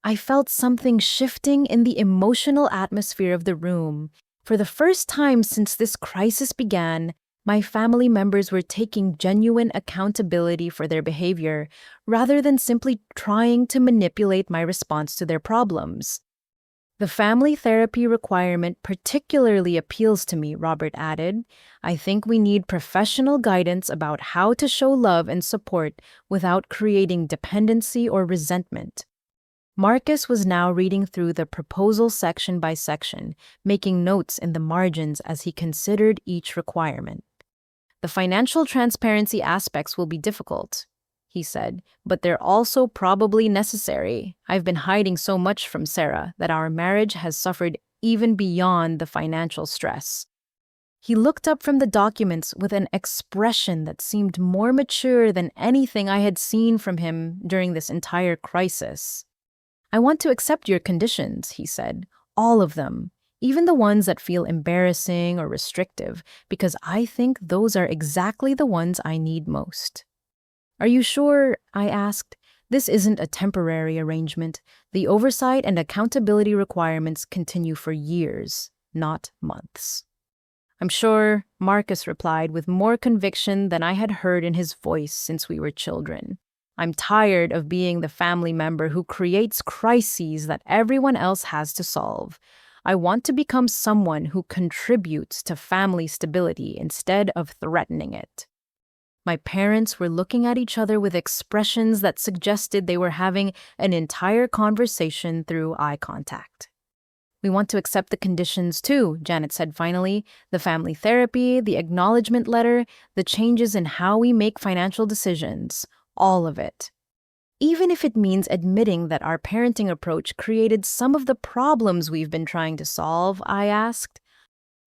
I felt something shifting in the emotional atmosphere of the room. For the first time since this crisis began, my family members were taking genuine accountability for their behavior rather than simply trying to manipulate my response to their problems. "The family therapy requirement particularly appeals to me," Robert added. "I think we need professional guidance about how to show love and support without creating dependency or resentment." Marcus was now reading through the proposal section by section, making notes in the margins as he considered each requirement. The financial transparency aspects will be difficult, he said, but they're also probably necessary. I've been hiding so much from Sarah that our marriage has suffered even beyond the financial stress. He looked up from the documents with an expression that seemed more mature than anything I had seen from him during this entire crisis. I want to accept your conditions, he said, all of them, even the ones that feel embarrassing or restrictive, because I think those are exactly the ones I need most. Are you sure, I asked, this isn't a temporary arrangement? The oversight and accountability requirements continue for years, not months. I'm sure, Marcus replied with more conviction than I had heard in his voice since we were children. I'm tired of being the family member who creates crises that everyone else has to solve. I want to become someone who contributes to family stability instead of threatening it. My parents were looking at each other with expressions that suggested they were having an entire conversation through eye contact. We want to accept the conditions too, Janet said finally. The family therapy, the acknowledgement letter, the changes in how we make financial decisions. All of it. Even if it means admitting that our parenting approach created some of the problems we've been trying to solve, I asked.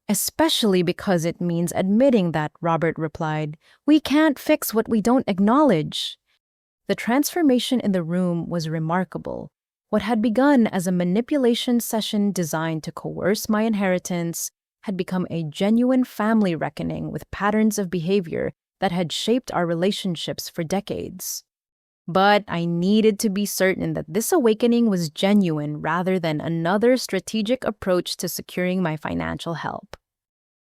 Especially because it means admitting that, Robert replied. We can't fix what we don't acknowledge. The transformation in the room was remarkable. What had begun as a manipulation session designed to coerce my inheritance had become a genuine family reckoning with patterns of behavior that had shaped our relationships for decades. But I needed to be certain that this awakening was genuine rather than another strategic approach to securing my financial help.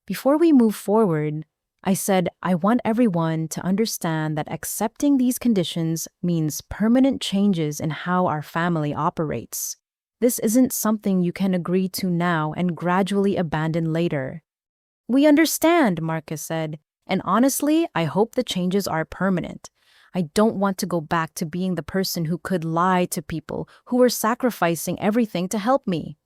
Before we move forward, I said I want everyone to understand that accepting these conditions means permanent changes in how our family operates. This isn't something you can agree to now and gradually abandon later. We understand, Marcus said, and honestly, I hope the changes are permanent. I don't want to go back to being the person who could lie to people who were sacrificing everything to help me.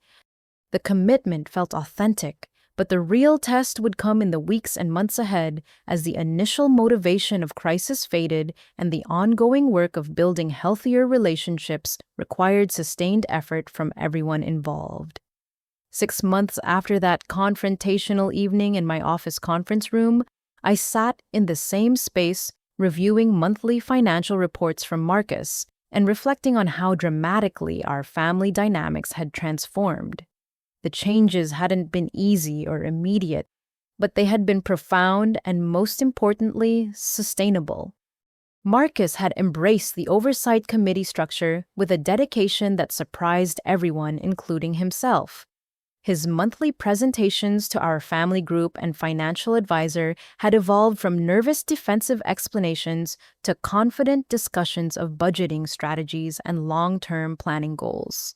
The commitment felt authentic, but the real test would come in the weeks and months ahead as the initial motivation of crisis faded and the ongoing work of building healthier relationships required sustained effort from everyone involved. 6 months after that confrontational evening in my office conference room, I sat in the same space reviewing monthly financial reports from Marcus and reflecting on how dramatically our family dynamics had transformed. The changes hadn't been easy or immediate, but they had been profound and, most importantly, sustainable. Marcus had embraced the oversight committee structure with a dedication that surprised everyone, including himself. His monthly presentations to our family group and financial advisor had evolved from nervous defensive explanations to confident discussions of budgeting strategies and long-term planning goals.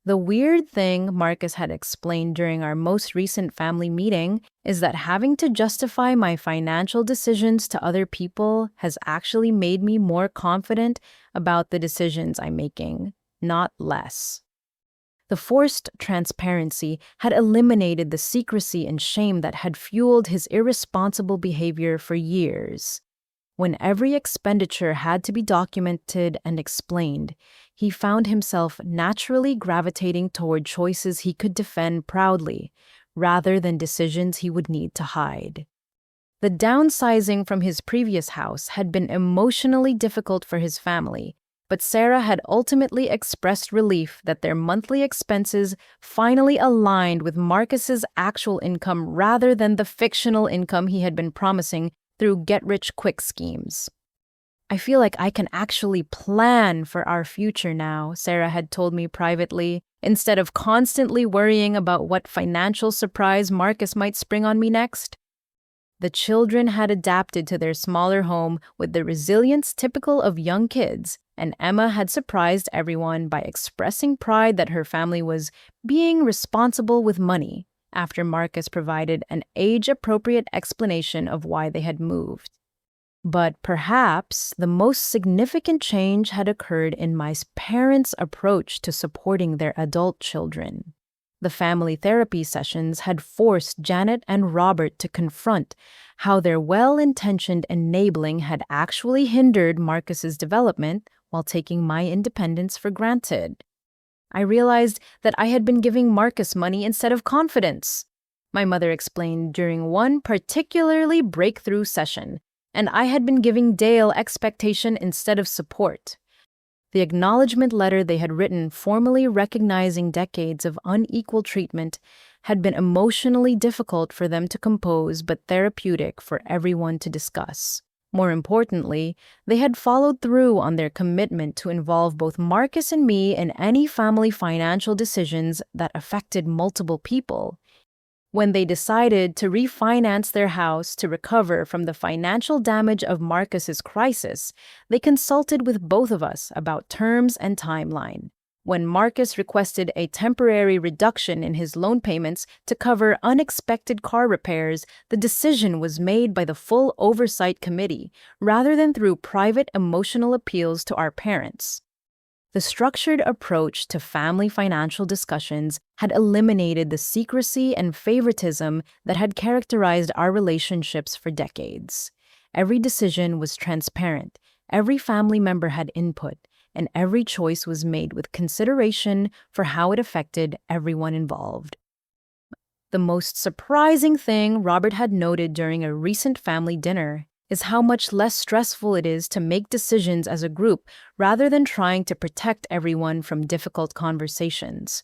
The weird thing Marcus had explained during our most recent family meeting is that having to justify my financial decisions to other people has actually made me more confident about the decisions I'm making, not less. The forced transparency had eliminated the secrecy and shame that had fueled his irresponsible behavior for years. When every expenditure had to be documented and explained, he found himself naturally gravitating toward choices he could defend proudly, rather than decisions he would need to hide. The downsizing from his previous house had been emotionally difficult for his family, but Sarah had ultimately expressed relief that their monthly expenses finally aligned with Marcus's actual income rather than the fictional income he had been promising through get-rich-quick schemes. I feel like I can actually plan for our future now, Sarah had told me privately, instead of constantly worrying about what financial surprise Marcus might spring on me next. The children had adapted to their smaller home with the resilience typical of young kids, and Emma had surprised everyone by expressing pride that her family was being responsible with money after Marcus provided an age-appropriate explanation of why they had moved. But perhaps the most significant change had occurred in my parents' approach to supporting their adult children. The family therapy sessions had forced Janet and Robert to confront how their well-intentioned enabling had actually hindered Marcus's development while taking my independence for granted. I realized that I had been giving Marcus money instead of confidence, my mother explained during one particularly breakthrough session, and I had been giving Dale expectation instead of support. The acknowledgement letter they had written, formally recognizing decades of unequal treatment, had been emotionally difficult for them to compose but therapeutic for everyone to discuss. More importantly, they had followed through on their commitment to involve both Marcus and me in any family financial decisions that affected multiple people. When they decided to refinance their house to recover from the financial damage of Marcus's crisis, they consulted with both of us about terms and timeline. When Marcus requested a temporary reduction in his loan payments to cover unexpected car repairs, the decision was made by the full oversight committee, rather than through private emotional appeals to our parents. The structured approach to family financial discussions had eliminated the secrecy and favoritism that had characterized our relationships for decades. Every decision was transparent, every family member had input, and every choice was made with consideration for how it affected everyone involved. The most surprising thing Robert had noted during a recent family dinner is how much less stressful it is to make decisions as a group rather than trying to protect everyone from difficult conversations.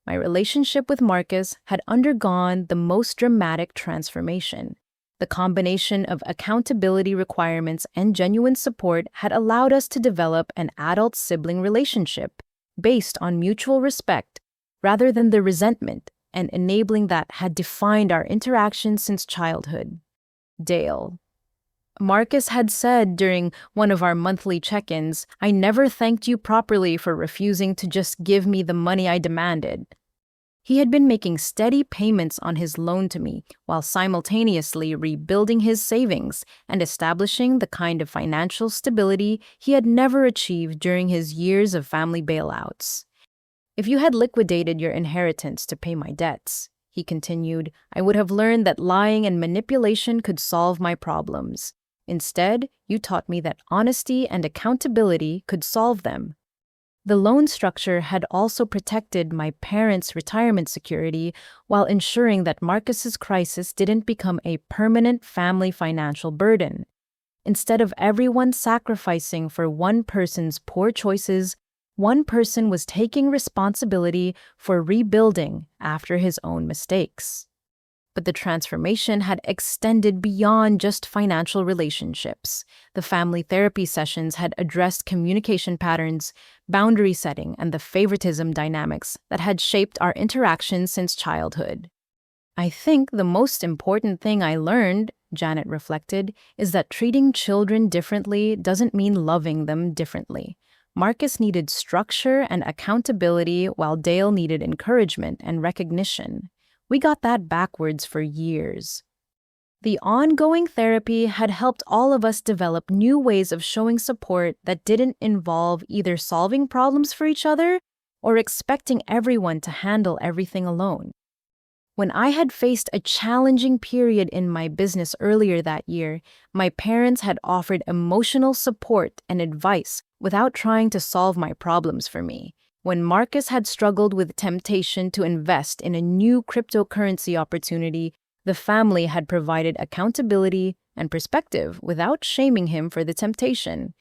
My relationship with Marcus had undergone the most dramatic transformation. The combination of accountability requirements and genuine support had allowed us to develop an adult-sibling relationship based on mutual respect rather than the resentment and enabling that had defined our interactions since childhood. Dale. Marcus had said during one of our monthly check-ins, "I never thanked you properly for refusing to just give me the money I demanded." He had been making steady payments on his loan to me while simultaneously rebuilding his savings and establishing the kind of financial stability he had never achieved during his years of family bailouts. "If you had liquidated your inheritance to pay my debts," he continued, "I would have learned that lying and manipulation could solve my problems. Instead, you taught me that honesty and accountability could solve them." The loan structure had also protected my parents' retirement security while ensuring that Marcus's crisis didn't become a permanent family financial burden. Instead of everyone sacrificing for one person's poor choices, one person was taking responsibility for rebuilding after his own mistakes. But the transformation had extended beyond just financial relationships. The family therapy sessions had addressed communication patterns, boundary setting, and the favoritism dynamics that had shaped our interactions since childhood. "I think the most important thing I learned," Janet reflected, "is that treating children differently doesn't mean loving them differently. Marcus needed structure and accountability while Dale needed encouragement and recognition. We got that backwards for years." The ongoing therapy had helped all of us develop new ways of showing support that didn't involve either solving problems for each other or expecting everyone to handle everything alone. When I had faced a challenging period in my business earlier that year, my parents had offered emotional support and advice without trying to solve my problems for me. When Marcus had struggled with temptation to invest in a new cryptocurrency opportunity, the family had provided accountability and perspective without shaming him for the temptation.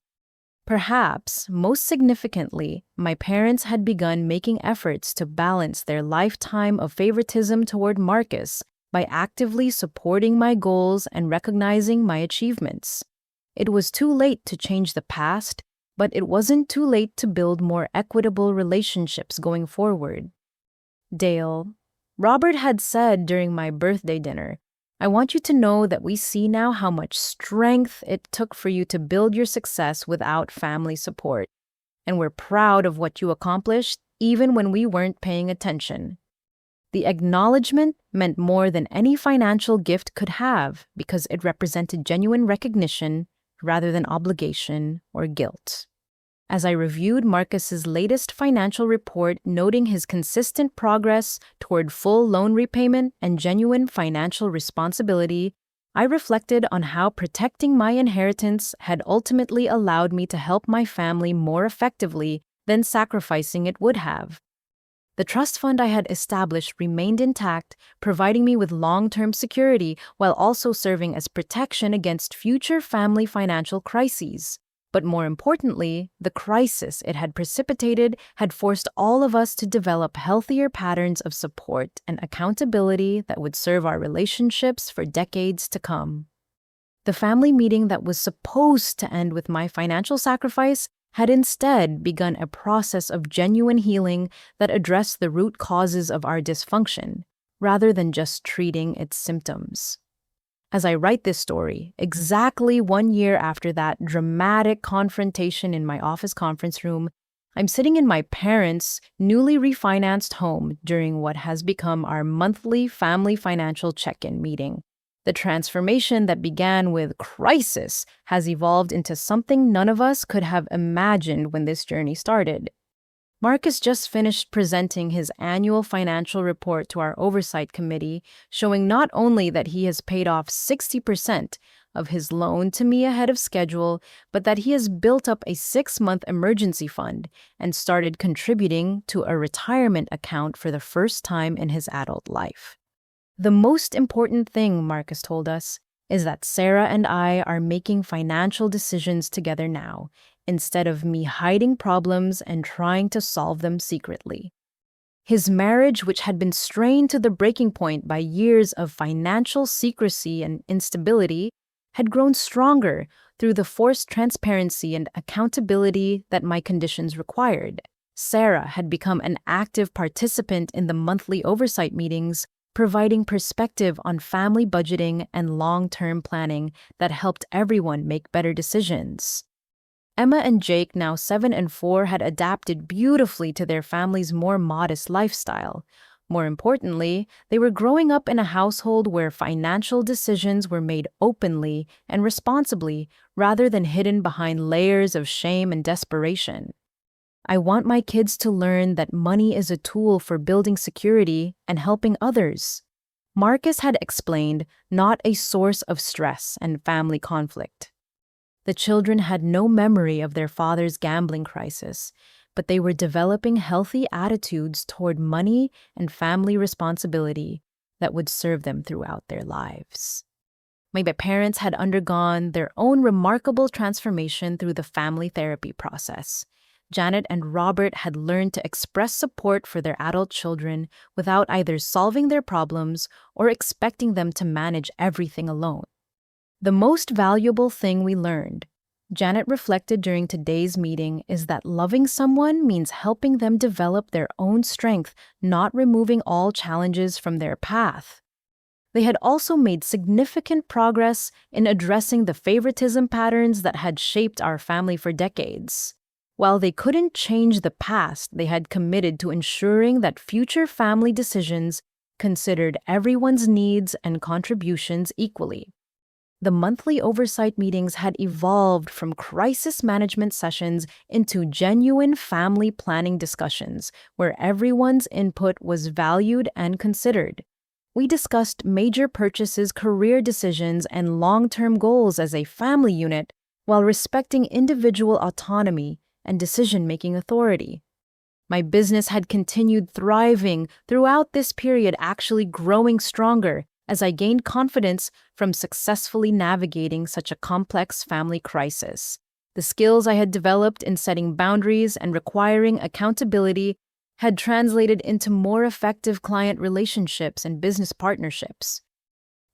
Perhaps, most significantly, my parents had begun making efforts to balance their lifetime of favoritism toward Marcus by actively supporting my goals and recognizing my achievements. It was too late to change the past, but it wasn't too late to build more equitable relationships going forward. Dale. Robert had said during my birthday dinner, "I want you to know that we see now how much strength it took for you to build your success without family support, and we're proud of what you accomplished even when we weren't paying attention." The acknowledgement meant more than any financial gift could have because it represented genuine recognition rather than obligation or guilt. As I reviewed Marcus's latest financial report noting his consistent progress toward full loan repayment and genuine financial responsibility, I reflected on how protecting my inheritance had ultimately allowed me to help my family more effectively than sacrificing it would have. The trust fund I had established remained intact, providing me with long-term security while also serving as protection against future family financial crises. But more importantly, the crisis it had precipitated had forced all of us to develop healthier patterns of support and accountability that would serve our relationships for decades to come. The family meeting that was supposed to end with my financial sacrifice had instead begun a process of genuine healing that addressed the root causes of our dysfunction, rather than just treating its symptoms. As I write this story, exactly 1 year after that dramatic confrontation in my office conference room, I'm sitting in my parents' newly refinanced home during what has become our monthly family financial check-in meeting. The transformation that began with crisis has evolved into something none of us could have imagined when this journey started. Marcus just finished presenting his annual financial report to our oversight committee, showing not only that he has paid off 60% of his loan to me ahead of schedule, but that he has built up a 6-month emergency fund and started contributing to a retirement account for the first time in his adult life. The most important thing, Marcus told us, is that Sarah and I are making financial decisions together now, instead of me hiding problems and trying to solve them secretly. His marriage, which had been strained to the breaking point by years of financial secrecy and instability, had grown stronger through the forced transparency and accountability that my conditions required. Sarah had become an active participant in the monthly oversight meetings, providing perspective on family budgeting and long-term planning that helped everyone make better decisions. Emma and Jake, now 7 and 4, had adapted beautifully to their family's more modest lifestyle. More importantly, they were growing up in a household where financial decisions were made openly and responsibly rather than hidden behind layers of shame and desperation. I want my kids to learn that money is a tool for building security and helping others. Marcus had explained, not a source of stress and family conflict. The children had no memory of their father's gambling crisis, but they were developing healthy attitudes toward money and family responsibility that would serve them throughout their lives. My parents had undergone their own remarkable transformation through the family therapy process. Janet and Robert had learned to express support for their adult children without either solving their problems or expecting them to manage everything alone. The most valuable thing we learned, Janet reflected during today's meeting, is that loving someone means helping them develop their own strength, not removing all challenges from their path. They had also made significant progress in addressing the favoritism patterns that had shaped our family for decades. While they couldn't change the past, they had committed to ensuring that future family decisions considered everyone's needs and contributions equally. The monthly oversight meetings had evolved from crisis management sessions into genuine family planning discussions where everyone's input was valued and considered. We discussed major purchases, career decisions, and long-term goals as a family unit while respecting individual autonomy and decision-making authority. My business had continued thriving throughout this period, actually growing stronger as I gained confidence from successfully navigating such a complex family crisis. The skills I had developed in setting boundaries and requiring accountability had translated into more effective client relationships and business partnerships.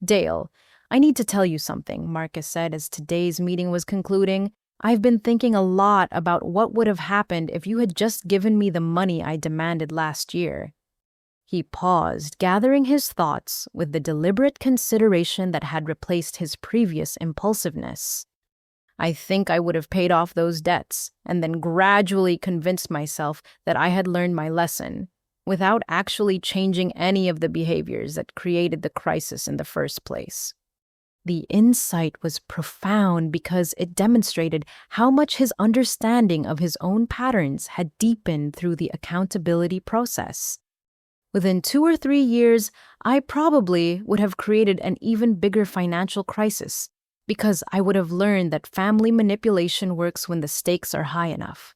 "Dale, I need to tell you something," Marcus said as today's meeting was concluding. "I've been thinking a lot about what would have happened if you had just given me the money I demanded last year." He paused, gathering his thoughts with the deliberate consideration that had replaced his previous impulsiveness. "I think I would have paid off those debts and then gradually convinced myself that I had learned my lesson, without actually changing any of the behaviors that created the crisis in the first place." The insight was profound because it demonstrated how much his understanding of his own patterns had deepened through the accountability process. Within 2 or 3 years, I probably would have created an even bigger financial crisis because I would have learned that family manipulation works when the stakes are high enough.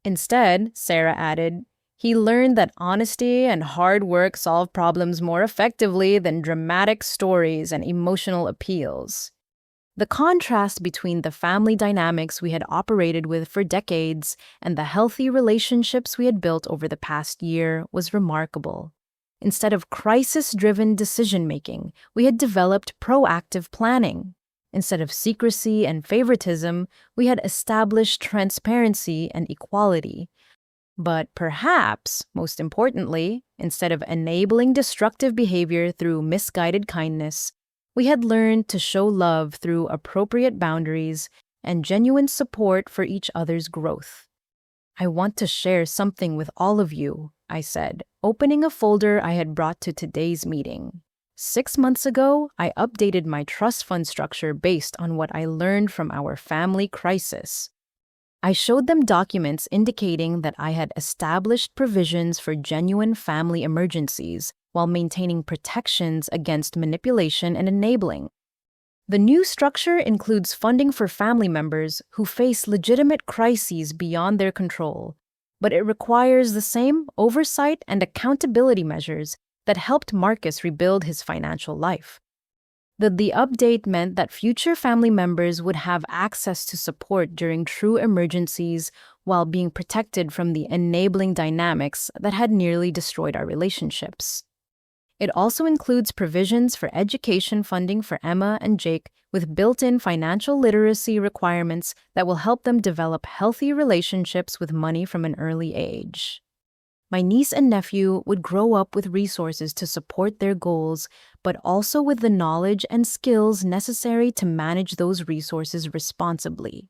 Instead, Sarah added, he learned that honesty and hard work solve problems more effectively than dramatic stories and emotional appeals. The contrast between the family dynamics we had operated with for decades and the healthy relationships we had built over the past year was remarkable. Instead of crisis-driven decision-making, we had developed proactive planning. Instead of secrecy and favoritism, we had established transparency and equality. But perhaps, most importantly, instead of enabling destructive behavior through misguided kindness, we had learned to show love through appropriate boundaries and genuine support for each other's growth. I want to share something with all of you, I said, opening a folder I had brought to today's meeting. 6 months ago, I updated my trust fund structure based on what I learned from our family crisis. I showed them documents indicating that I had established provisions for genuine family emergencies while maintaining protections against manipulation and enabling. The new structure includes funding for family members who face legitimate crises beyond their control, but it requires the same oversight and accountability measures that helped Marcus rebuild his financial life. The update meant that future family members would have access to support during true emergencies while being protected from the enabling dynamics that had nearly destroyed our relationships. It also includes provisions for education funding for Emma and Jake with built-in financial literacy requirements that will help them develop healthy relationships with money from an early age. My niece and nephew would grow up with resources to support their goals, but also with the knowledge and skills necessary to manage those resources responsibly.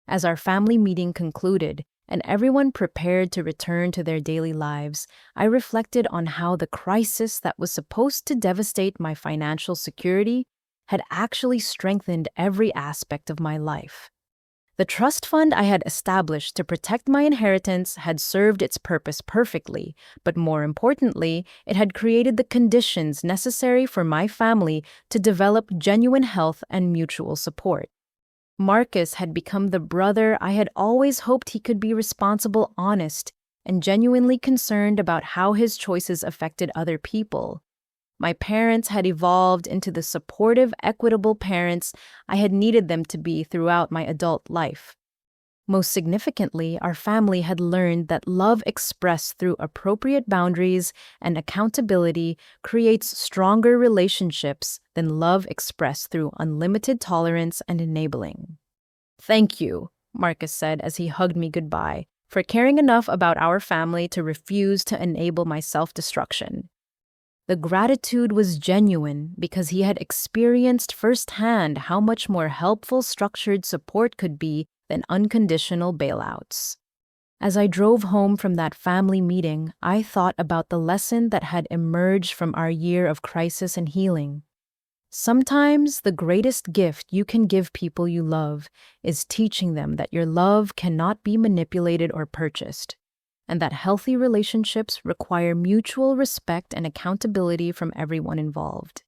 As our family meeting concluded, and everyone prepared to return to their daily lives, I reflected on how the crisis that was supposed to devastate my financial security had actually strengthened every aspect of my life. The trust fund I had established to protect my inheritance had served its purpose perfectly, but more importantly, it had created the conditions necessary for my family to develop genuine health and mutual support. Marcus had become the brother I had always hoped he could be: responsible, honest, and genuinely concerned about how his choices affected other people. My parents had evolved into the supportive, equitable parents I had needed them to be throughout my adult life. Most significantly, our family had learned that love expressed through appropriate boundaries and accountability creates stronger relationships than love expressed through unlimited tolerance and enabling. "Thank you," Marcus said as he hugged me goodbye, "for caring enough about our family to refuse to enable my self-destruction." The gratitude was genuine because he had experienced firsthand how much more helpful structured support could be than unconditional bailouts. As I drove home from that family meeting, I thought about the lesson that had emerged from our year of crisis and healing. Sometimes the greatest gift you can give people you love is teaching them that your love cannot be manipulated or purchased, and that healthy relationships require mutual respect and accountability from everyone involved.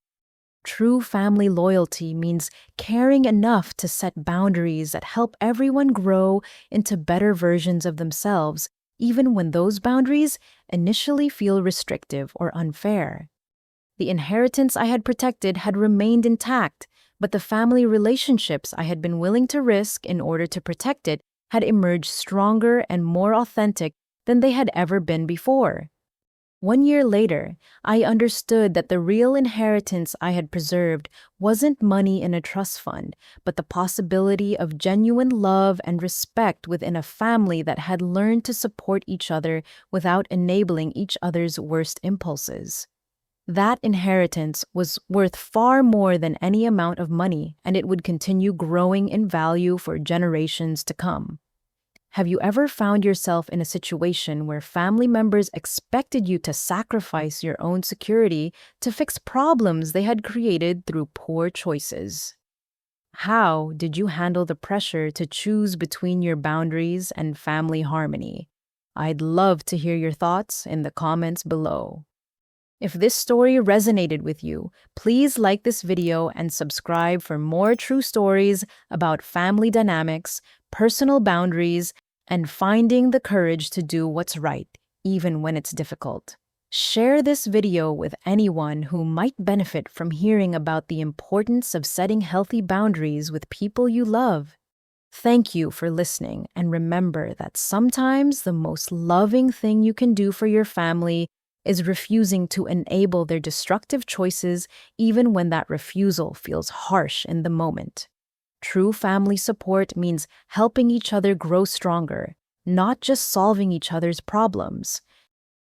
True family loyalty means caring enough to set boundaries that help everyone grow into better versions of themselves, even when those boundaries initially feel restrictive or unfair. The inheritance I had protected had remained intact, but the family relationships I had been willing to risk in order to protect it had emerged stronger and more authentic than they had ever been before. 1 year later, I understood that the real inheritance I had preserved wasn't money in a trust fund, but the possibility of genuine love and respect within a family that had learned to support each other without enabling each other's worst impulses. That inheritance was worth far more than any amount of money, and it would continue growing in value for generations to come. Have you ever found yourself in a situation where family members expected you to sacrifice your own security to fix problems they had created through poor choices? How did you handle the pressure to choose between your boundaries and family harmony? I'd love to hear your thoughts in the comments below. If this story resonated with you, please like this video and subscribe for more true stories about family dynamics, personal boundaries, and finding the courage to do what's right, even when it's difficult. Share this video with anyone who might benefit from hearing about the importance of setting healthy boundaries with people you love. Thank you for listening, and remember that sometimes the most loving thing you can do for your family is refusing to enable their destructive choices, even when that refusal feels harsh in the moment. True family support means helping each other grow stronger, not just solving each other's problems.